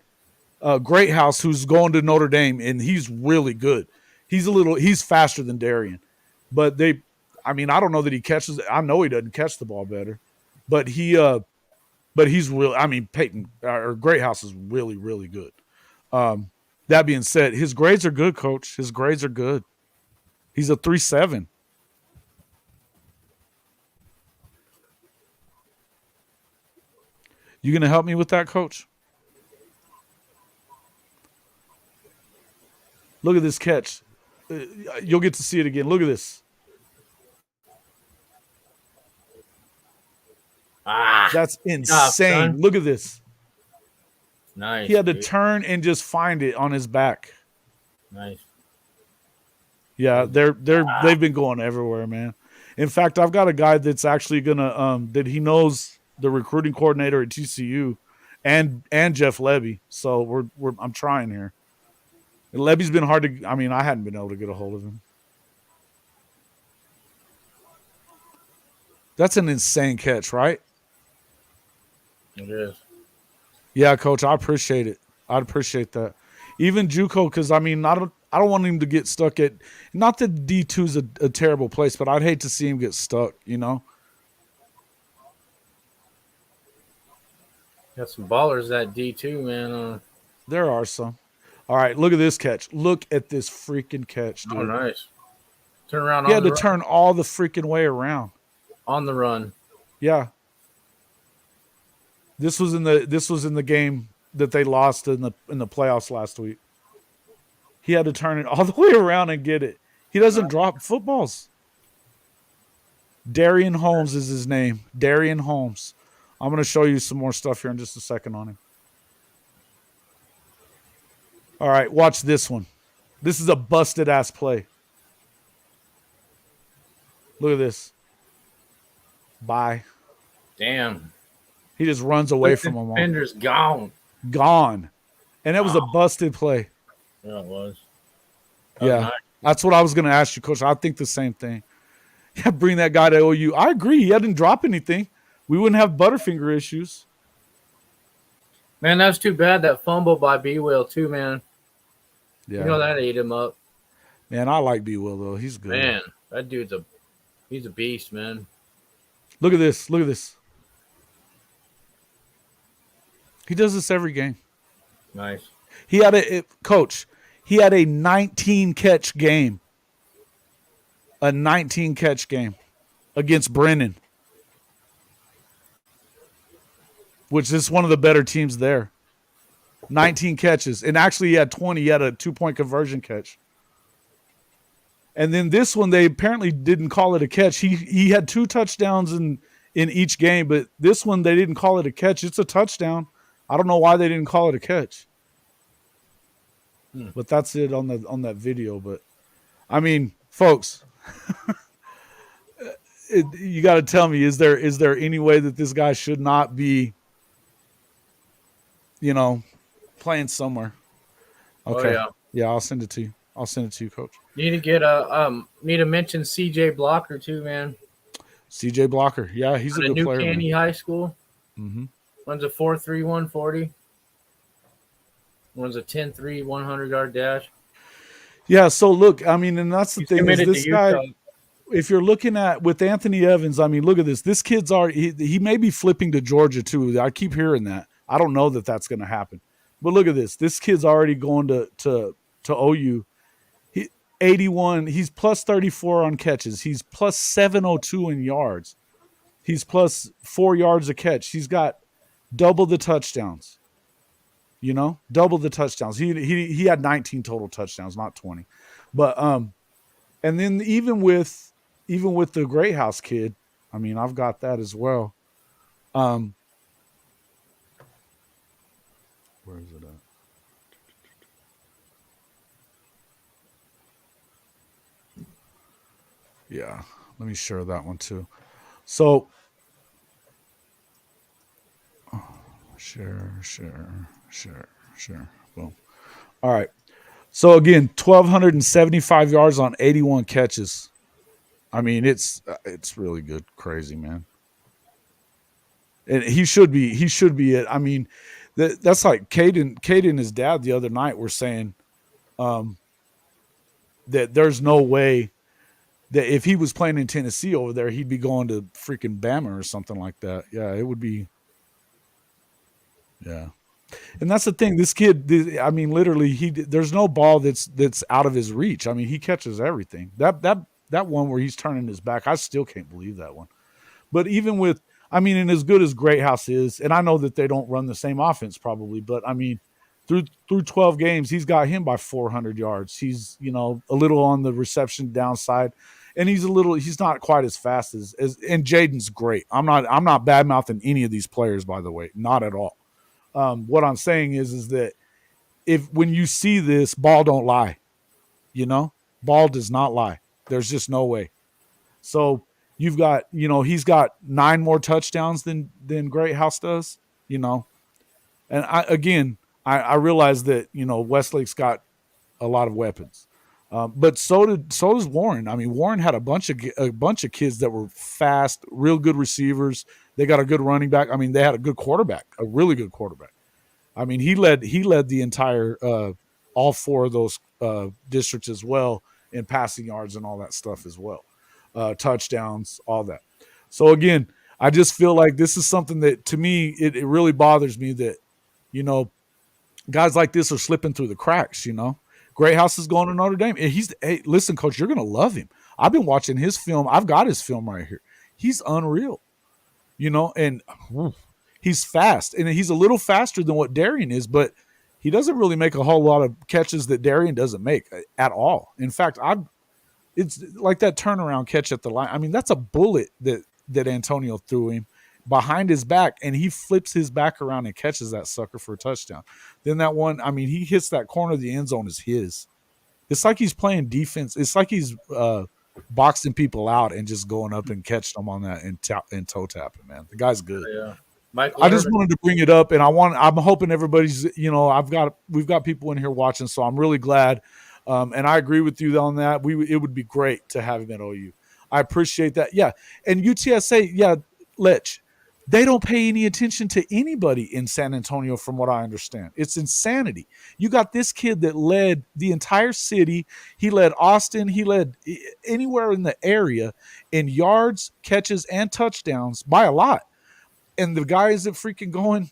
Great House, who's going to Notre Dame, and he's really good. He's faster than Darian. But I don't know that he catches it. I know he doesn't catch the ball better. But he's really, Peyton or Great House is really, really good. That being said, his grades are good, Coach. His grades are good. He's a 3.7. You going to help me with that, Coach? Look at this catch. You'll get to see it again. Look at this. That's insane. Look at this. Nice. He had to turn and just find it on his back. Nice. Yeah, they've been going everywhere, man. In fact, I've got a guy that's actually gonna that he knows the recruiting coordinator at TCU and Jeff Levy. So I'm trying here. And Levy's been hard to. I hadn't been able to get a hold of him. That's an insane catch, right? It is. Yeah, Coach, I appreciate it. I'd appreciate that. Even JUCO, because I don't want him to get stuck at. Not that D2 is a terrible place, but I'd hate to see him get stuck. You know. Got some ballers at D2, man. There are some. All right, look at this catch. Look at this freaking catch, dude. Oh, nice. Turn around. He had to turn all the freaking way around. On the run. Yeah. This was in the game that they lost in the playoffs last week. He had to turn it all the way around and get it. He doesn't drop footballs. Darian Holmes is his name. Darian Holmes. I'm going to show you some more stuff here in just a second on him. All right, watch this one. This is a busted ass play. Look at this. Bye. Damn. He just runs away from him. Defender's gone. Gone. And it was a busted play. Yeah, it was. Yeah. Nice. That's what I was going to ask you, Coach. I think the same thing. Yeah, bring that guy to OU. I agree. He didn't drop anything. We wouldn't have Butterfinger issues. Man, that's too bad. That fumble by B-Will, too, man. Yeah. You know that ate him up. Man, I like B. Will though. He's good. Man, that dude's he's a beast, man. Look at this. Look at this. He does this every game. Nice. He had he had a 19 catch game. A 19 catch game against Brennan, which is one of the better teams there. 19 catches. And actually he had 20. He had a 2-point conversion catch. And then this one, they apparently didn't call it a catch. He had 2 touchdowns in each game, but this one they didn't call it a catch. It's a touchdown. I don't know why they didn't call it a catch. But that's it on that video. But I mean, folks, you got to tell me, is there any way that this guy should not be, playing somewhere? Okay. Oh, yeah, I'll send it to you. I'll send it to you, Coach. Need to get need to mention CJ Blocker too, man. CJ Blocker. Yeah, he's a good New player. New Caney High School. Mm-hmm. Runs a 4.3 140. Runs a 10.3 100-yard dash. Yeah, so look, I mean, and that's the He's thing is committed this to guy, Utah. if you're looking at with Anthony Evans, I mean, look at this. This kid's already he may be flipping to Georgia too. I keep hearing that. I don't know that that's going to happen. But look at this. This kid's already going to OU. 81. He's plus 34 on catches. He's plus 702 in yards. He's plus 4 yards a catch. He's got double the touchdowns. Double the touchdowns. He had 19 total touchdowns, not 20. But and then even with the Great House kid, I mean, I've got that as well. Where is it at? Yeah, let me share that one too. So, share. Boom. All right. So again, 1,275 yards on 81 catches. I mean, it's really good, crazy, man. And he should be it. I mean, that's like Caden and his dad the other night were saying that there's no way that if he was playing in Tennessee over there, he'd be going to freaking Bama or something like that. Yeah, it would be. Yeah. And that's the thing. This kid, I mean, literally, there's no ball that's out of his reach. I mean, he catches everything. That one where he's turning his back, I still can't believe that one. But even with, I mean, and as good as Great House is, and I know that they don't run the same offense probably, but I mean, through 12 games, he's got him by 400 yards. He's, a little on the reception downside, and he's not quite as fast as and Jaden's great. I'm not bad mouthing any of these players, by the way, not at all. What I'm saying is that when you see this, ball don't lie, ball does not lie. There's just no way. So you've got, he's got 9 more touchdowns than Great House does, and I realize that, Westlake's got a lot of weapons, but so does Warren. I mean, Warren had a bunch of kids that were fast, real good receivers. They got a good running back. I mean, they had a good quarterback, a really good quarterback. I mean, he led the entire all 4 of those districts as well in passing yards and all that stuff as well, touchdowns, all that. So again, I just feel like this is something that to me it really bothers me that guys like this are slipping through the cracks. Great House is going to Notre Dame, and hey, listen, Coach, you're gonna love him. I've been watching his film. I've got his film right here. He's unreal. And he's fast, and he's a little faster than what Darian is, but he doesn't really make a whole lot of catches that Darian doesn't make at all. In fact, it's like that turnaround catch at the line. I mean, that's a bullet that Antonio threw him behind his back, and he flips his back around and catches that sucker for a touchdown. Then that one, I mean, he hits that corner of the end zone is his. It's like he's playing defense. It's like he's boxing people out and just going up and catching them on that and toe tapping, man. The guy's good. Yeah. I just wanted to bring it up, and I'm hoping everybody's, we've got people in here watching, so I'm really glad. And I agree with you on that. It would be great to have him at OU. I appreciate that. Yeah. And UTSA, yeah, Lech, They don't pay any attention to anybody in San Antonio, from what I understand. It's insanity. You got this kid that led the entire city. He led Austin. He led anywhere in the area in yards, catches, and touchdowns by a lot. And the guy isn't freaking going.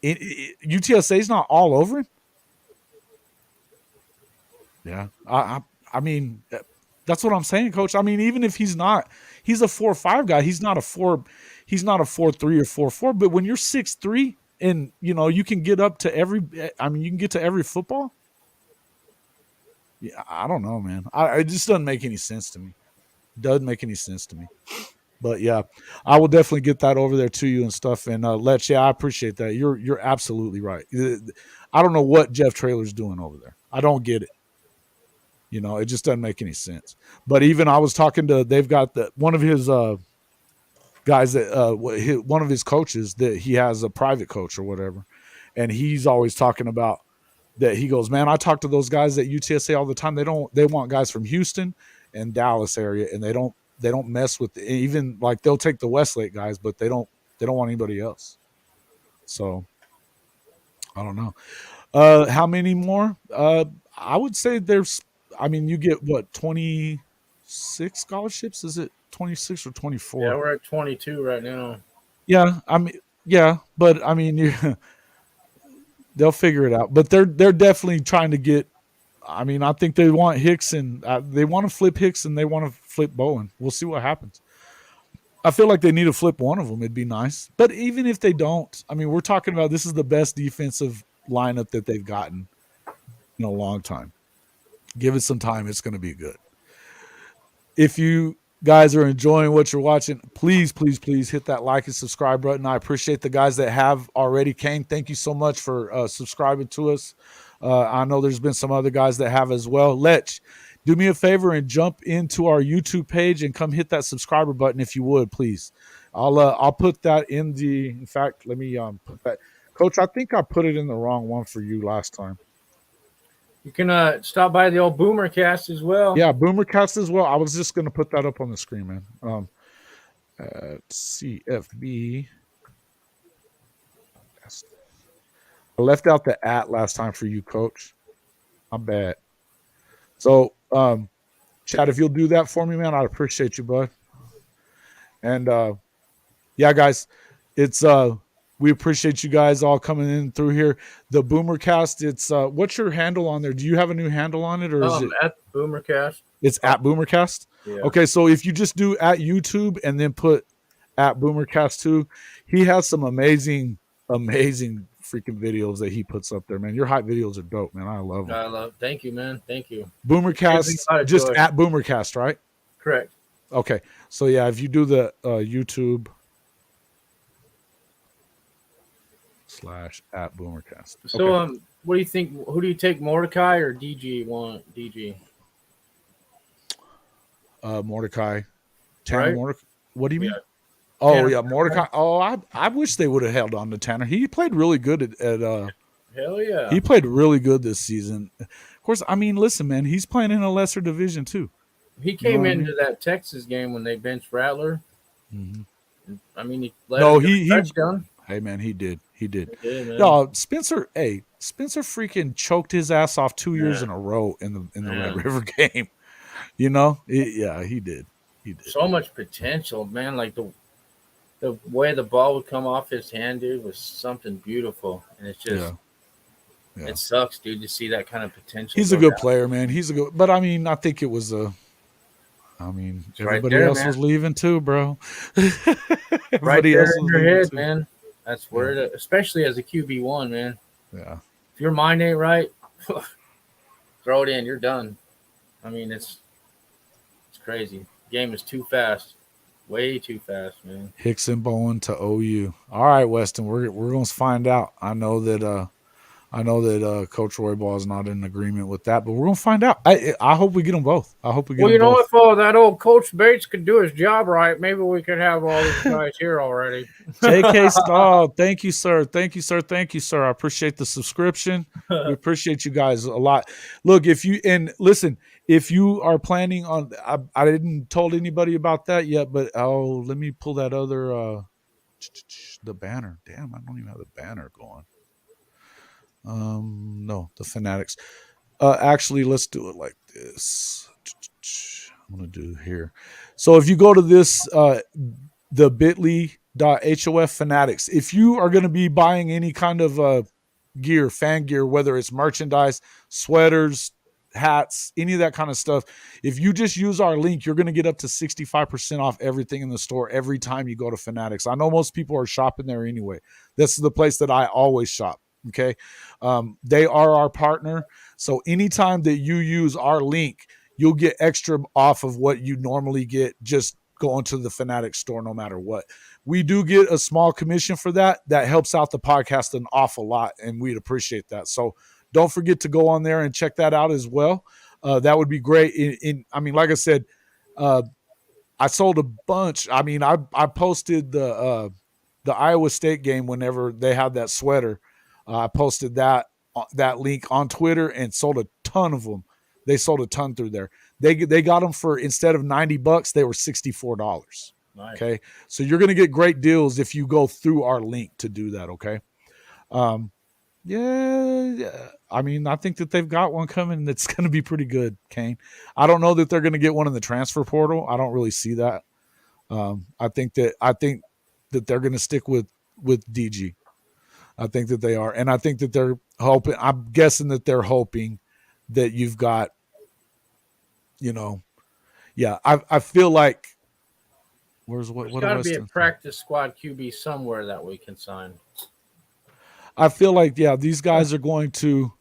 UTSA's not all over him. Yeah, I mean, that's what I'm saying, Coach. I mean, even if he's not, he's a 4.5 guy. He's not a 4. He's not a 4.3 or 4.4. But when you're 6'3", and you can get up to every. I mean, you can get to every football. Yeah, I don't know, man. It just doesn't make any sense to me. Doesn't make any sense to me. But yeah, I will definitely get that over there to you and stuff. And Let's, I appreciate that. You're absolutely right. I don't know what Jeff Traylor's doing over there. I don't get it. It just doesn't make any sense. But even I was talking to, they've got one of his guys that one of his coaches that he has a private coach or whatever, and he's always talking about that. He goes, man, I talk to those guys at UTSA all the time. They want guys from Houston and Dallas area, and they don't mess with even like they'll take the Westlake guys, but they don't want anybody else. So I don't know. How many more? I would say you get what, 26 scholarships? Is it 26 or 24? Yeah, we're at 22 right now. Yeah, but I mean, they'll figure it out. But they're definitely trying to get. I mean, I think they want Hicks and they want to flip Hicks and they want to flip Bowen. We'll see what happens. I feel like they need to flip one of them. It'd be nice. But even if they don't, I mean, we're talking about this is the best defensive lineup that they've gotten in a long time. Give it some time. It's going to be good. If you guys are enjoying what you're watching, please, please, please hit that like and subscribe button. I appreciate the guys that have already. Kane, thank you so much for subscribing to us. I know there's been some other guys that have as well. Lech, do me a favor and jump into our YouTube page and come hit that subscriber button if you would, please. I'll put that in fact, let me put that. Coach, I think I put it in the wrong one for you last time. You can stop by the old Boomercast as well. Yeah, Boomercast as well. I was just going to put that up on the screen, man. CFB. I left out the @ last time for you, Coach. I'm bad. So, Chad, if you'll do that for me, man, I'd appreciate you, bud. And yeah, guys, it's we appreciate you guys all coming in through here. The Boomercast, it's what's your handle on there? Do you have a new handle on it, or is it at Boomercast? It's at Boomercast. Yeah. Okay, so if you just do at YouTube and then put at Boomercast 2, he has some amazing freaking videos that he puts up there, man. Your hype videos are dope, man. I love them. Thank you, man. Thank you. Boomercast, just at Boomercast, right? Correct. Okay, so yeah, if you do the YouTube / at Boomercast. So, okay. What do you think? Who do you take, Mordecai or DG? DG. Mordecai. Tanner Right? Mordecai. What do you mean? Yeah. Oh, Tanner, yeah, Mordecai. Oh, I wish they would have held on to Tanner. He played really good at Hell yeah. He played really good this season. Of course, I mean, listen, man, he's playing in a lesser division too. He came into that Texas game when they benched Rattler. Mm-hmm. I mean, he led a touchdown. Hey, man, he did. He did. No, Spencer freaking choked his ass off 2 years in a row in the Red River game. He did. He did. So much potential, man. Like the way the ball would come off his hand, dude, was something beautiful. And it's just it sucks, dude, to see that kind of potential. He's a good player, man. But I mean, I think it was everybody else was leaving too, bro. Everybody else in your head, man. That's where it, especially as a QB1, man. Yeah. If your mind ain't right, throw it in. You're done. I mean, it's crazy. Game is too fast. Way too fast, man. Hicks and Bowen to OU. All right, Weston, we're going to find out. I know that Coach Roybal is not in agreement with that, but we're going to find out. I hope we get them both. I hope we get them both. Well, if that old Coach Bates could do his job right, maybe we could have all these guys here already. JK Stahl, thank you, sir. Thank you, sir. Thank you, sir. I appreciate the subscription. We appreciate you guys a lot. Look, if you are planning on, I didn't told anybody about that yet, but let me pull that other The banner. Damn, I don't even have the banner going. No, the Fanatics. Actually, let's do it like this. I'm gonna do here. So if you go to this, the bit.ly.hof Fanatics, if you are going to be buying any kind of gear, fan gear, whether it's merchandise, sweaters, hats, any of that kind of stuff, if you just use our link, you're going to get up to 65% off everything in the store every time you go to Fanatics. I know most people are shopping there anyway. This is the place that I always shop. Okay. They are our partner. So anytime that you use our link, you'll get extra off of what you normally get just going to the Fanatics store no matter what. We do get a small commission for that. That helps out the podcast an awful lot, and we'd appreciate that. So don't forget to go on there and check that out as well. That would be great. I mean, like I said, I sold a bunch. I mean, I posted the Iowa State game whenever they had that sweater. I posted that link on Twitter and sold a ton of them. They sold a ton through there. They got them for, instead of $90, they were $64. Nice. Okay. So you're going to get great deals if you go through our link to do that. Okay. Yeah. I mean, I think that they've got one coming that's going to be pretty good, Kane. I don't know that they're going to get one in the transfer portal. I don't really see that. I think that they're going to stick with DG. I think that they are. And I think that they're hoping, I'm guessing that they're hoping that you've got, I feel like there's got to be a practice squad QB somewhere that we can sign. I feel like, these guys are going to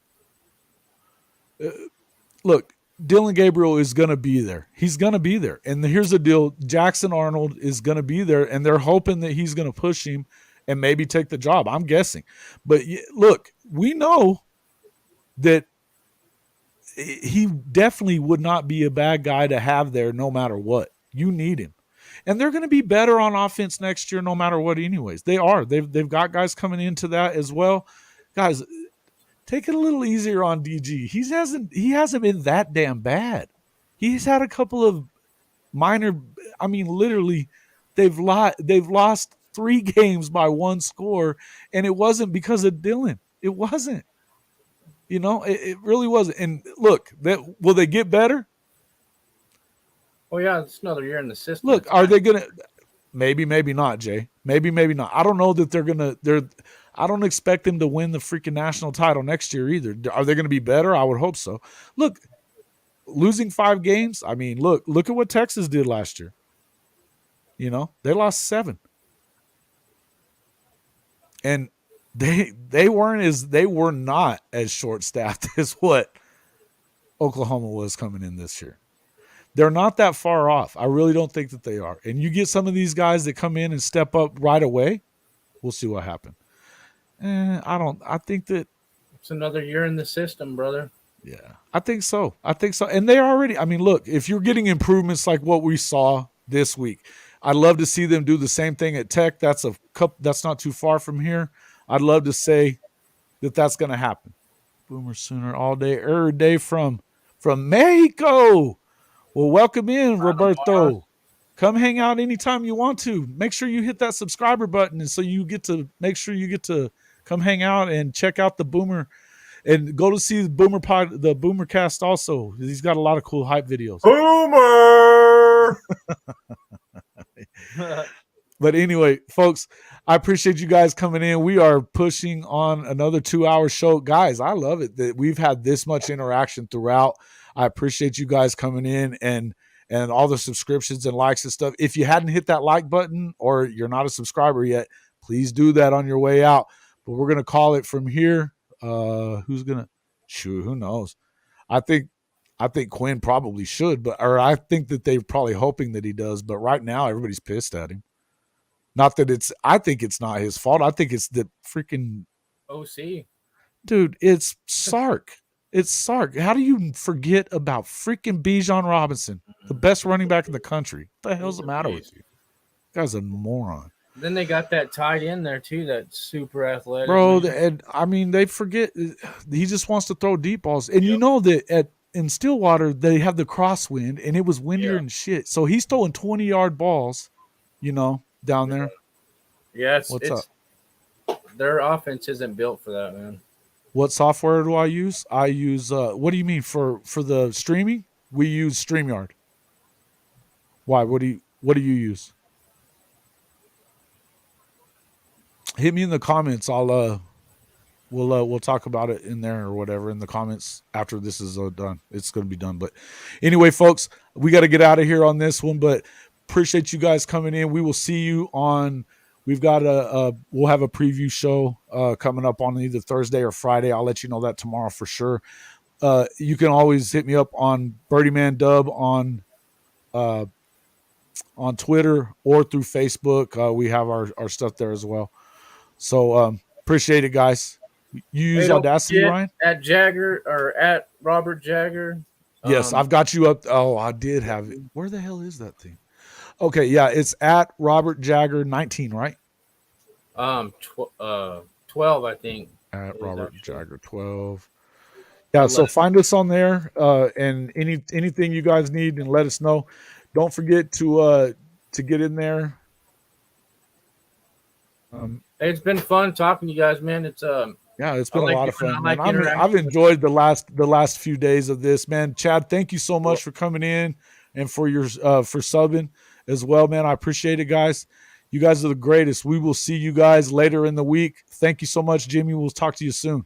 look. Dylan Gabriel is going to be there. He's going to be there. And here's the deal. Jackson Arnold is going to be there, and they're hoping that he's going to push him and maybe take the job. I'm guessing. But look, we know that he definitely would not be a bad guy to have there no matter what. You need him. And they're going to be better on offense next year no matter what anyways. They are. They've got guys coming into that as well. Guys, take it a little easier on DG. He hasn't been that damn bad. He's had a couple of minor, I mean, literally, they've lost 3 games by 1 score, and it wasn't because of Dylan. It wasn't. It really wasn't. And look, will they get better? Oh, yeah, it's another year in the system. Look, are they going to – maybe not, Jay. Maybe not. I don't know that they're going to – I don't expect them to win the freaking national title next year either. Are they going to be better? I would hope so. Look, losing 5 games, I mean, look at what Texas did last year. They lost 7. And they were not as short-staffed as what Oklahoma was coming in this year. They're not that far off. I really don't think that they are. And you get some of these guys that come in and step up right away, we'll see what happens. I think that it's another year in the system, brother. Yeah, I think so. And they already, I mean, look, if you're getting improvements like what we saw this week, I'd love to see them do the same thing at Tech. That's not too far from here. I'd love to say that that's going to happen. Boomer Sooner all day, every day from Mexico. Well, welcome in, Roberto. Come hang out anytime you want to. Make sure you hit that subscriber button, and so you get to make sure you get to come hang out and check out the Boomer, and go to see the Boomercast also. He's got a lot of cool hype videos. Boomer. But anyway, folks, I appreciate you guys coming in. We are pushing on another 2-hour show. Guys, I love it that we've had this much interaction throughout. I appreciate you guys coming in and all the subscriptions and likes and stuff. If you hadn't hit that like button or you're not a subscriber yet, please do that on your way out. But we're going to call it from here. Who's going to shoot? Who knows? I think Quinn probably should, or I think that they're probably hoping that he does. But right now, everybody's pissed at him. Not that I think it's not his fault. I think it's the freaking OC. Dude, it's Sark. It's Sark. How do you forget about freaking Bijan Robinson, the best running back in the country? What the hell's the matter with you? That guy's a moron. Then they got that tight end there, too, that's super athletic. Bro, and I mean, they forget. He just wants to throw deep balls. And you know that in Stillwater, they have the crosswind, and it was windier and shit. So he's throwing 20-yard balls, down there. Yeah, What's up? Their offense isn't built for that, man. What software do I use? I use what do you mean for the streaming? We use StreamYard. Why? What do you use? Hit me in the comments. We'll talk about it in there or whatever in the comments after this is done. It's going to be done. But anyway, folks, we got to get out of here on this one, but appreciate you guys coming in. We will see you on, we've got we'll have a preview show coming up on either Thursday or Friday. I'll let you know that tomorrow for sure. You can always hit me up on Birdie Man Dub on Twitter or through Facebook. We have our stuff there as well. So appreciate it, guys. You use Audacity, Ryan? At Jagger or at Robert Jagger. Yes, I've got you up. Oh, I did have it. Where the hell is that thing? Okay, yeah, it's at Robert Jagger 19, right? 12, I think. At Robert Jagger 12. Yeah, so find us on there, and anything you guys need, and let us know. Don't forget to get in there. It's been fun talking to you guys, man. It's it's been a lot of fun. I've enjoyed the last few days of this, man. Chad, thank you so much for coming in and for your for subbing as well, man. I appreciate it, guys. You guys are the greatest. We will see you guys later in the week. Thank you so much, Jimmy. We'll talk to you soon.